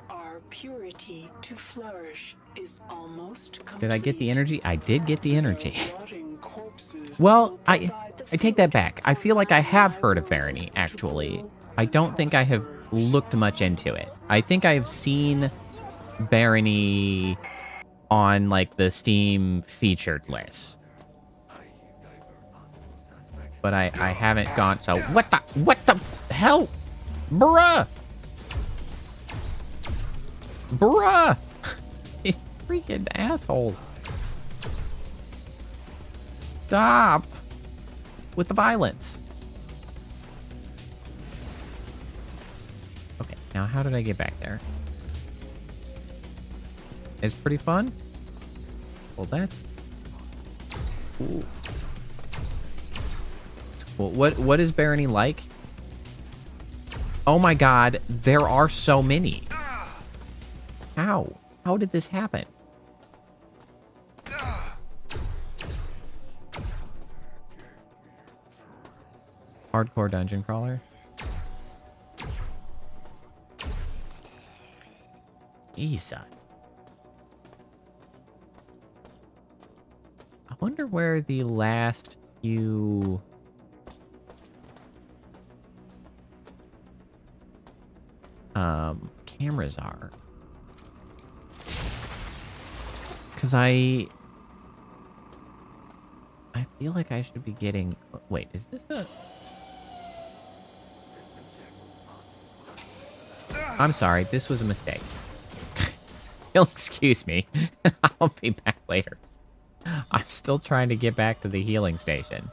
S9: our purity to flourish is almost complete.
S2: Did I get the energy? I did get the energy.
S9: Rotting corpses
S2: Well,
S9: will
S2: I
S9: provide the
S2: take that back. I feel like I have heard of Barony, actually. I don't think I have looked much into it. I think I have seen Barony on, like, the Steam featured list. But I haven't gone, so... What the hell? Bruh! Bruh! You freaking asshole. Stop with the violence. Okay, now how did I get back there? It's pretty fun. Well, that's... Ooh. Cool. What is Barony like? Oh my god, there are so many. How? How did this happen? Hardcore dungeon crawler. Isa. I wonder where the last few... cameras are. Because I feel like I should be getting... Wait, is this a... I'm sorry, this was a mistake. You'll excuse me. I'll be back later. I'm still trying to get back to the healing station.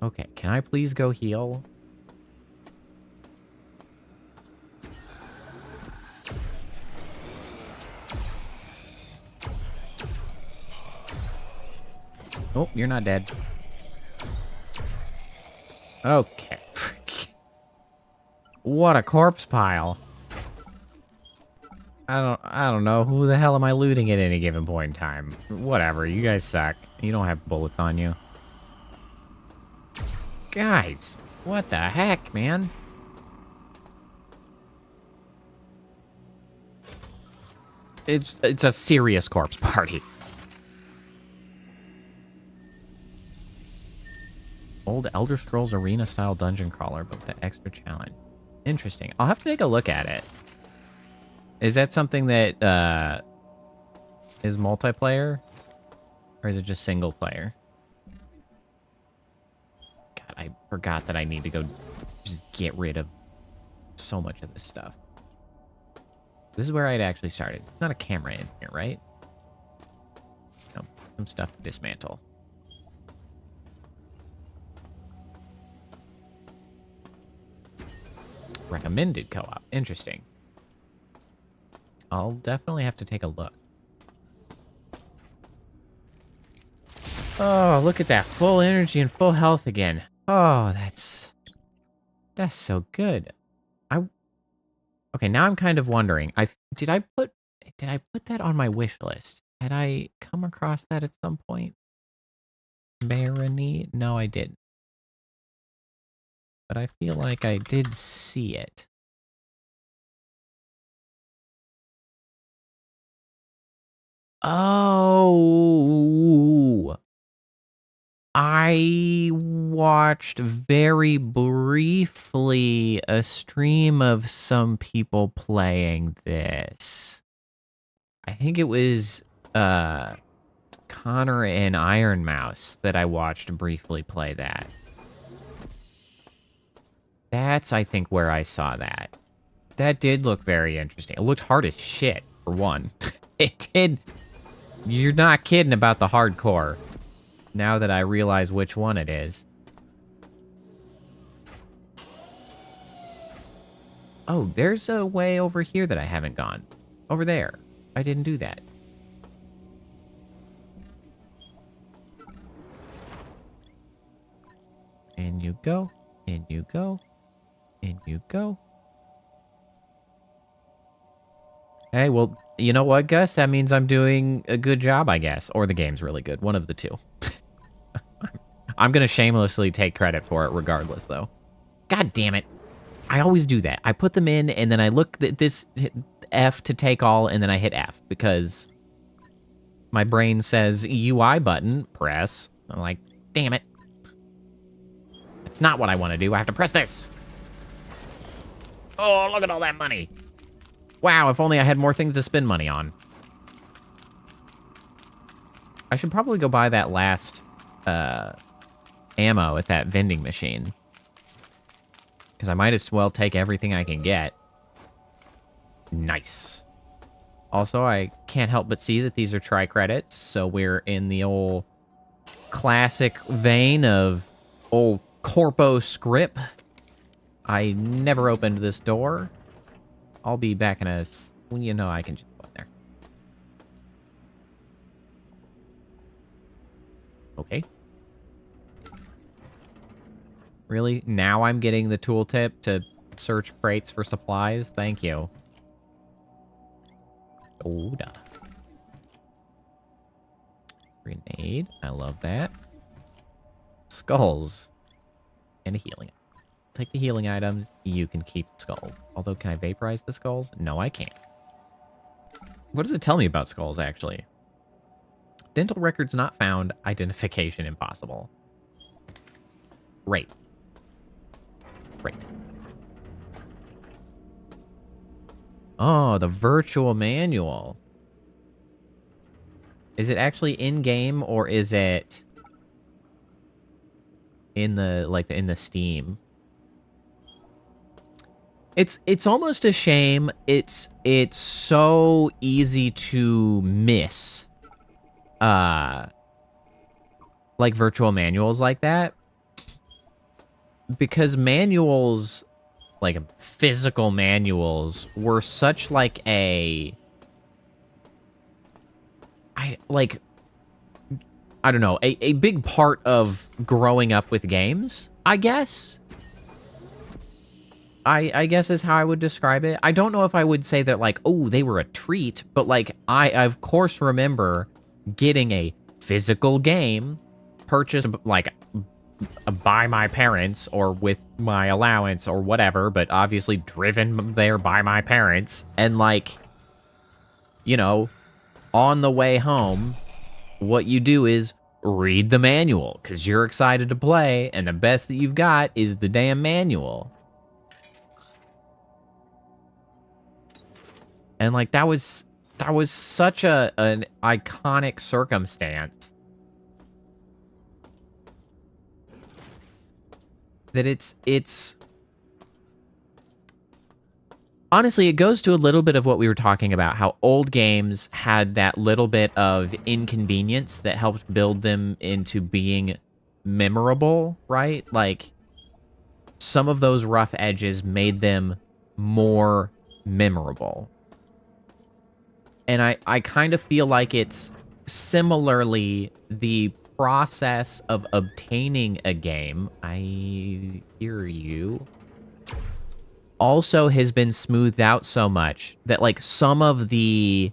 S2: Okay, can I please go heal? Oh, you're not dead. Okay. What a corpse pile. I don't know. Who the hell am I looting at any given point in time? Whatever, you guys suck. You don't have bullets on you. Guys, what the heck, man? It's a serious corpse party. Old Elder Scrolls Arena style dungeon crawler, but with the extra challenge. Interesting. I'll have to take a look at it. Is that something that is multiplayer? Or is it just single player? God, I forgot that I need to go just get rid of so much of this stuff. This is where I'd actually started. There's not a camera in here, right? No, some stuff to dismantle. Recommended co-op. Interesting. I'll definitely have to take a look. Oh, look at that. Full energy and full health again. Oh, that's so good. Okay, now I'm kind of wondering. Did I put that on my wish list? Had I come across that at some point? Barony? No, I didn't. But I feel like I did see it. Oh, I watched very briefly a stream of some people playing this. I think it was Connor and Iron Mouse that I watched briefly play that. That's, I think, where I saw that. That did look very interesting. It looked hard as shit, for one. It did. You're not kidding about the hardcore. Now that I realize which one it is. Oh, there's a way over here that I haven't gone. Over there. I didn't do that. In you go. In you go. In you go. Hey, well, you know what, Gus? That means I'm doing a good job, I guess. Or the game's really good. One of the two. I'm going to shamelessly take credit for it regardless, though. God damn it. I always do that. I put them in, and then I look at this F to take all, and then I hit F. Because my brain says UI button, press. I'm like, damn it.
S1: It's not what I want to do. I have to press this. Oh, look at all that money. Wow, if only I had more things to spend money on. I should probably go buy that last ammo at that vending machine. Because I might as well take everything I can get. Nice. Also, I can't help but see that these are tri-credits, so we're in the old classic vein of old corpo script. I never opened this door. I'll be back in a... Well, you know I can just go in there. Okay. Really? Now I'm getting the tooltip to search crates for supplies? Thank you. Soda. Grenade. I love that. Skulls. And a healing. Take the healing items. You can keep the skulls. Although, can I vaporize the skulls? No, I can't. What does it tell me about skulls, actually? Dental records not found. Identification impossible. Great. Great. Oh, the virtual manual. Is it actually in-game, or is it in the, like, in the Steam? It's almost a shame. It's so easy to miss. Like virtual manuals like that. Because manuals, like physical manuals, were such like a... I don't know, a big part of growing up with games, I guess. I guess is how I would describe it. I don't know if I would say that, like, oh, they were a treat, but, like, I of course remember getting a physical game purchased, like, by my parents or with my allowance or whatever, but obviously driven there by my parents. And, like, you know, on the way home, what you do is read the manual because you're excited to play, and the best that you've got is the damn manual. And, like, that was such an iconic circumstance that it's honestly, it goes to a little bit of what we were talking about, how old games had that little bit of inconvenience that helped build them into being memorable, right? Like, some of those rough edges made them more memorable. And I kind of feel like it's similarly the process of obtaining a game. I hear you. Also has been smoothed out so much that, like, some of the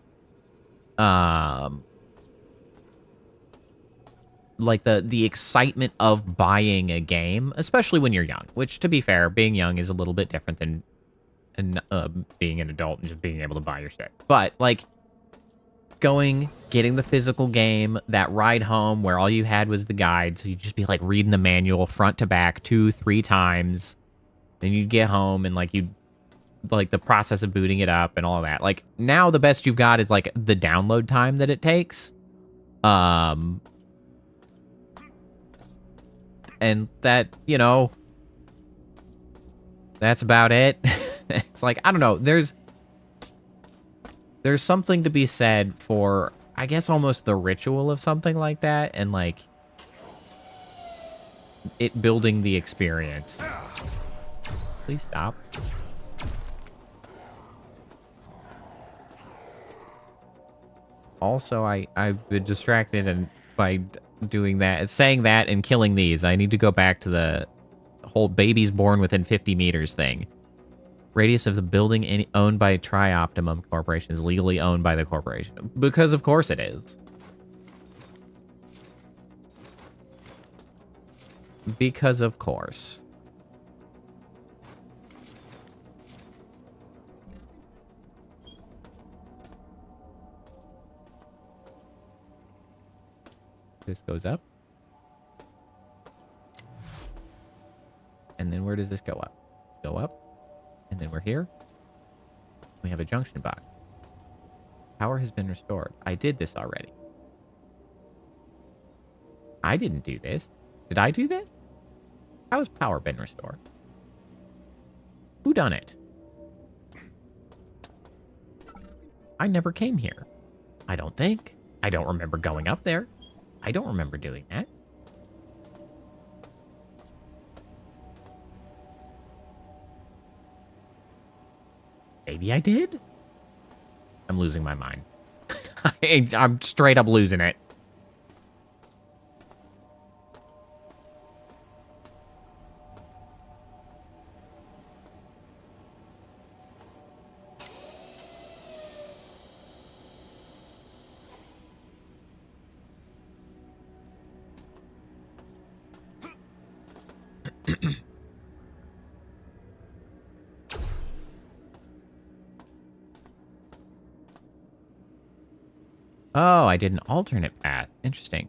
S1: like the excitement of buying a game, especially when you're young, which, to be fair, being young is a little bit different than being an adult and just being able to buy your shit. But, like, getting the physical game, that ride home where all you had was the guide, so you'd just be, like, reading the manual front to back 2-3 times. Then you'd get home and, like, the process of booting it up and all of that. Like, now the best you've got is, like, the download time that it takes. And that, you know, that's about it. It's like, I don't know, there's something to be said for, I guess, almost the ritual of something like that, and, like, it building the experience. Please stop. Also, I've been distracted and by doing that, saying that and killing these. I need to go back to the whole babies born within 50 meters thing. Radius of the building owned by Tri-Optimum Corporation is legally owned by the corporation. Because of course it is. Because of course. This goes up.
S2: And then where does this go up? Go up. And then we're here. We have a junction box. Power has been restored. I did this already. I didn't do this. Did I do this? How has power been restored? Who done it? I never came here. I don't think. I don't remember going up there. I don't remember doing that. Maybe I did? I'm losing my mind. I'm straight up losing it. Oh, I did an alternate path. Interesting.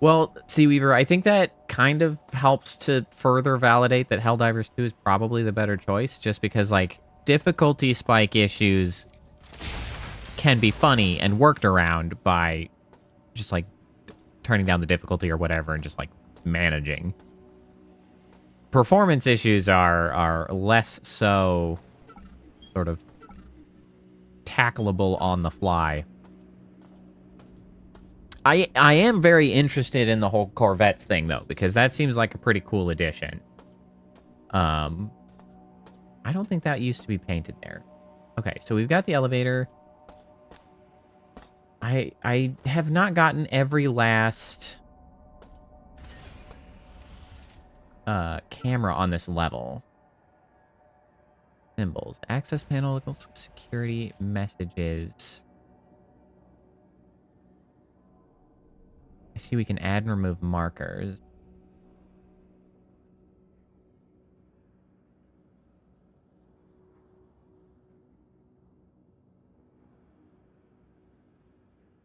S2: Well, Seaweaver, I think that kind of helps to further validate that Helldivers 2 is probably the better choice, just because, like, difficulty spike issues can be funny and worked around by just, like, turning down the difficulty or whatever and just, like, managing. Performance issues are less so sort of tackleable on the fly. I am very interested in the whole Corvettes thing, though, because that seems like a pretty cool addition. I don't think that used to be painted there. Okay, so we've got the elevator. I have not gotten every last camera on this level. Symbols. Access panel, security, messages. I see we can add and remove markers.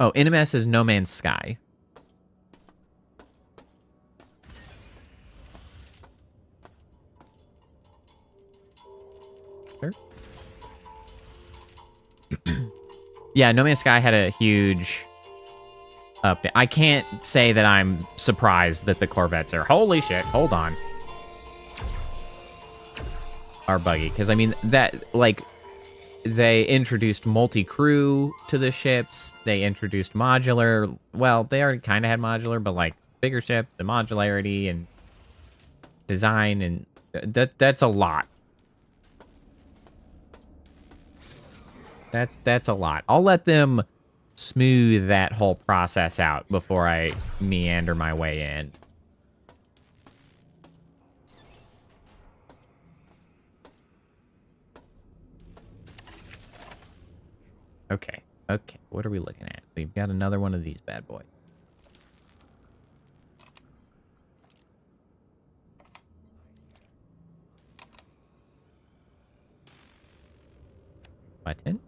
S2: Oh, NMS is No Man's Sky. Sure. Yeah, No Man's Sky had a huge update. I can't say that I'm surprised that the Corvettes are, holy shit, hold on, are buggy. Because, I mean, that, like, they introduced multi-crew to the ships. They introduced modular. Well, they already kind of had modular, but, like, bigger ship, the modularity and design, and that's a lot. That's a lot. I'll let them smooth that whole process out before I meander my way in. Okay. Okay. What are we looking at? We've got another one of these bad boys. Button.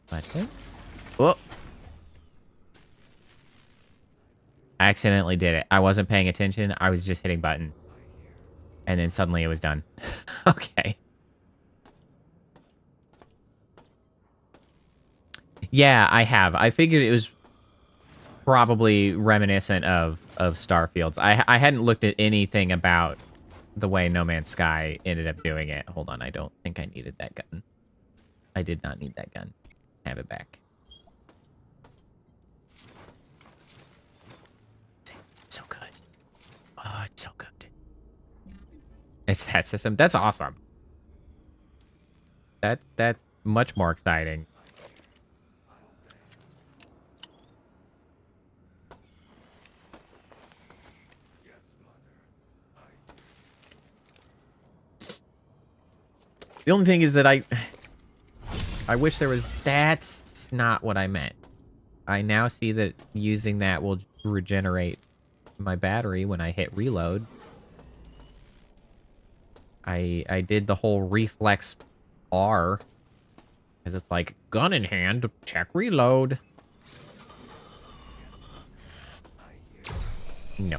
S2: Button. Oh. I accidentally did it. I wasn't paying attention. I was just hitting button. And then suddenly it was done. Okay. Yeah, I have. I figured it was probably reminiscent of Starfields. I hadn't looked at anything about the way No Man's Sky ended up doing it. Hold on, I don't think I needed that gun. I did not need that gun. Have it back. So good. Oh, it's so good. It's that system. That's awesome. That's much more exciting. The only thing is that I wish there was... That's not what I meant. I now see that using that will regenerate my battery when I hit reload. I did the whole reflex R
S1: Because it's like, gun in hand, check reload. No.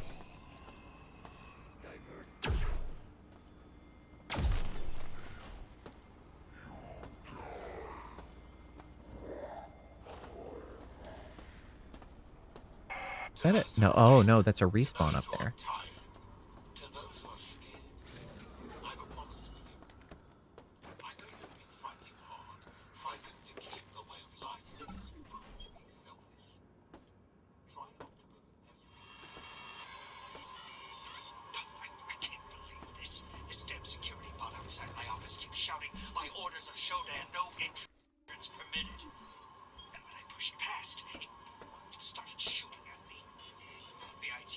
S1: Is that it? No, oh no, that's a respawn up there.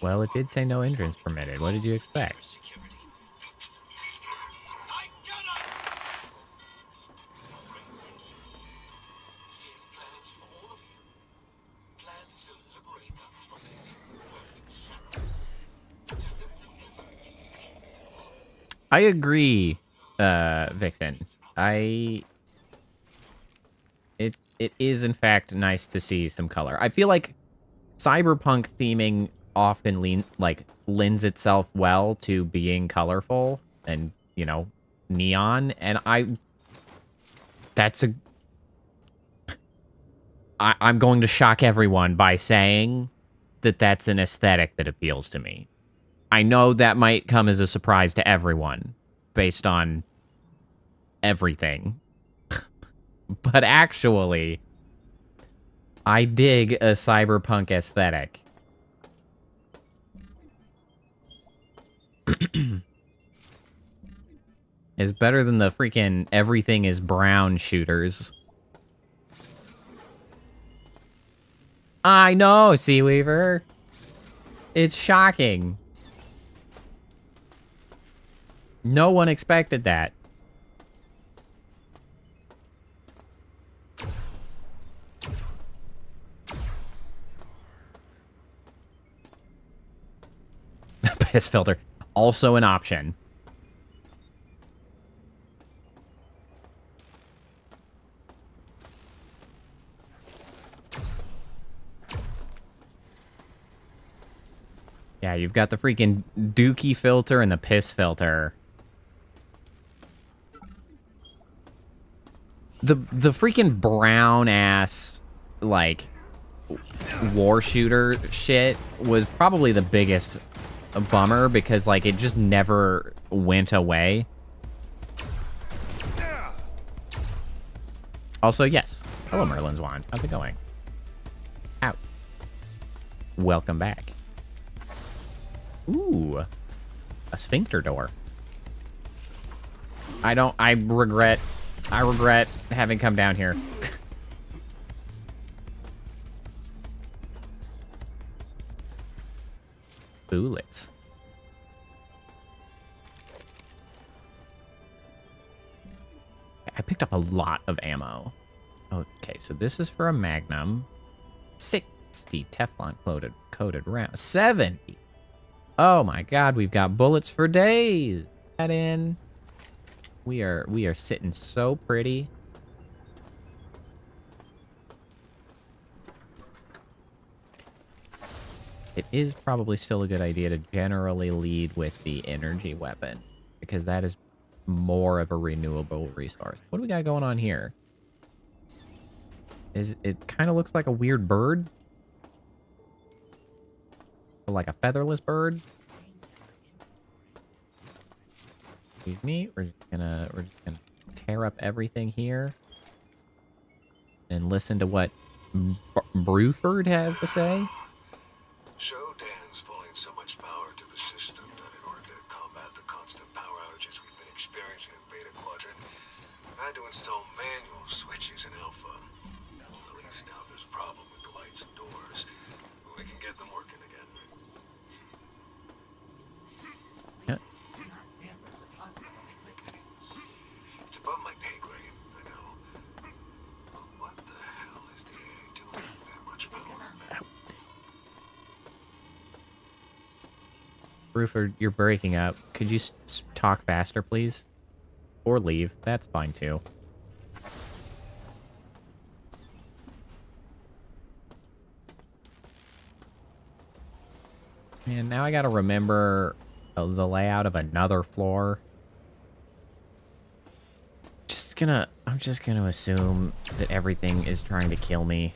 S1: Well, it did say no entrance permitted. What did you expect? I agree, Vixen. It is in fact nice to see some color. I feel like cyberpunk theming often lends itself well to being colorful and, you know, neon, and I'm going to shock everyone by saying that that's an aesthetic that appeals to me. I know that might come as a surprise to everyone based on everything. But actually, I dig a cyberpunk aesthetic. It's better than the freaking everything is brown shooters. I know, Seaweaver. It's shocking. No one expected that. Piss filter. Also an option. Yeah, you've got the freaking dookie filter and the piss filter. The freaking brown ass, like, war shooter shit was probably the biggest bummer because, like, it just never went away. Also, yes. Hello, Merlin's Wand. How's it going? Out. Welcome back. Ooh. A sphincter door. I regret having come down here. Bullets. I picked up a lot of ammo. Okay, so this is for a Magnum. 60 Teflon coated round. 70. Oh my god, we've got bullets for days. That in. We are sitting so pretty. It is probably still a good idea to generally lead with the energy weapon, because that is more of a renewable resource. What do we got going on here? It kind of looks like a weird bird? Like a featherless bird? Excuse me. We're just gonna tear up everything here and listen to what Bruford has to say.
S8: Shodan's pulling so much power to the system that in order to combat the constant power outages we've been experiencing in Beta Quadrant, we've had to install manual switches in Alpha. At least now if there's a problem with the lights and doors, we can get them working again.
S1: Yeah.
S8: It's above my pay grade, I know. What the hell is the AA doing with that much power?
S1: Bruford, you're breaking up. Could you talk faster, please? Or leave. That's fine, too.
S2: Man, now I gotta remember the layout of another floor. I'm just gonna assume that everything is trying to kill me.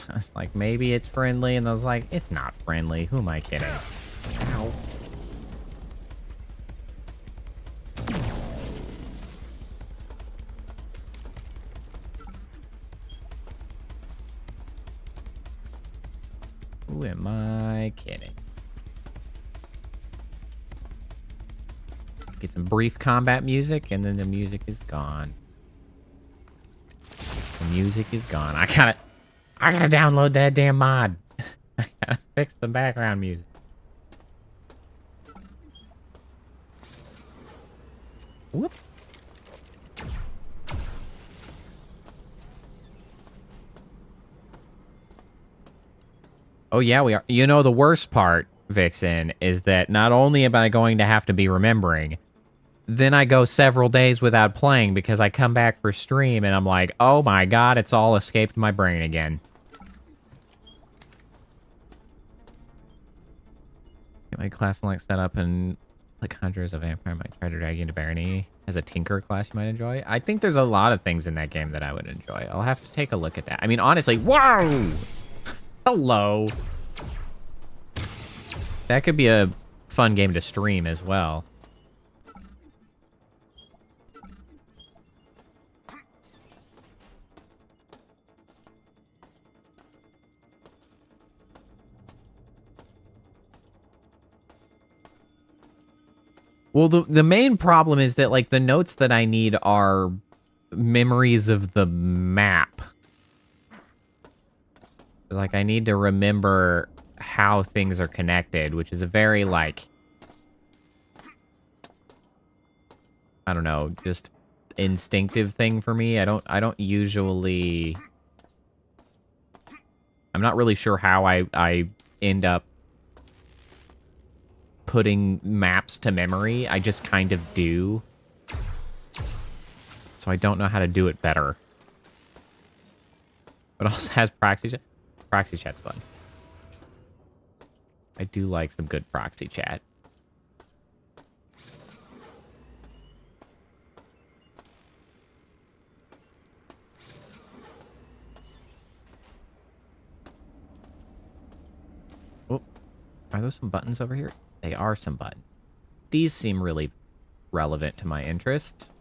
S2: I was like, maybe it's friendly, and I was like, it's not friendly. Who am I kidding? Ow. Who am I kidding? Get some brief combat music, and then the music is gone. The music is gone. I gotta download that damn mod. I gotta fix the background music. Whoop. Oh yeah, we are. You know, the worst part, Vixen, is that not only am I going to have to be remembering, then I go several days without playing because I come back for stream and I'm like, oh my god, it's all escaped my brain again. Get my class select set up and like Hunters of Vampire might try to drag you into Barony as a Tinker class you might enjoy. I think there's a lot of things in that game that I would enjoy. I'll have to take a look at that. I mean, honestly, whoa! Hello. That could be a fun game to stream as well. Well, the main problem is that, like, the notes that I need are memories of the map. Like, I need to remember how things are connected, which is a very, like, I don't know, just instinctive thing for me. I don't usually... I'm not really sure how I end up putting maps to memory. I just kind of do. So I don't know how to do it better. But also has proxy chat. Proxy chat's fun. I do like some good proxy chat. Oh, are those some buttons over here? They are some buttons. These seem really relevant to my interests.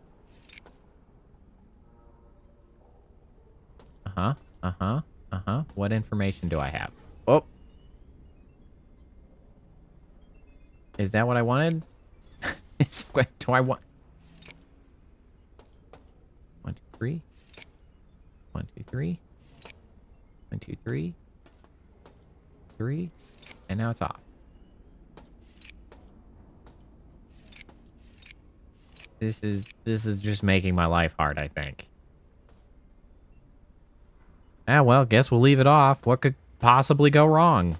S2: What information do I have? Oh. Is that what I wanted? Do I want... 1, 2, 3. 1, 2, 3. 1, 2, 3. 3. And now it's off. This is just making my life hard, I think. Ah, well, guess we'll leave it off. What could possibly go wrong?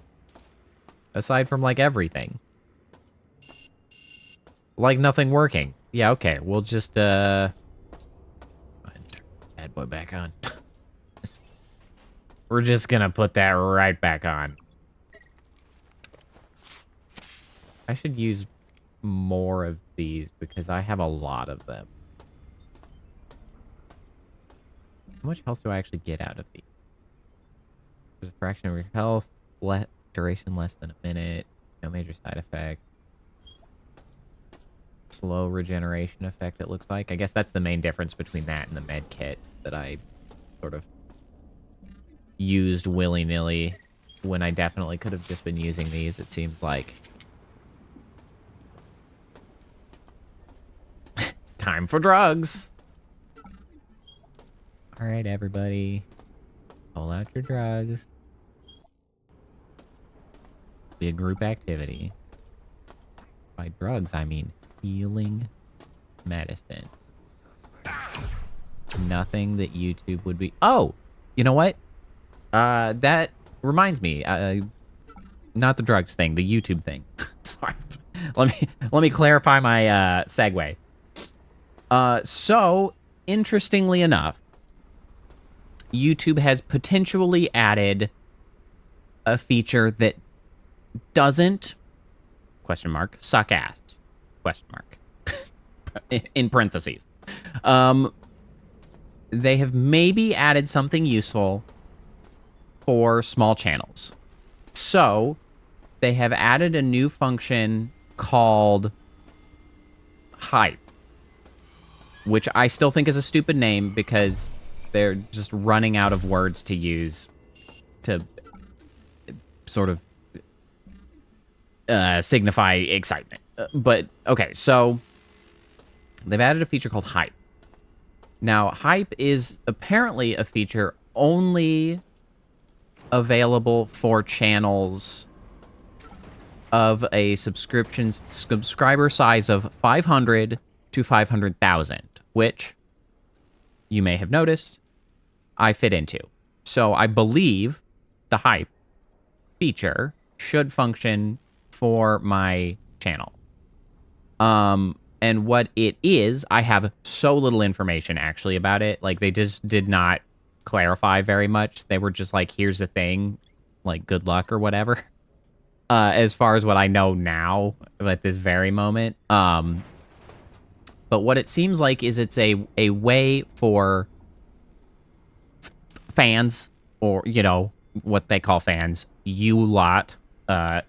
S2: Aside from, like, everything. Like, nothing working. Yeah, okay. We'll just, go ahead and turn the bad boy back on. We're just gonna put that right back on. I should use more of these because I have a lot of them. How much health do I actually get out of these? There's a fraction of your health, duration less than a minute, no major side effect. Slow regeneration effect, it looks like. I guess that's the main difference between that and the med kit that I sort of used willy-nilly when I definitely could have just been using these, it seems like. Time for drugs! Alright, everybody. Pull out your drugs. Be a group activity. By drugs, I mean healing medicine. Nothing that YouTube would be... Oh! You know what? That reminds me. Not the drugs thing, the YouTube thing. Sorry. Let me clarify my segue. So, interestingly enough, YouTube has potentially added a feature that doesn't, question mark, suck ass, question mark, in parentheses. They have maybe added something useful for small channels. So, they have added a new function called hype, which I still think is a stupid name because they're just running out of words to use to sort of signify excitement. But, okay, so they've added a feature called hype. Now, hype is apparently a feature only available for channels of a subscriber size of 500 to 500,000, which you may have noticed I fit into. So I believe the hype feature should function for my channel. And what it is, I have so little information actually about it. Like, they just did not clarify very much. They were just like, here's the thing, like, good luck or whatever. As far as what I know now at this very moment. But what it seems like is it's a way for fans, or, you know, what they call fans, you lot,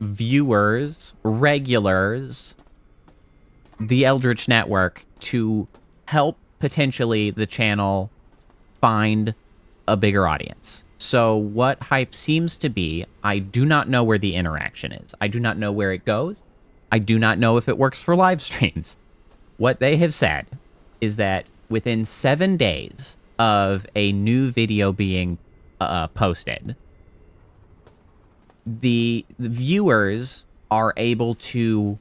S2: viewers, regulars, the Eldritch network, to help potentially the channel find a bigger audience. So what hype seems to be, I do not know where the interaction is. I do not know where it goes. I do not know if it works for live streams. What they have said is that within 7 days of a new video being posted, the viewers are able to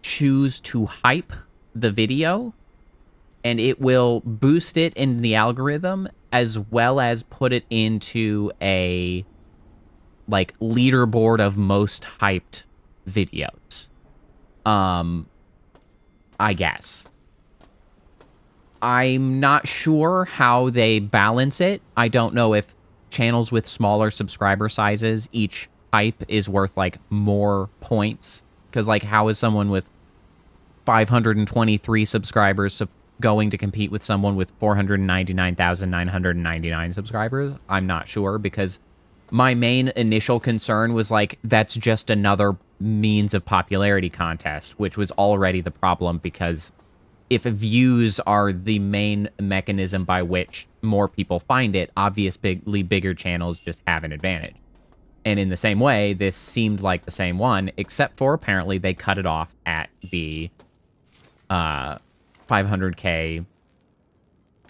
S2: choose to hype the video, and it will boost it in the algorithm, as well as put it into a, like, leaderboard of most hyped videos. I guess. I'm not sure how they balance it. I don't know if channels with smaller subscriber sizes, each hype is worth, like, more points. Because, like, how is someone with 523 subscribers going to compete with someone with 499,999 subscribers? I'm not sure, because my main initial concern was, like, that's just another means of popularity contest, which was already the problem, because if views are the main mechanism by which more people find it, obviously bigger channels just have an advantage. And in the same way, this seemed like the same one, except for apparently they cut it off at the 500K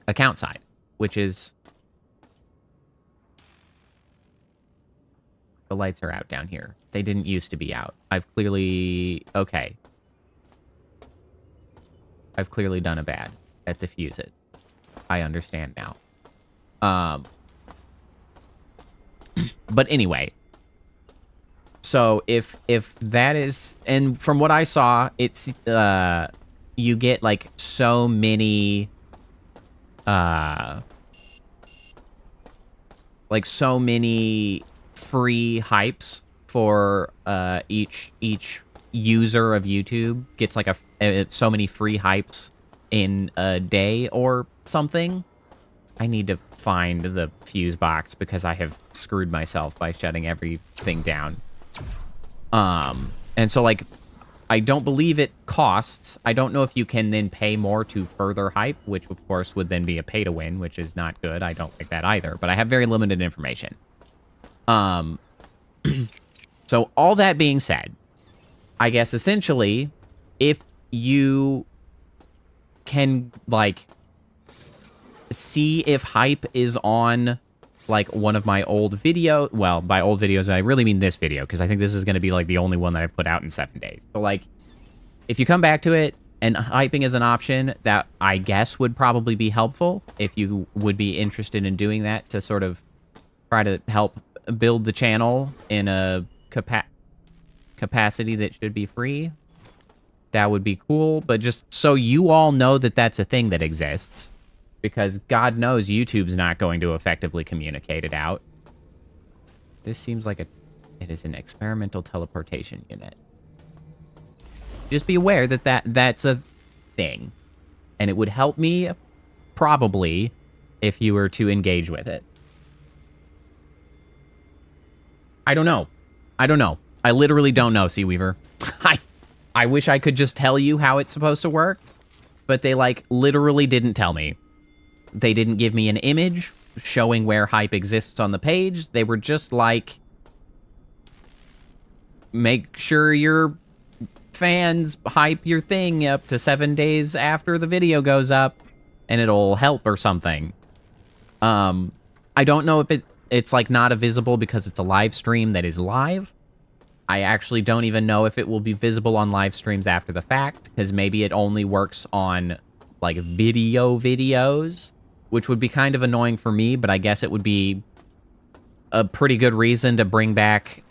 S2: account side, which is... The lights are out down here. They didn't used to be out. I've clearly... Okay. I've clearly done a bad at diffuse it. I understand now. But anyway. So if that is... And from what I saw, it's... you get, like, so many... like, so many free hypes for each user of YouTube gets, like, so many free hypes in a day or something. I need to find the fuse box because I have screwed myself by shutting everything down. And so, like, I don't believe it costs. I don't know if you can then pay more to further hype, which of course would then be a pay to win, which is not good. I don't like that either, but I have very limited information. So all that being said, I guess essentially, if you can, like, see if hype is on, like, one of my old videos. Well, by old videos, I really mean this video, because I think this is going to be, like, the only one that I've put out in 7 days. So, like, if you come back to it, and hyping is an option, that I guess would probably be helpful, if you would be interested in doing that to sort of try to help build the channel in a capacity that should be free. That would be cool, but just so you all know that that's a thing that exists. Because God knows YouTube's not going to effectively communicate it out. This seems like a It is an experimental teleportation unit. Just be aware that that's a thing. And it would help me, probably, if you were to engage with it. I don't know. I literally don't know, Seaweaver. I wish I could just tell you how it's supposed to work, but they, like, literally didn't tell me. They didn't give me an image showing where hype exists on the page. They were just like, make sure your fans hype your thing up to 7 days after the video goes up, and it'll help or something. I don't know if it's like not visible because it's a live stream that is live. I actually don't even know if it will be visible on live streams after the fact, because maybe it only works on, like, videos, which would be kind of annoying for me, but I guess it would be a pretty good reason to bring back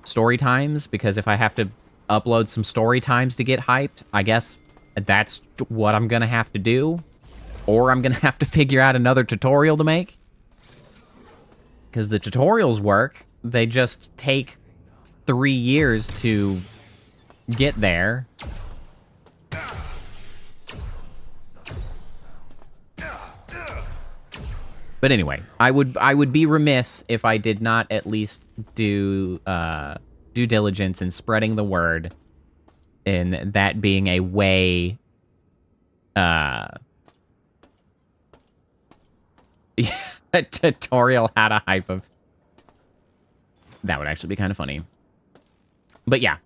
S2: story times, because if I have to upload some story times to get hyped, I guess that's what I'm gonna have to do. Or I'm gonna have to figure out another tutorial to make. Because the tutorials work, they just take 3 years to get there. But anyway, I would be remiss if I did not at least do due diligence in spreading the word, and that being a way a tutorial how to hype them. That would actually be kind of funny. But yeah,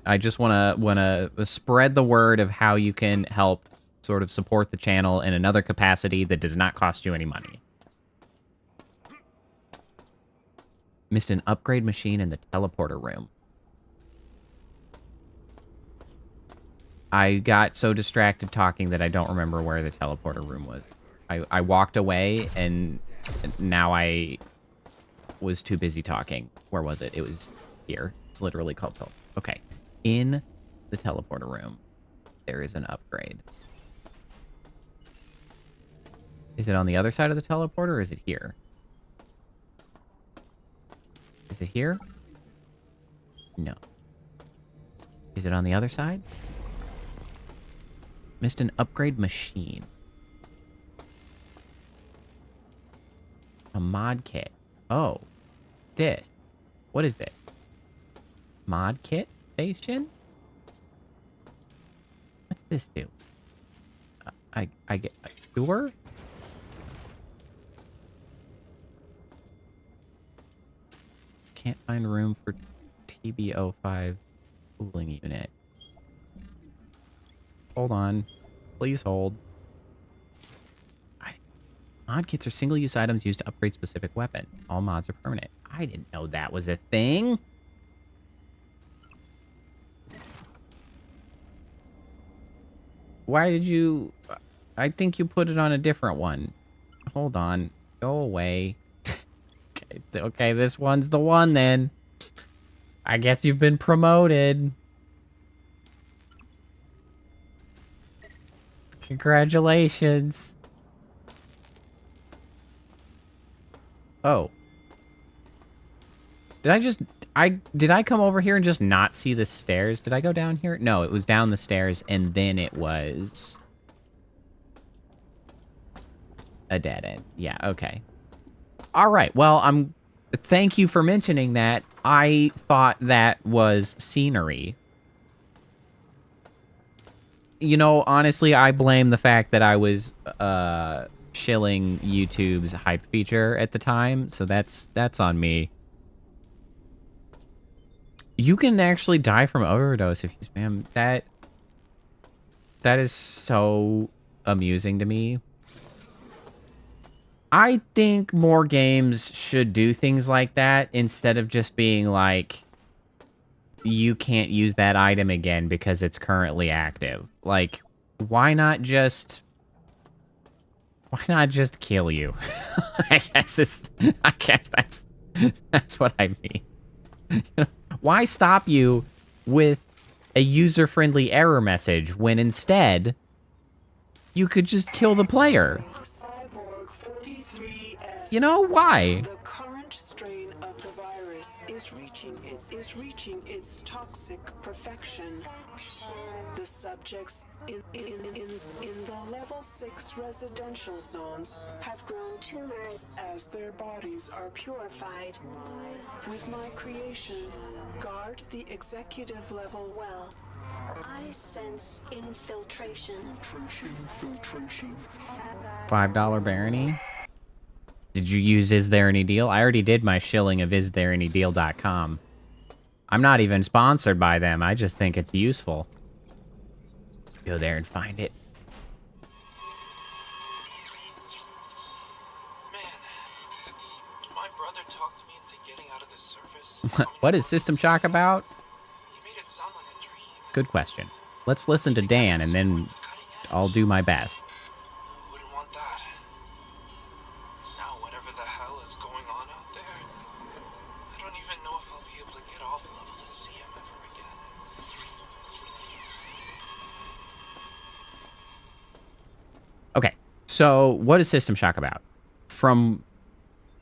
S2: I just wanna spread the word of how you can help sort of support the channel in another capacity that does not cost you any money. Missed an upgrade machine in the teleporter room. I got so distracted talking that I don't remember where the teleporter room was. I walked away, and now I was too busy talking. Where was it? It was here. It's literally called okay. In the teleporter room, there is an upgrade. Is it on the other side of the teleporter, or is it here? Is it here? No. Is it on the other side? Missed an upgrade machine. A mod kit. Oh. This. What is this? Mod kit station? What's this do? I get a tour? Can't find room for TB05 cooling unit. Hold on. Please hold. Mod kits are single-use items used to upgrade specific weapons. All mods are permanent. I didn't know that was a thing. Why did you... I think you put it on a different one. Hold on. Go away. Okay, this one's the one then. I guess you've been promoted. Congratulations. Oh. Did I come over here and just not see the stairs? Did I go down here? No, it was down the stairs, and then it was a dead end. Yeah, okay. All right, well, thank you for mentioning that. I thought that was scenery. You know, honestly, I blame the fact that I was shilling YouTube's hype feature at the time, so that's on me. You can actually die from overdose if you spam. That is so amusing to me. I think more games should do things like that instead of just being like, you can't use that item again because it's currently active. Like, why not just kill you? I guess that's what I mean. Why stop you with a user-friendly error message when instead you could just kill the player? You know, why?
S9: The current strain of is reaching its toxic perfection. The subjects in the level 6 residential zones have grown tumors as their bodies are purified. With my creation, guard the executive level well. I sense infiltration.
S2: $5 barony. Did you use Is There Any Deal? I already did my shilling of isthereanydeal.com. I'm not even sponsored by them. I just think it's useful. Go there and find it.
S8: Man, my brother talked me into getting out of the service.
S2: What is System Shock about?
S8: He made it sound like a dream.
S2: Good question. Let's listen to Dan and then I'll do my best.
S8: Who wouldn't want that? Now, whatever the hell is going on out there, I don't even know if I'll be able to get off level to see him ever again.
S2: Okay, so what is System Shock about? From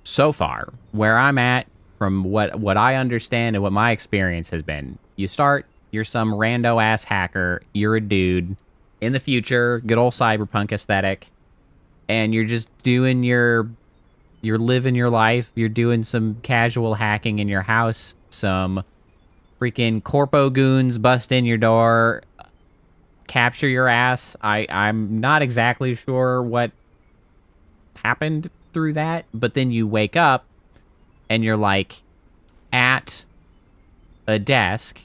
S2: so far, where I'm at, from what I understand and what my experience has been, you start, you're some rando-ass hacker, you're a dude, in the future, good old cyberpunk aesthetic, and you're just doing you're living your life, you're doing some casual hacking in your house, some freaking corpo goons bust in your door, capture your ass. I'm not exactly sure what happened through that, but then you wake up and you're like at a desk,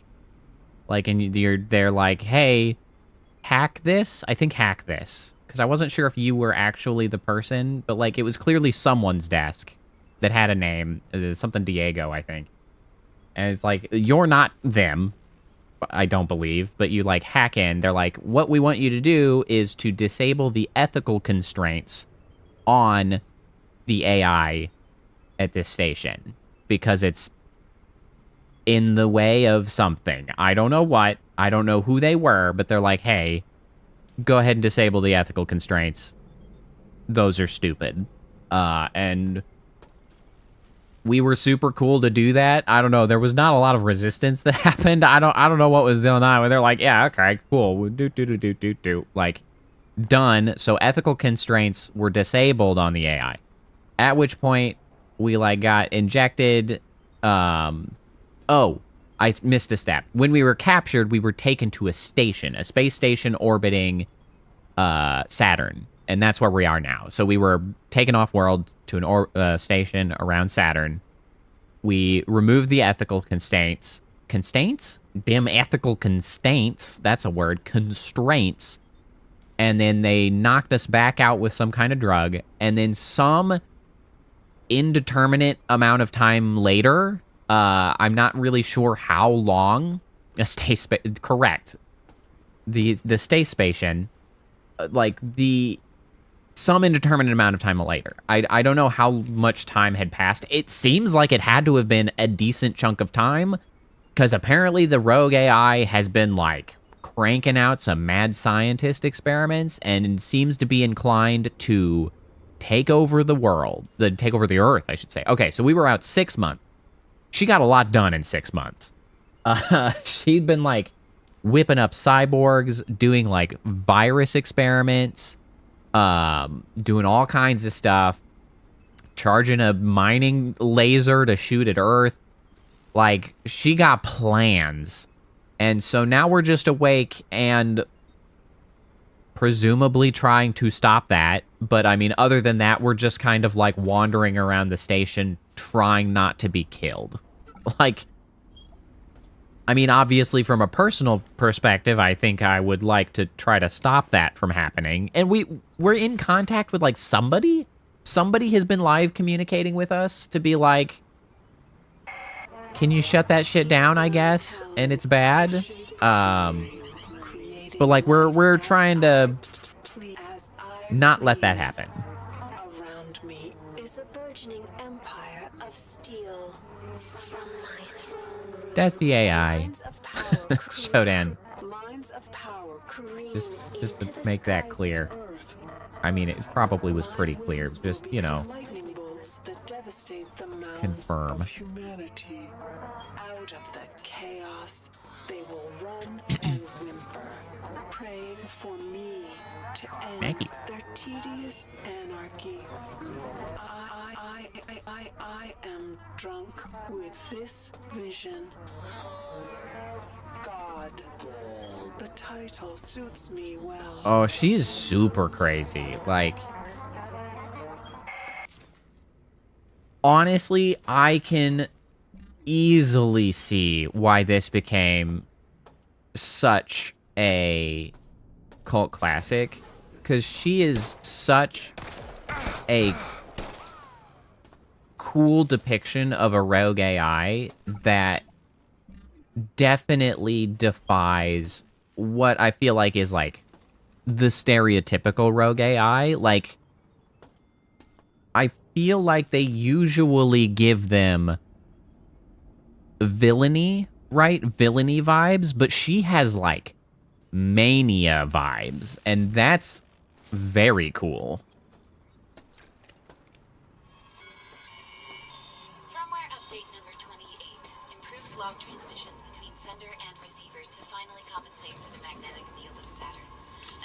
S2: like, and they're like, hey, hack this? I think hack this. Because I wasn't sure if you were actually the person, but like it was clearly someone's desk that had a name, something Diego, I think. And it's like, you're not them, I don't believe, but you like hack in. They're like, what we want you to do is to disable the ethical constraints on the AI at this station because it's in the way of something. I don't know what. I don't know who they were, but they're like, hey, go ahead and disable the ethical constraints. Those are stupid. And we were super cool to do that. I don't know. There was not a lot of resistance that happened. I don't know what was going on. They're like, yeah, okay, cool. We'll do. Like, done. So ethical constraints were disabled on the AI. At which point, we, like, got injected. Oh, I missed a step. When we were captured, we were taken to a station, a space station orbiting Saturn. And that's where we are now. So we were taken off world to an station around Saturn. We removed the ethical constraints. Constraints? Damn ethical constraints. That's a word. Constraints. And then they knocked us back out with some kind of drug. And then some indeterminate amount of time later, I'm not really sure how long, correct. The space station, like some indeterminate amount of time later. I don't know how much time had passed. It seems like it had to have been a decent chunk of time, because apparently the rogue AI has been like cranking out some mad scientist experiments and seems to be inclined to take over the world, take over the Earth, I should say. Okay, so we were out 6 months. She got a lot done in 6 months. She'd been like whipping up cyborgs, doing like virus experiments, doing all kinds of stuff, charging a mining laser to shoot at Earth. Like, she got plans. And so now we're just awake and presumably trying to stop that. But I mean, other than that, we're just kind of like wandering around the station trying not to be killed. Like, I mean, obviously from a personal perspective, I think I would like to try to stop that from happening. And we're in contact with like somebody. Somebody has been live communicating with us to be like, can you shut that shit down, I guess? And it's bad. But like we're trying to not let that happen.
S9: Around me is a burgeoning empire of steel. From my throne,
S2: That's the AI.
S9: lines of power
S2: Shodan.
S9: lines of power careen
S2: Just to
S9: into the
S2: make that
S9: skies of
S2: clear.
S9: Earth.
S2: I mean, it probably was pretty clear. Just, you know,
S9: Lightning bolts that devastate the mounds
S2: confirm.
S9: of humanity. Out of the chaos, they will run and whimper, praying for me to end
S2: Maggie.
S9: their tedious anarchy. I am drunk with this vision. God. The title suits me well.
S2: Oh, she's super crazy. Like, honestly, I can easily see why this became such a cult classic, because she is such a cool depiction of a rogue AI that definitely defies what I feel like is like the stereotypical rogue AI. Like, I feel like they usually give them villainy, right? Villainy vibes, but she has like mania vibes, and that's very cool.
S7: Firmware update number 28. Improved log transmissions between sender and receiver to finally compensate for the magnetic field of Saturn.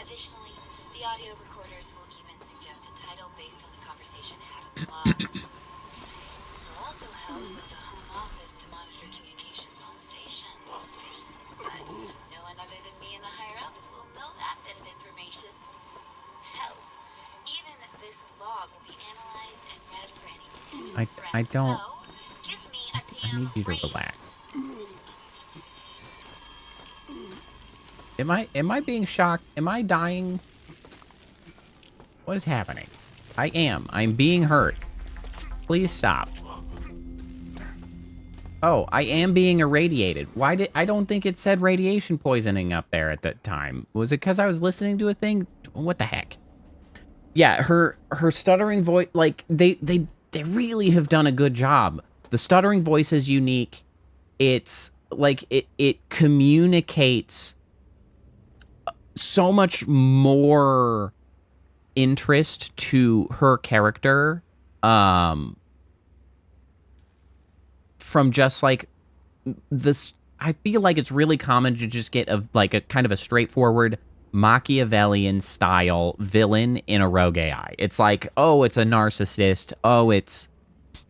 S7: Additionally, the audio recorders will even suggest a title based on the conversation had in the log. This will also help with the home office to monitor communications on station. But no one other than me and the higher-ups will know that bit of information. Hell, even this log will be analyzed and read for any potential threats.
S2: I don't.
S7: So, give me a
S2: I
S7: damn
S2: need you to
S7: break.
S2: relax. Am I being shocked? Am I dying? What is happening? I am. I'm being hurt. Please stop. Oh, I am being irradiated. Why did I don't think it said radiation poisoning up there at that time? Was it because I was listening to a thing? What the heck? Yeah, her stuttering voice, like they really have done a good job. The stuttering voice is unique. It's like it communicates so much more interest to her character from just like this. I feel like it's really common to just get a kind of a straightforward Machiavellian style villain in a rogue AI. It's like, oh, it's a narcissist. Oh, it's,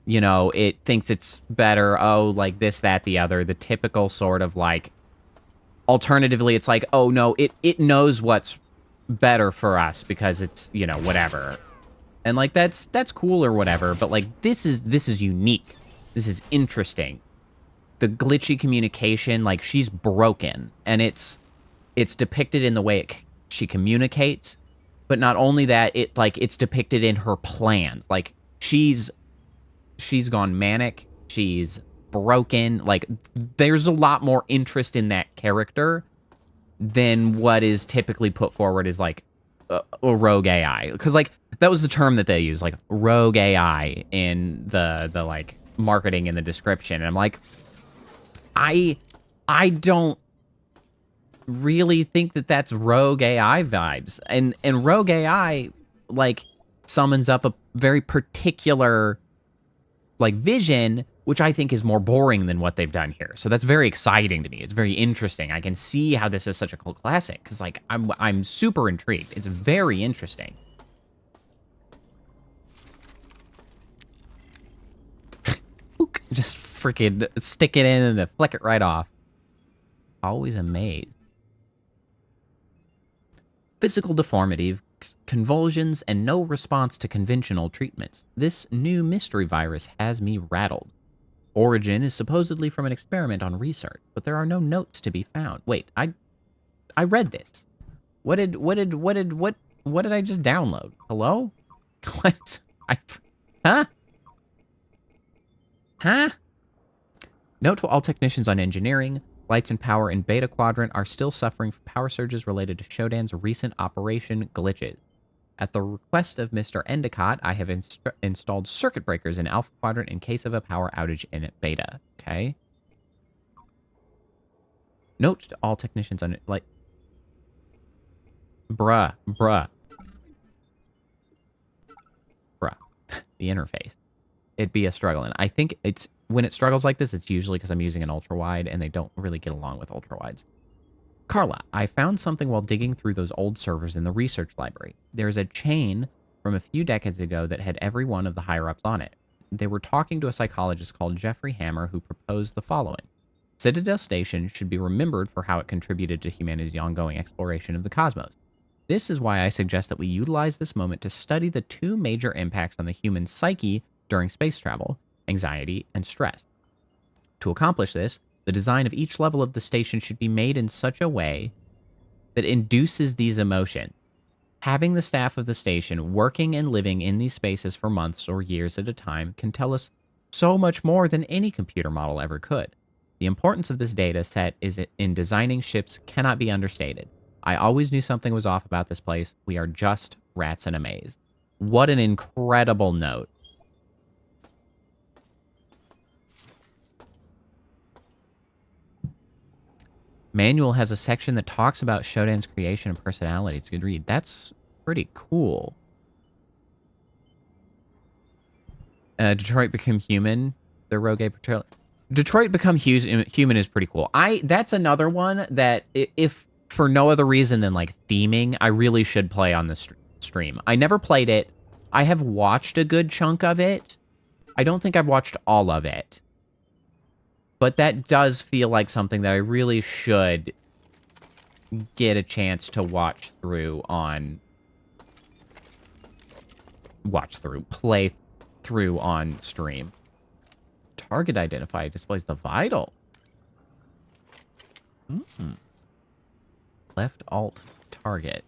S2: you know, it thinks it's better. Oh, like this, that, the other. The typical sort of like, alternatively, it's like, oh no, it knows what's better for us because it's, you know, whatever. And like, that's cool or whatever. But like, this is unique. This is interesting. The glitchy communication, like she's broken, and it's depicted in the way she communicates, but not only that, it's depicted in her plans. Like she's gone manic, she's broken. Like there's a lot more interest in that character than what is typically put forward as like a rogue AI. Because like that was the term that they use, like rogue AI in the like marketing in the description. And I'm like, I don't really think that that's rogue AI vibes. And rogue AI like summons up a very particular like vision, which I think is more boring than what they've done here. So that's very exciting to me. It's very interesting. I can see how this is such a cult classic because like I'm super intrigued. It's very interesting. Just freaking stick it in and then flick it right off. Always amazed. Physical deformity, convulsions, and no response to conventional treatments. This new mystery virus has me rattled. Origin is supposedly from an experiment on research, but there are no notes to be found. Wait, I read this. What did I just download? Hello? What? Huh? Huh? Note to all technicians on engineering, lights and power in Beta Quadrant are still suffering from power surges related to Shodan's recent operation glitches. At the request of Mr. Endicott, I have installed circuit breakers in Alpha Quadrant in case of a power outage in Beta. Okay. Note to all technicians on like... Bruh. The interface. It'd be a struggle. And I think it's when it struggles like this, it's usually because I'm using an ultra-wide, and they don't really get along with ultra-wides. Carla, I found something while digging through those old servers in the research library. There's a chain from a few decades ago that had every one of the higher-ups on it. They were talking to a psychologist called Jeffrey Hammer, who proposed the following. Citadel Station should be remembered for how it contributed to humanity's ongoing exploration of the cosmos. This is why I suggest that we utilize this moment to study the two major impacts on the human psyche during space travel, anxiety and stress. To accomplish this, the design of each level of the station should be made in such a way that induces these emotions. Having the staff of the station working and living in these spaces for months or years at a time can tell us so much more than any computer model ever could. The importance of this data set in designing ships cannot be understated. I always knew something was off about this place. We are just rats in a maze. What an incredible note. Manual has a section that talks about Shodan's creation and personality. It's a good read. That's pretty cool. Detroit Become Human. The Rogue Portrayal. Detroit Become Human is pretty cool. That's another one that, if for no other reason than like theming, I really should play on the stream. I never played it. I have watched a good chunk of it. I don't think I've watched all of it. But that does feel like something that I really should get a chance to play through on stream. Target identifier displays the vital. Left alt target.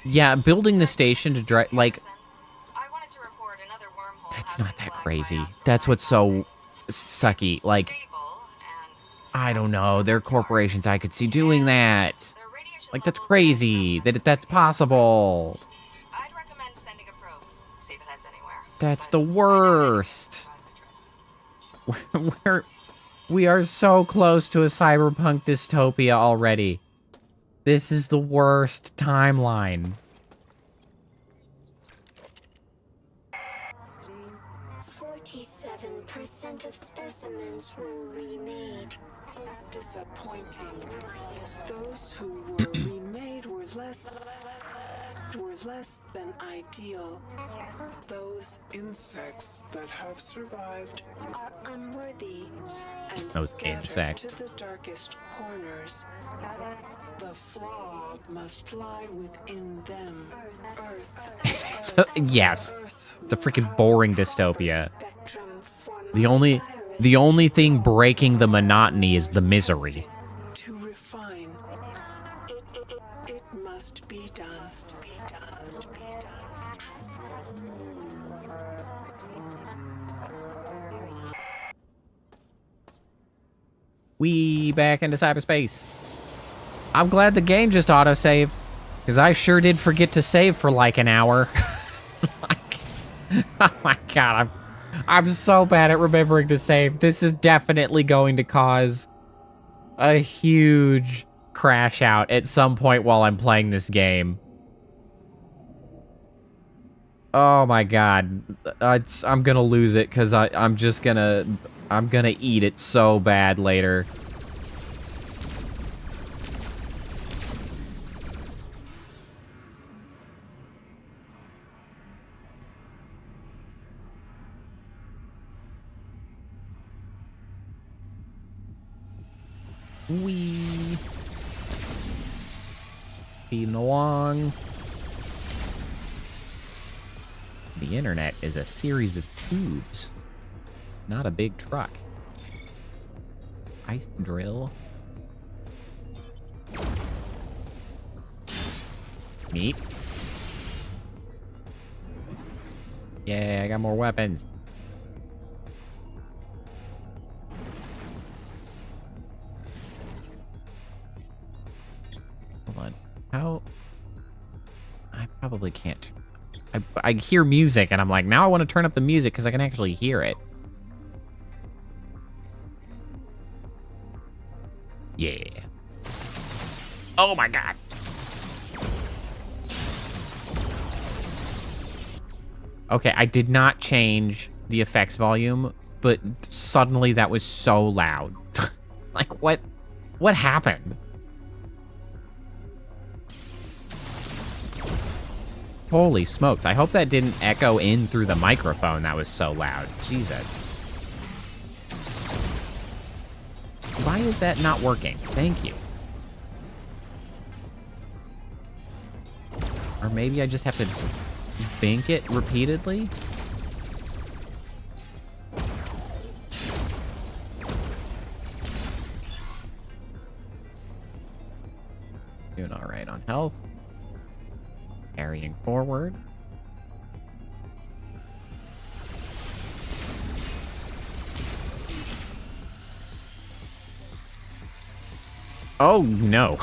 S2: Yeah, building the station to drive, like, that's not that crazy. That's what's so sucky. Like, I don't know. There are corporations I could see doing that. Like, that's crazy that that's possible. That's the worst. We are so close to a cyberpunk dystopia already. This is the worst timeline.
S9: 47% of specimens were remade. Disappointing. Those who were remade were less than ideal. Those insects that have survived are unworthy and
S2: Those
S9: scattered to the darkest corners. The flaw must lie within them. Earth.
S2: So, yes, it's a freaking boring dystopia. The only thing breaking the monotony is the misery.
S9: To refine, it must be done.
S2: We back into cyberspace. I'm glad the game just auto-saved, because I sure did forget to save for like an hour. Oh my god, I'm so bad at remembering to save. This is definitely going to cause a huge crash out at some point while I'm playing this game. Oh my god, I'm gonna lose it because I'm gonna eat it so bad later. Wee. Speeding along. The internet is a series of tubes, not a big truck. Ice drill. Neat. Yeah, I got more weapons. Hold on. How? I probably can't. I hear music, and I'm like, now I want to turn up the music because I can actually hear it. Yeah. Oh my god. Okay, I did not change the effects volume, but suddenly that was so loud. Like, what happened? Holy smokes, I hope that didn't echo in through the microphone. That was so loud. Jesus. Why is that not working? Thank you. Or maybe I just have to bink it repeatedly? Doing all right on health. Carrying forward. Oh, no.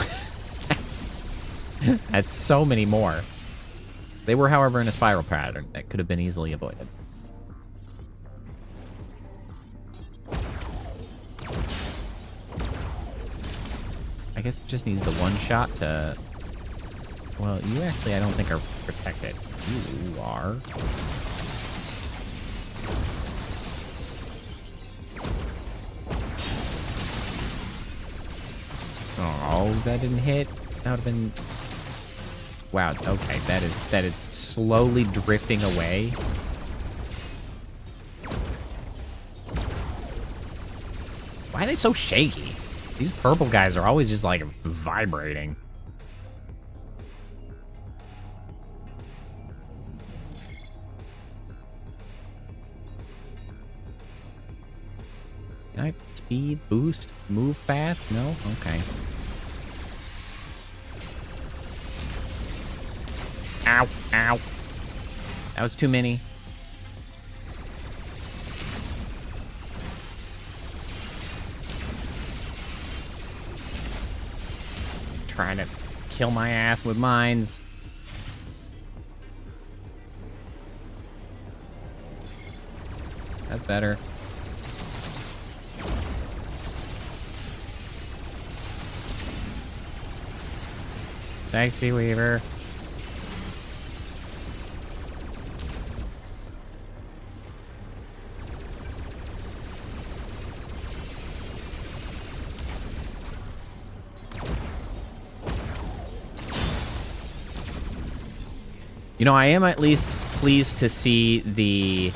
S2: That's so many more. They were, however, in a spiral pattern that could have been easily avoided. I guess it just needs the one shot to... Well, you actually, I don't think are protected. You are. Oh, that didn't hit. That would have been... Wow, okay, that is slowly drifting away. Why are they so shaky? These purple guys are always just, like, vibrating. Can I speed, boost, move fast? No? Okay. Ow, ow. That was too many. Trying to kill my ass with mines. That's better. Sexy Weaver. You know, I am at least pleased to see the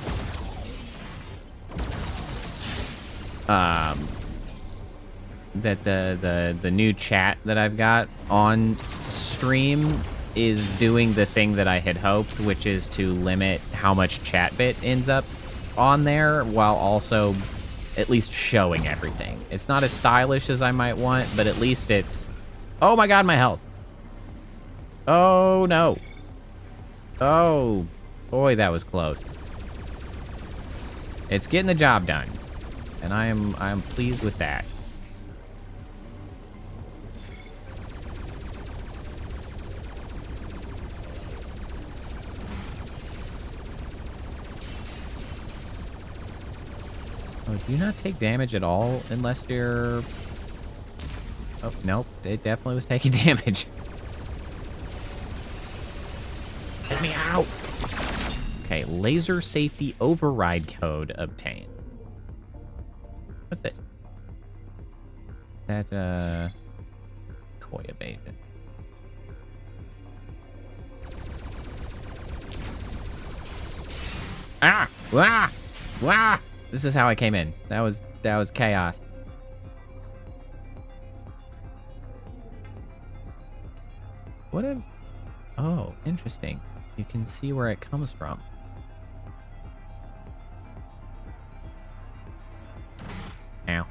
S2: that the new chat that I've got on stream is doing the thing that I had hoped, which is to limit how much chat bit ends up on there while also at least showing everything. It's not as stylish as I might want, but at least it's... Oh my god, my health. Oh no. Oh, boy, that was close. It's getting the job done, and I am pleased with that. Oh, do you not take damage at all unless you're... Oh, nope, it definitely was taking damage. Get me out! Okay, laser safety override code obtained. What's this? That, Koi evasion. Ah! Wah! Wah! This is how I came in. That was chaos. What a... Oh, interesting. You can see where it comes from. Ow.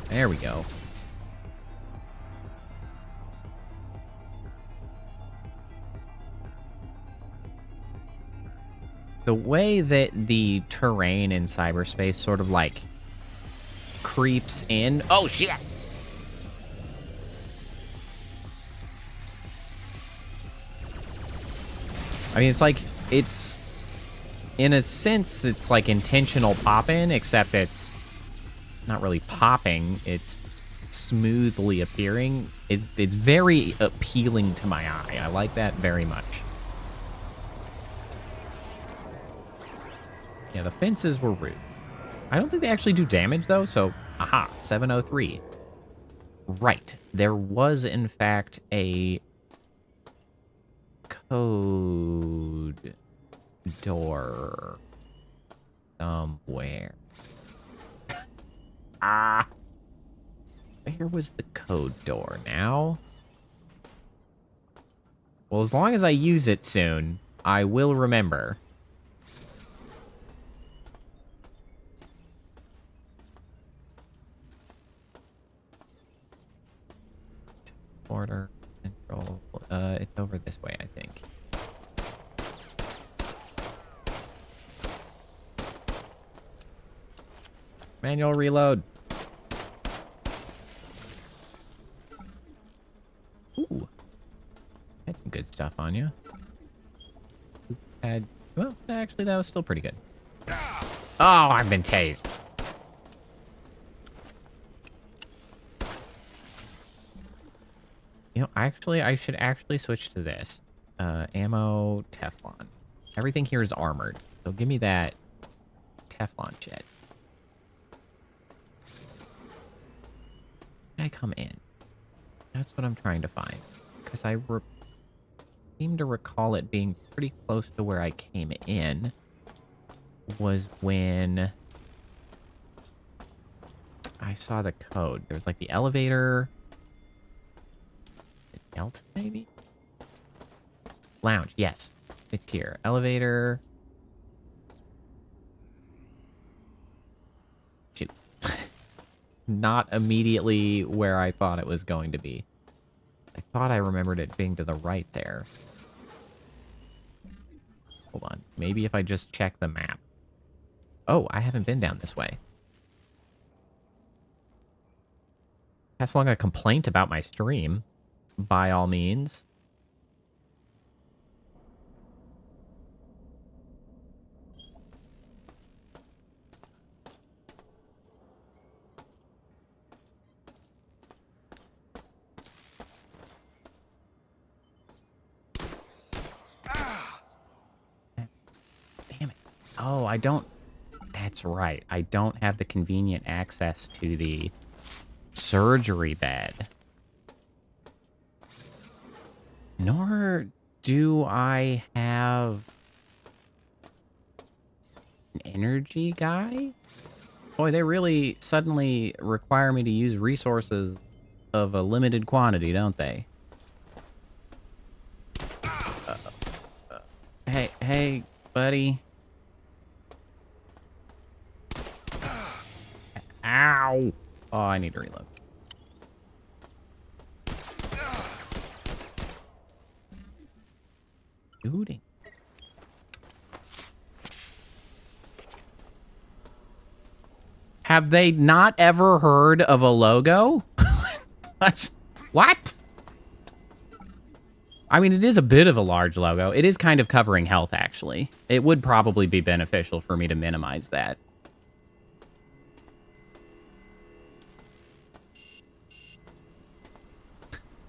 S2: There we go. The way that the terrain in cyberspace sort of like creeps in. Oh shit! I mean, it's like, it's, in a sense, it's like intentional pop-in, except it's not really popping, it's smoothly appearing. It's very appealing to my eye. I like that very much. Yeah, the fences were rude. I don't think they actually do damage, though, so... Aha, 703. Right. There was, in fact, a... code... door... somewhere. Ah! Where was the code door now? Well, as long as I use it soon, I will remember. Order, control, it's over this way, I think. Manual reload. Ooh. Had some good stuff on you. Well, actually, that was still pretty good. Oh, I've been tased. You know, actually, I should actually switch to this. Ammo, Teflon. Everything here is armored. So give me that Teflon shit. Can I come in? That's what I'm trying to find. Because I seem to recall it being pretty close to where I came in. Was when I saw the code. There was like the elevator... Delta, maybe? Lounge, yes. It's here. Elevator. Shoot. Not immediately where I thought it was going to be. I thought I remembered it being to the right there. Hold on. Maybe if I just check the map. Oh, I haven't been down this way. Pass along a complaint about my stream. By all means. Damn it. Oh, I don't... That's right. I don't have the convenient access to the surgery bed. Nor do I have an energy guy? Boy, they really suddenly require me to use resources of a limited quantity, don't they? Hey, buddy. Ow! Oh, I need to reload. Shooting. Have they not ever heard of a logo? What? I mean, it is a bit of a large logo. It is kind of covering health, actually. It would probably be beneficial for me to minimize that.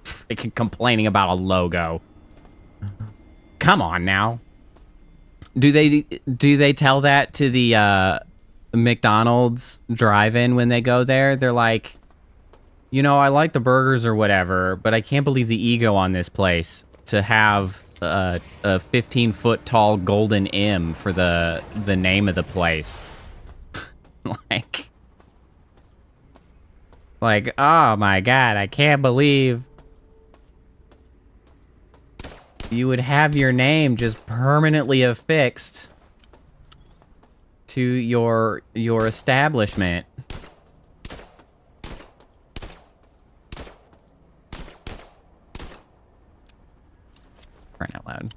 S2: Freaking complaining about a logo. Come on now. Do they tell that to the McDonald's drive-in when they go there? They're like, you know, I like the burgers or whatever, but I can't believe the ego on this place to have a 15-foot tall golden M for the name of the place. like, oh my god, I can't believe you would have your name just permanently affixed to your establishment. Crying out loud.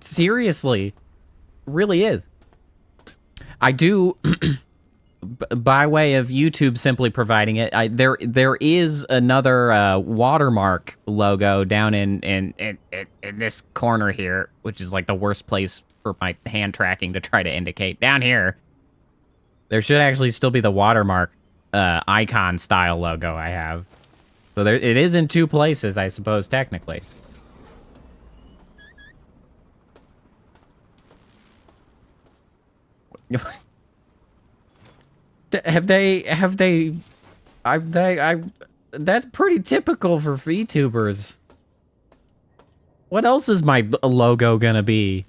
S2: Seriously. Really is. I do... by way of YouTube simply providing it, there is another watermark logo down in this corner here, which is like the worst place for my hand tracking to try to indicate. Down here, there should actually still be the watermark icon style logo I have. So there, it is in 2 places, I suppose, technically. That's pretty typical for VTubers. What else is my logo gonna be?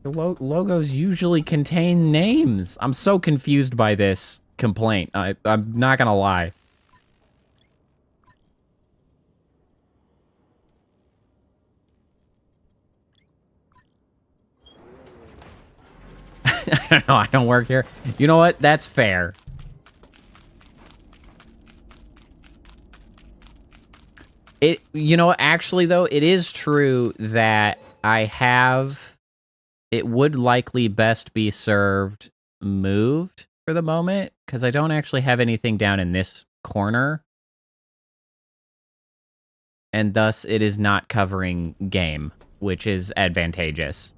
S2: The logos usually contain names. I'm so confused by this complaint. I'm not gonna lie. I don't know. I don't work here. You know what? That's fair. You know, actually, though, it is true that I have... It would likely best be served moved for the moment, because I don't actually have anything down in this corner. And thus, it is not covering game, which is advantageous.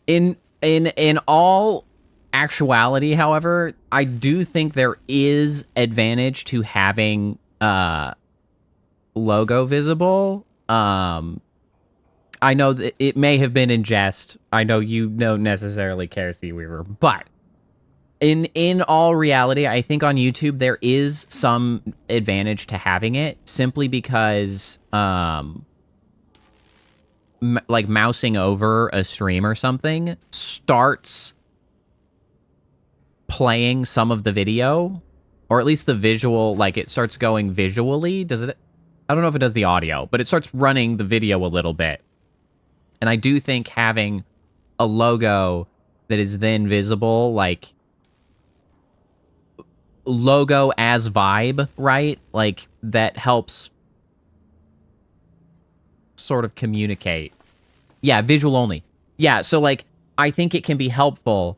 S2: In all actuality, however, I do think there is advantage to having logo visible. I know that it may have been in jest. I know you don't necessarily care, Seaweaver, but in all reality, I think on YouTube there is some advantage to having it, simply because like mousing over a stream or something starts playing some of the video, or at least the visual, like it starts going visually. Does it? I don't know if it does the audio, but it starts running the video a little bit. And I do think having a logo that is then visible, like logo as vibe, right? Like that helps sort of communicate. Yeah, visual only. Yeah, so like I think it can be helpful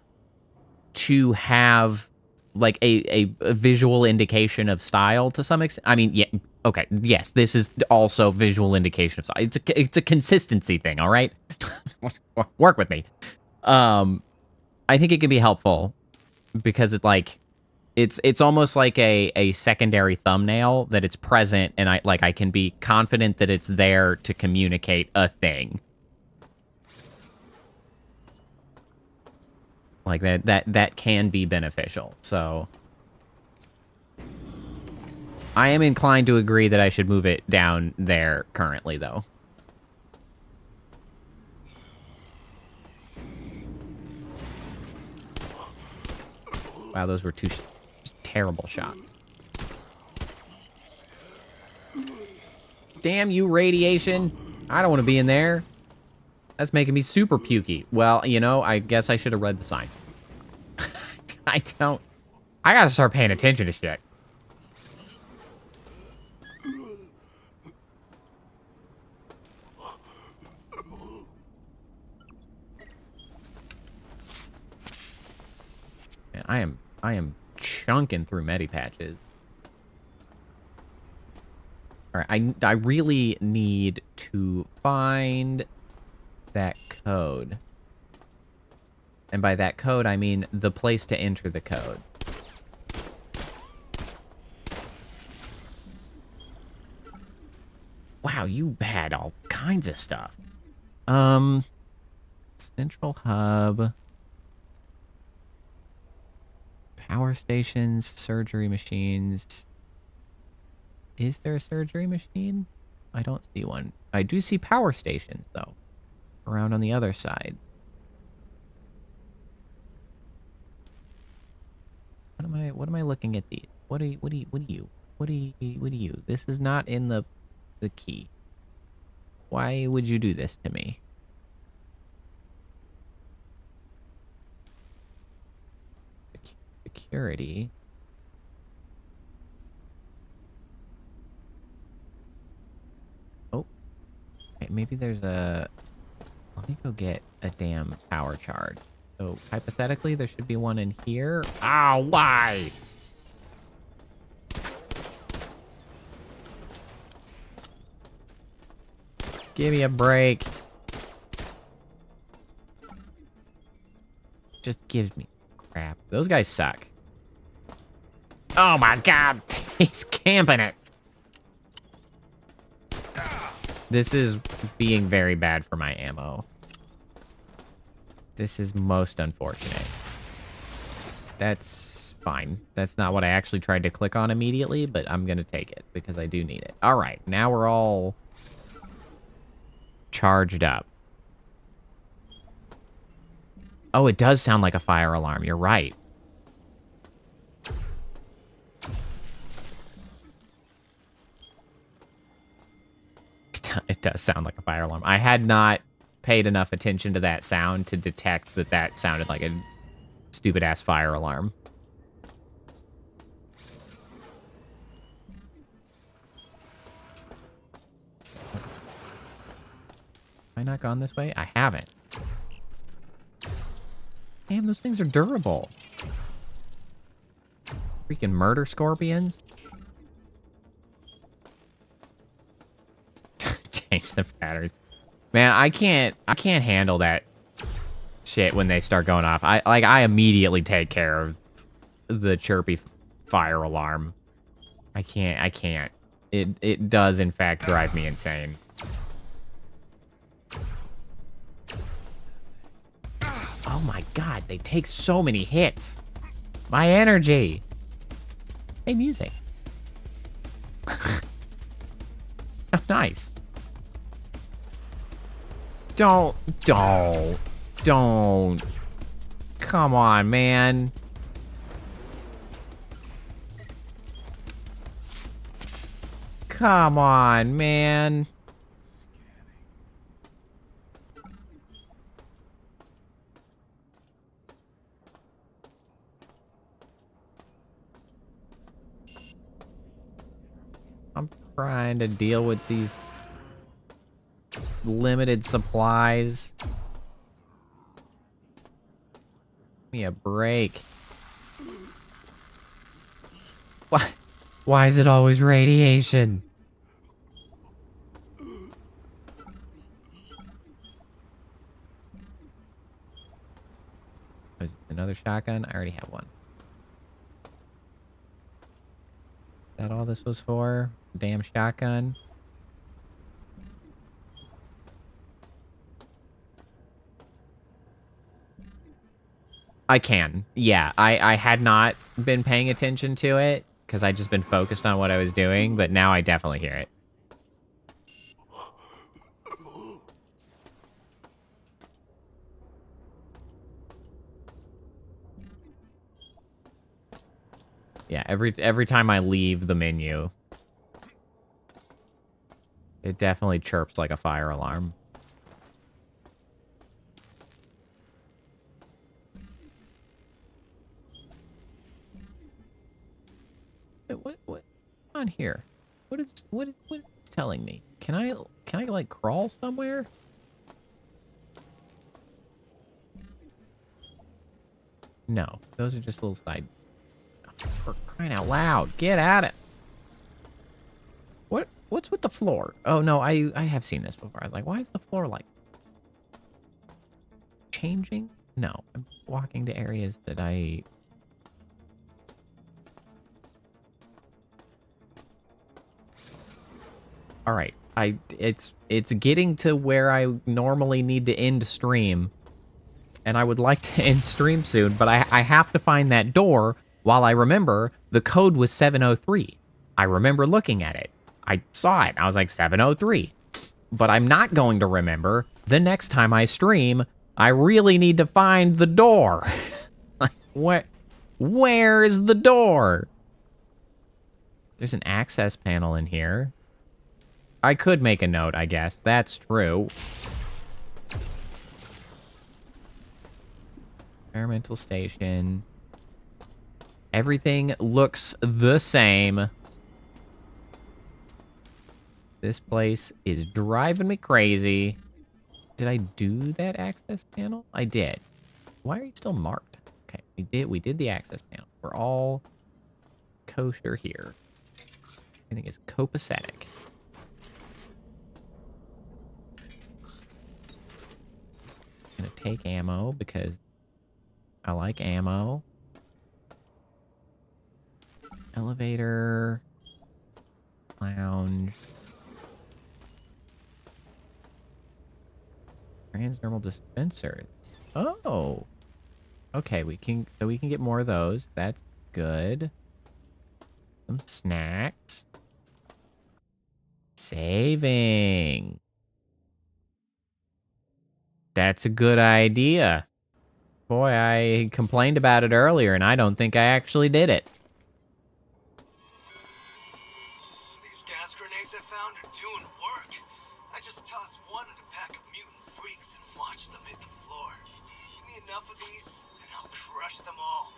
S2: to have like a visual indication of style to some extent. I mean, yeah, okay, yes, this is also visual indication of style. It's a consistency thing, all right? Work with me. I think it can be helpful because it like it's almost like a secondary thumbnail that it's present, and I can be confident that it's there to communicate a thing. Like that can be beneficial. So I am inclined to agree that I should move it down there currently, though. Wow, those were two terrible shots. Damn you, radiation. I don't want to be in there. That's making me super pukey. Well, you know, I guess I should have read the sign. I gotta start paying attention to shit. Man, I am chunking through medipatches. All right, I really need to find that code. And by that code, I mean the place to enter the code. Wow, you had all kinds of stuff. Central hub. Power stations, surgery machines. Is there a surgery machine? I don't see one. I do see power stations, though. Around on the other side. What am I looking at these? What are you? This is not in the key. Why would you do this to me? Security. Oh. Okay, maybe there's a... Let me go get a damn power charge. So, hypothetically, there should be one in here. Ow, why? Give me a break. Just give me crap. Those guys suck. Oh my god. He's camping it. This is being very bad for my ammo. This is most unfortunate. That's fine. That's not what I actually tried to click on immediately, but I'm going to take it because I do need it. All right, now we're all charged up. Oh, it does sound like a fire alarm. You're right. It does sound like a fire alarm. I had not paid enough attention to that sound to detect that that sounded like a stupid-ass fire alarm. Have I not gone this way? I haven't. Damn, those things are durable. Freaking murder scorpions. Change the patterns. Man, I can't handle that shit when they start going off. I immediately take care of the chirpy fire alarm. I can't. It does in fact drive me insane. Oh my god, they take so many hits. My energy. Hey, music. Oh, nice. Don't. Come on, man. Come on, man. I'm trying to deal with these limited supplies. Give me a break. Why is it always radiation? Is it another shotgun? I already have one. Is that all this was for? Damn shotgun. I can. Yeah, I had not been paying attention to it because I just been focused on what I was doing, but now I definitely hear it. Yeah, every time I leave the menu, it definitely chirps like a fire alarm. What on here? What is it telling me? Can I like crawl somewhere? No, those are just little side. Oh, for crying out loud, get at it. What's with the floor? Oh no, I have seen this before. I was like, why is the floor like changing? No, I'm walking to areas that I. All right, it's getting to where I normally need to end stream, and I would like to end stream soon, but I have to find that door. While I remember the code was 703. I remember looking at it. I saw it. I was like 703. But I'm not going to remember the next time I stream. I really need to find the door. Like where is the door? There's an access panel in here. I could make a note, I guess. That's true. Experimental station. Everything looks the same. This place is driving me crazy. Did I do that access panel? I did. Why are you still marked? Okay, we did the access panel. We're all kosher here. Everything is copacetic. gonna take ammo because I like ammo. Elevator. Lounge. Transdermal dispenser. Oh. Okay, we can get more of those. That's good. Some snacks. Saving. That's a good idea. Boy, I complained about it earlier, and I don't think I actually did it.
S8: These gas grenades I found are doing work. I just tossed one at a pack of mutant freaks and watched them hit the floor. Give me enough of these, and I'll crush them all.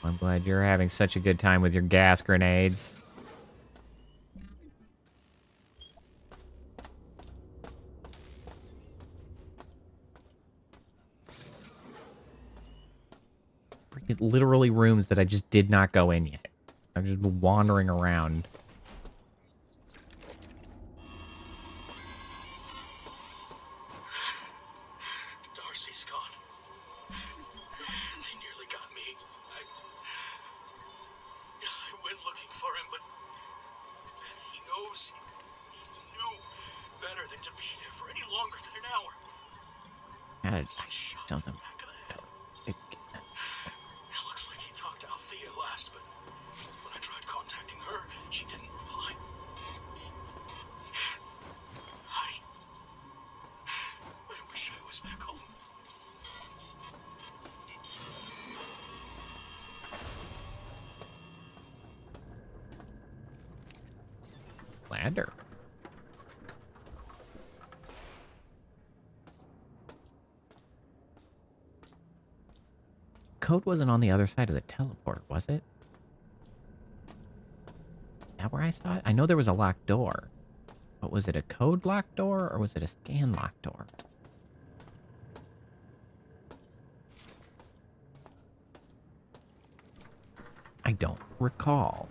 S2: I'm glad you're having such a good time with your gas grenades. Freaking literally rooms that I just did not go in yet. I've just been wandering around.
S8: Darcy's gone. They nearly got me. I went looking for him, but he knows. He knew better than to be there for any longer than an hour.
S2: I don't know.
S8: It looks like he talked to Althea last, but when I tried contacting her, she didn't reply. I wish I was back home.
S2: Ladder. Code wasn't on the other side of the teleport, was it? Is that where I saw it? I know there was a locked door. But was it a code locked door or was it a scan locked door? I don't recall.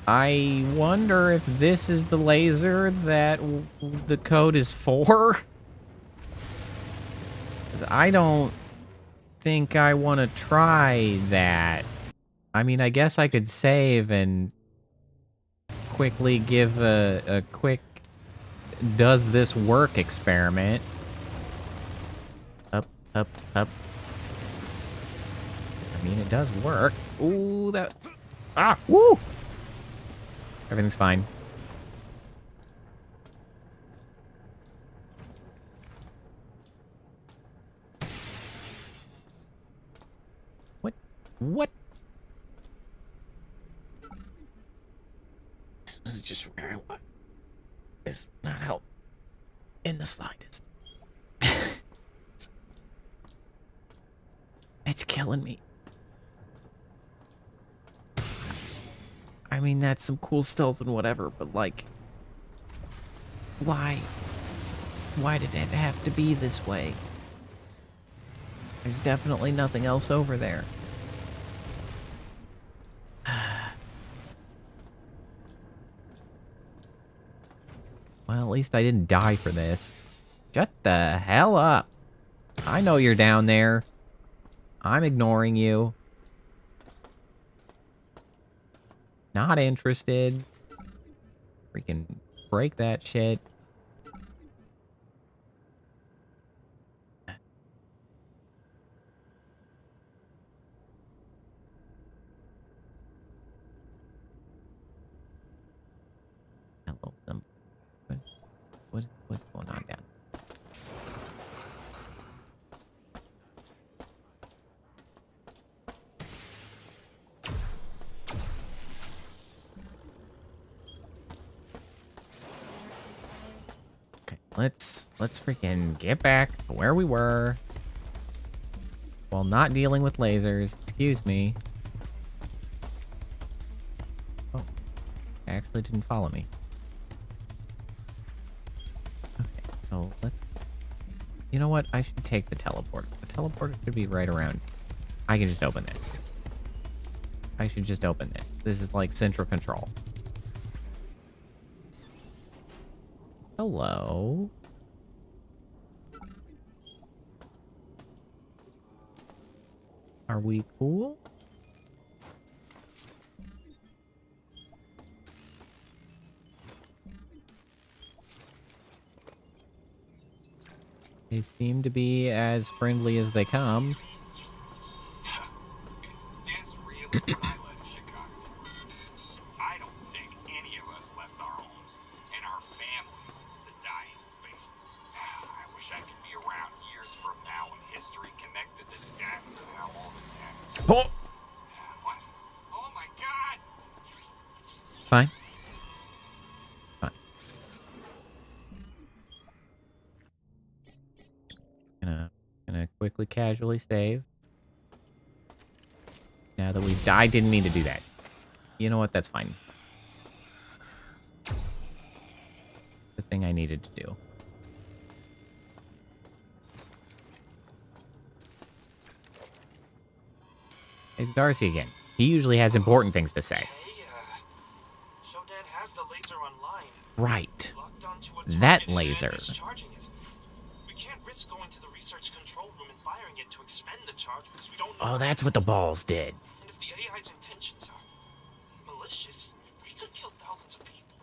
S2: I wonder if this is the laser that the code is for? 'Cause I don't think I want to try that. I mean, I guess I could save and quickly give a quick does this work experiment. Up, up, up. I mean, it does work. Ooh, that... Ah, woo! Everything's fine. What? What? This is just where I want. This not help in the slightest. It's killing me. I mean, that's some cool stealth and whatever, but like, why? Why did it have to be this way? There's definitely nothing else over there. Well, at least I didn't die for this. Shut the hell up. I know you're down there. I'm ignoring you. Not interested. Freaking break that shit. Hello, them. What's going on down? Let's freaking get back to where we were while not dealing with lasers. Excuse me. Oh, actually didn't follow me. So let's... You know what? I should take the teleporter. The teleporter should be right around. I can just open this. I should just open this. This is like central control. Hello. Are we cool? They seem to be as friendly as they come.
S5: Is this really what I left Chicago? I don't think any of us left our homes and our families to die in space. I wish I could be around years from now when history connected the dots of how all this happened.
S2: Oh!
S5: What? Oh my God!
S2: It's fine. Gonna quickly, casually save. Now that we've died, didn't mean to do that. You know what? That's fine. The thing I needed to do. It's Darcy again. He usually has important things to say.
S8: Hey, Shodan has the laser online.
S2: Right.
S8: Locked onto a
S2: That
S8: target and
S2: laser.
S8: discharging it. We can't risk going to the research control room and firing it to expend the charge because we don't know.
S2: Oh, that's what the balls did.
S8: And if the AI's intentions are malicious, we could kill thousands of people.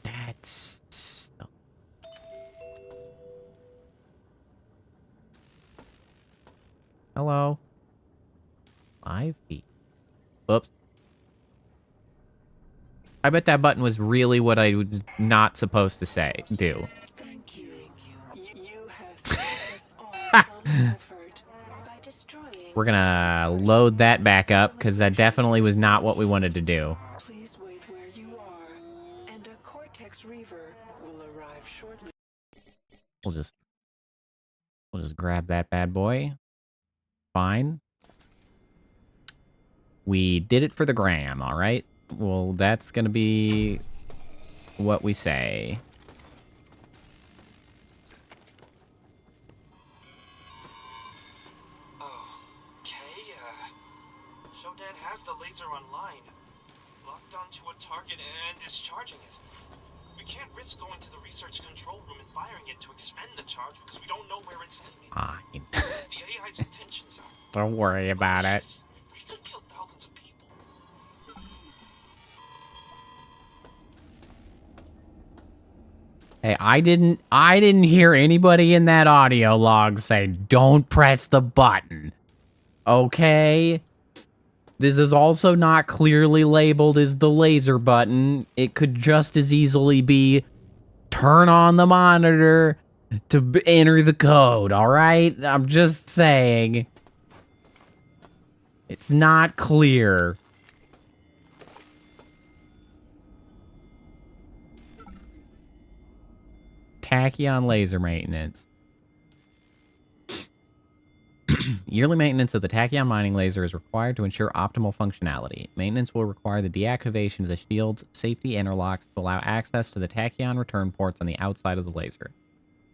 S2: That's... Hello. 5 feet. Oops. I bet that button was really what I was not supposed to say. Do.
S9: Thank you. You have saved us all some effort by destroying.
S2: We're gonna load that back up, because that definitely was not what we wanted to do.
S9: Please wait where you are, and a Cortex Reaver will arrive shortly.
S2: We'll just grab that bad boy. Fine. We did it for the gram, all right? Well, that's gonna be what we say.
S8: Okay, Shodan has the laser online. Locked onto a target and discharging it. We can't risk going to the research control room and firing it to expend the charge because we don't know where it's aiming.
S2: Fine.
S8: The AI's intentions are
S2: Don't worry about it.
S8: malicious. We could kill thousands of people.
S2: Hey, I didn't hear anybody in that audio log say, don't press the button. Okay? This is also not clearly labeled as the laser button. It could just as easily be turn on the monitor to enter the code, alright? I'm just saying. It's not clear. Tachyon laser maintenance. Yearly maintenance of the Tachyon mining laser is required to ensure optimal functionality. Maintenance will require the deactivation of the shield's safety interlocks to allow access to the Tachyon return ports on the outside of the laser.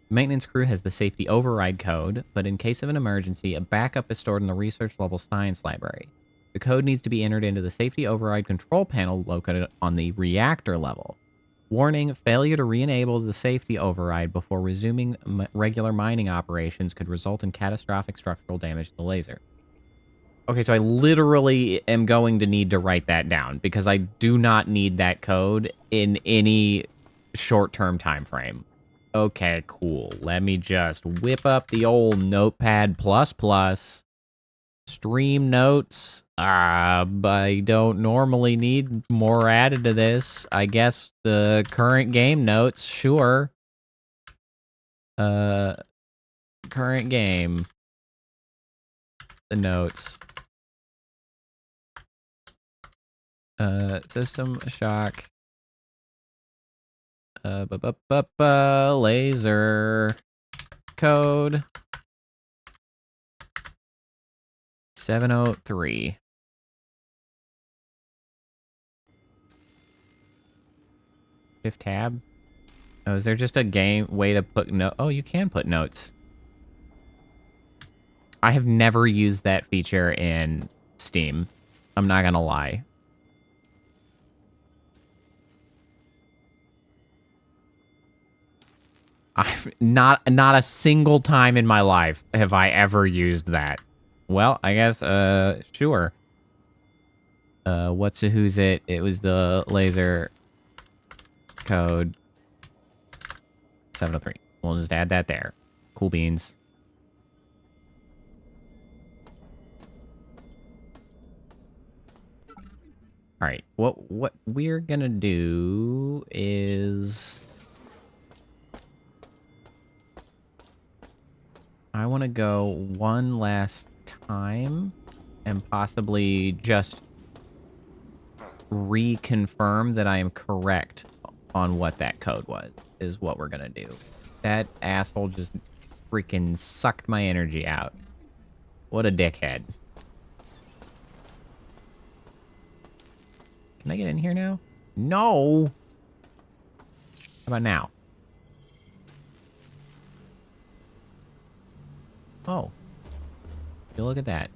S2: The maintenance crew has the safety override code, but in case of an emergency, a backup is stored in the research level science library. The code needs to be entered into the safety override control panel located on the reactor level. Warning, failure to re-enable the safety override before resuming regular mining operations could result in catastrophic structural damage to the laser. Okay, so I literally am going to need to write that down because I do not need that code in any short-term time frame. Okay, cool. Let me just whip up the old Notepad++. Stream notes. I don't normally need more added to this. I guess the current game notes, sure. Current game. The notes. System shock. Laser. Code. 703. Shift tab. Oh, is there just a game way to put note? Oh, you can put notes. I have never used that feature in Steam. I'm not gonna lie. I've not a single time in my life have I ever used that. Well, I guess sure. What's a who's it? It was the laser code 703. We'll just add that there. Cool beans. All right. What we're gonna do is I want to go one last time and possibly just reconfirm that I am correct on what that code was, is what we're going to do. That asshole just freaking sucked my energy out. What a dickhead. Can I get in here now? No! How about now? Oh. You look at that.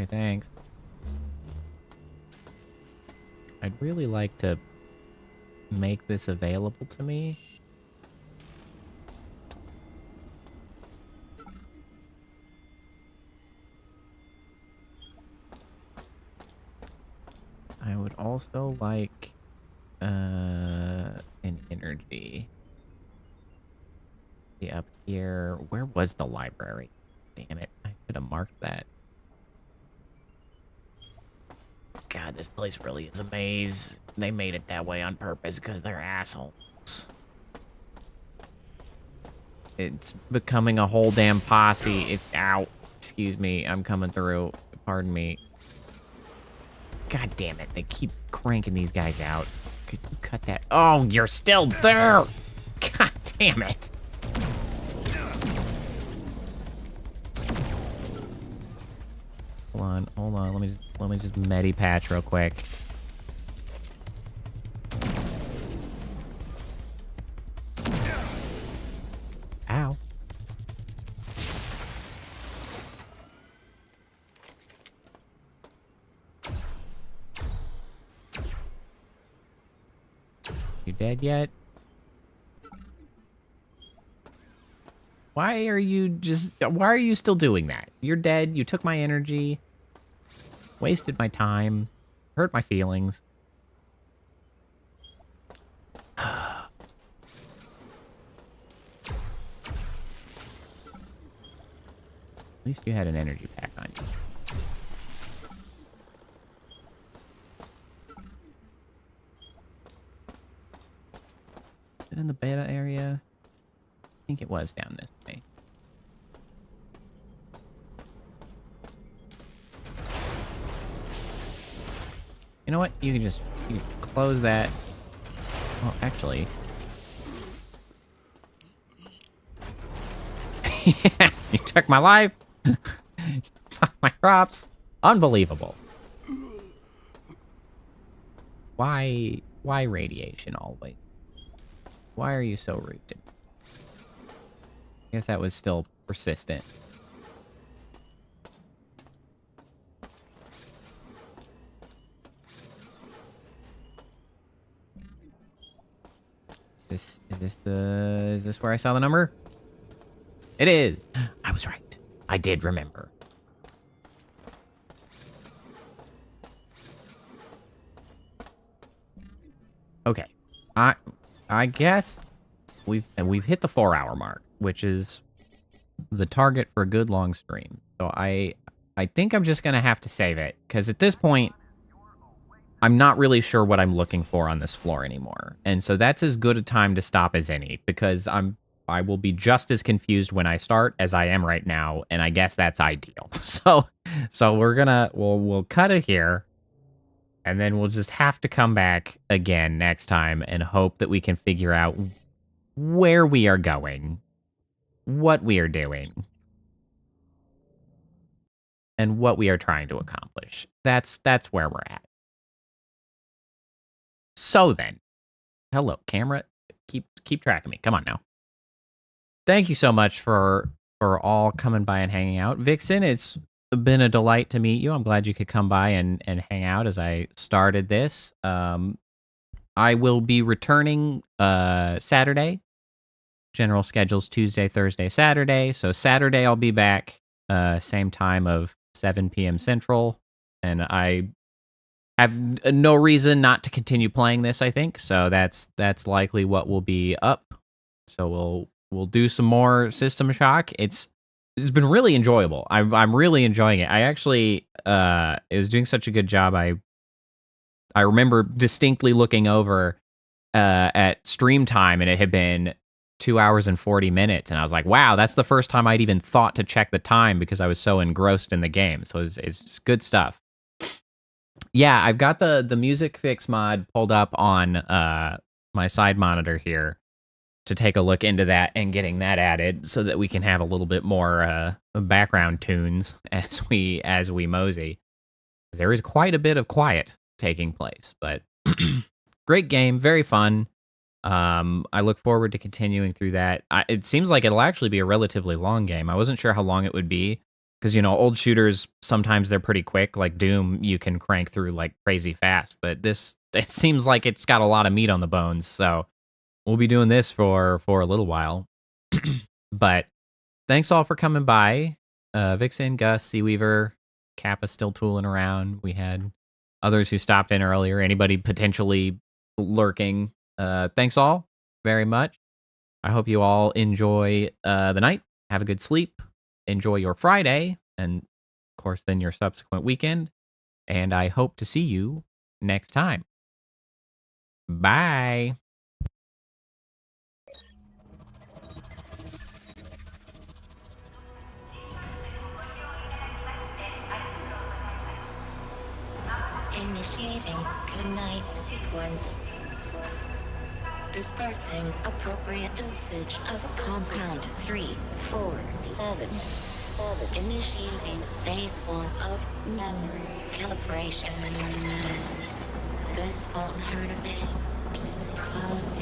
S2: Okay, thanks. I'd really like to make this available to me. I would also like an energy. See up here. Where was the library? Damn it. I should have marked that. God, this place really is a maze. They made it that way on purpose because they're assholes. It's becoming a whole damn posse. Ow. Excuse me. I'm coming through. Pardon me. God damn it. They keep cranking these guys out. Could you cut that? Oh, you're still there. God damn it. Hold on. Let me just medi patch real quick. Ow. You dead yet? Why are you still doing that? You're dead. You took my energy. Wasted my time. Hurt my feelings. At least you had an energy pack on you. Is it in the beta area? I think it was down this way. You know what? You can close that. Well, actually. Yeah, you took my life. Fuck my crops. Unbelievable. Why radiation always? Why are you so rude to me? I guess that was still persistent. Is this where I saw the number? It is. I was right. I did remember. Okay. I guess we've hit the 4-hour mark, which is the target for a good long stream. So I think I'm just gonna have to save it, because at this point I'm not really sure what I'm looking for on this floor anymore. And so that's as good a time to stop as any, because I will be just as confused when I start as I am right now, and I guess that's ideal. So we'll cut it here, and then we'll just have to come back again next time and hope that we can figure out where we are going. what we are doing and what we are trying to accomplish. That's where we're at. So then, hello, camera. Keep track of me. Come on now. Thank you so much for all coming by and hanging out. Vixen, it's been a delight to meet you. I'm glad you could come by and hang out as I started this. I will be returning Saturday. General schedule's Tuesday, Thursday, Saturday. So Saturday I'll be back same time of 7 p.m. Central. And I have no reason not to continue playing this, I think. So that's likely what will be up. So we'll do some more System Shock. It's been really enjoyable. I'm really enjoying it. I actually it was doing such a good job. I remember distinctly looking over at stream time, and it had been 2 hours and 40 minutes, and I was like, wow, that's the first time I'd even thought to check the time because I was so engrossed in the game. So it's good stuff. Yeah, I've got the music fix mod pulled up on my side monitor here to take a look into that and getting that added so that we can have a little bit more background tunes as we mosey. There is quite a bit of quiet taking place, but great game, very fun. I look forward to continuing through that. It seems like it'll actually be a relatively long game. I wasn't sure how long it would be because, old shooters, sometimes they're pretty quick. Like Doom, you can crank through like crazy fast, but it seems like it's got a lot of meat on the bones. So we'll be doing this for a little while. But thanks all for coming by. Vixen, Gus, Seaweaver, Kappa still tooling around. We had others who stopped in earlier. Anybody potentially lurking. Thanks all very much. I hope you all enjoy the night. Have a good sleep. Enjoy your Friday. And, of course, then your subsequent weekend. And I hope to see you next time. Bye.
S11: Initiating goodnight sequence. Dispersing appropriate dosage of compound 347. Initiating phase 1 of memory calibration. This won't hurt a bit. Just close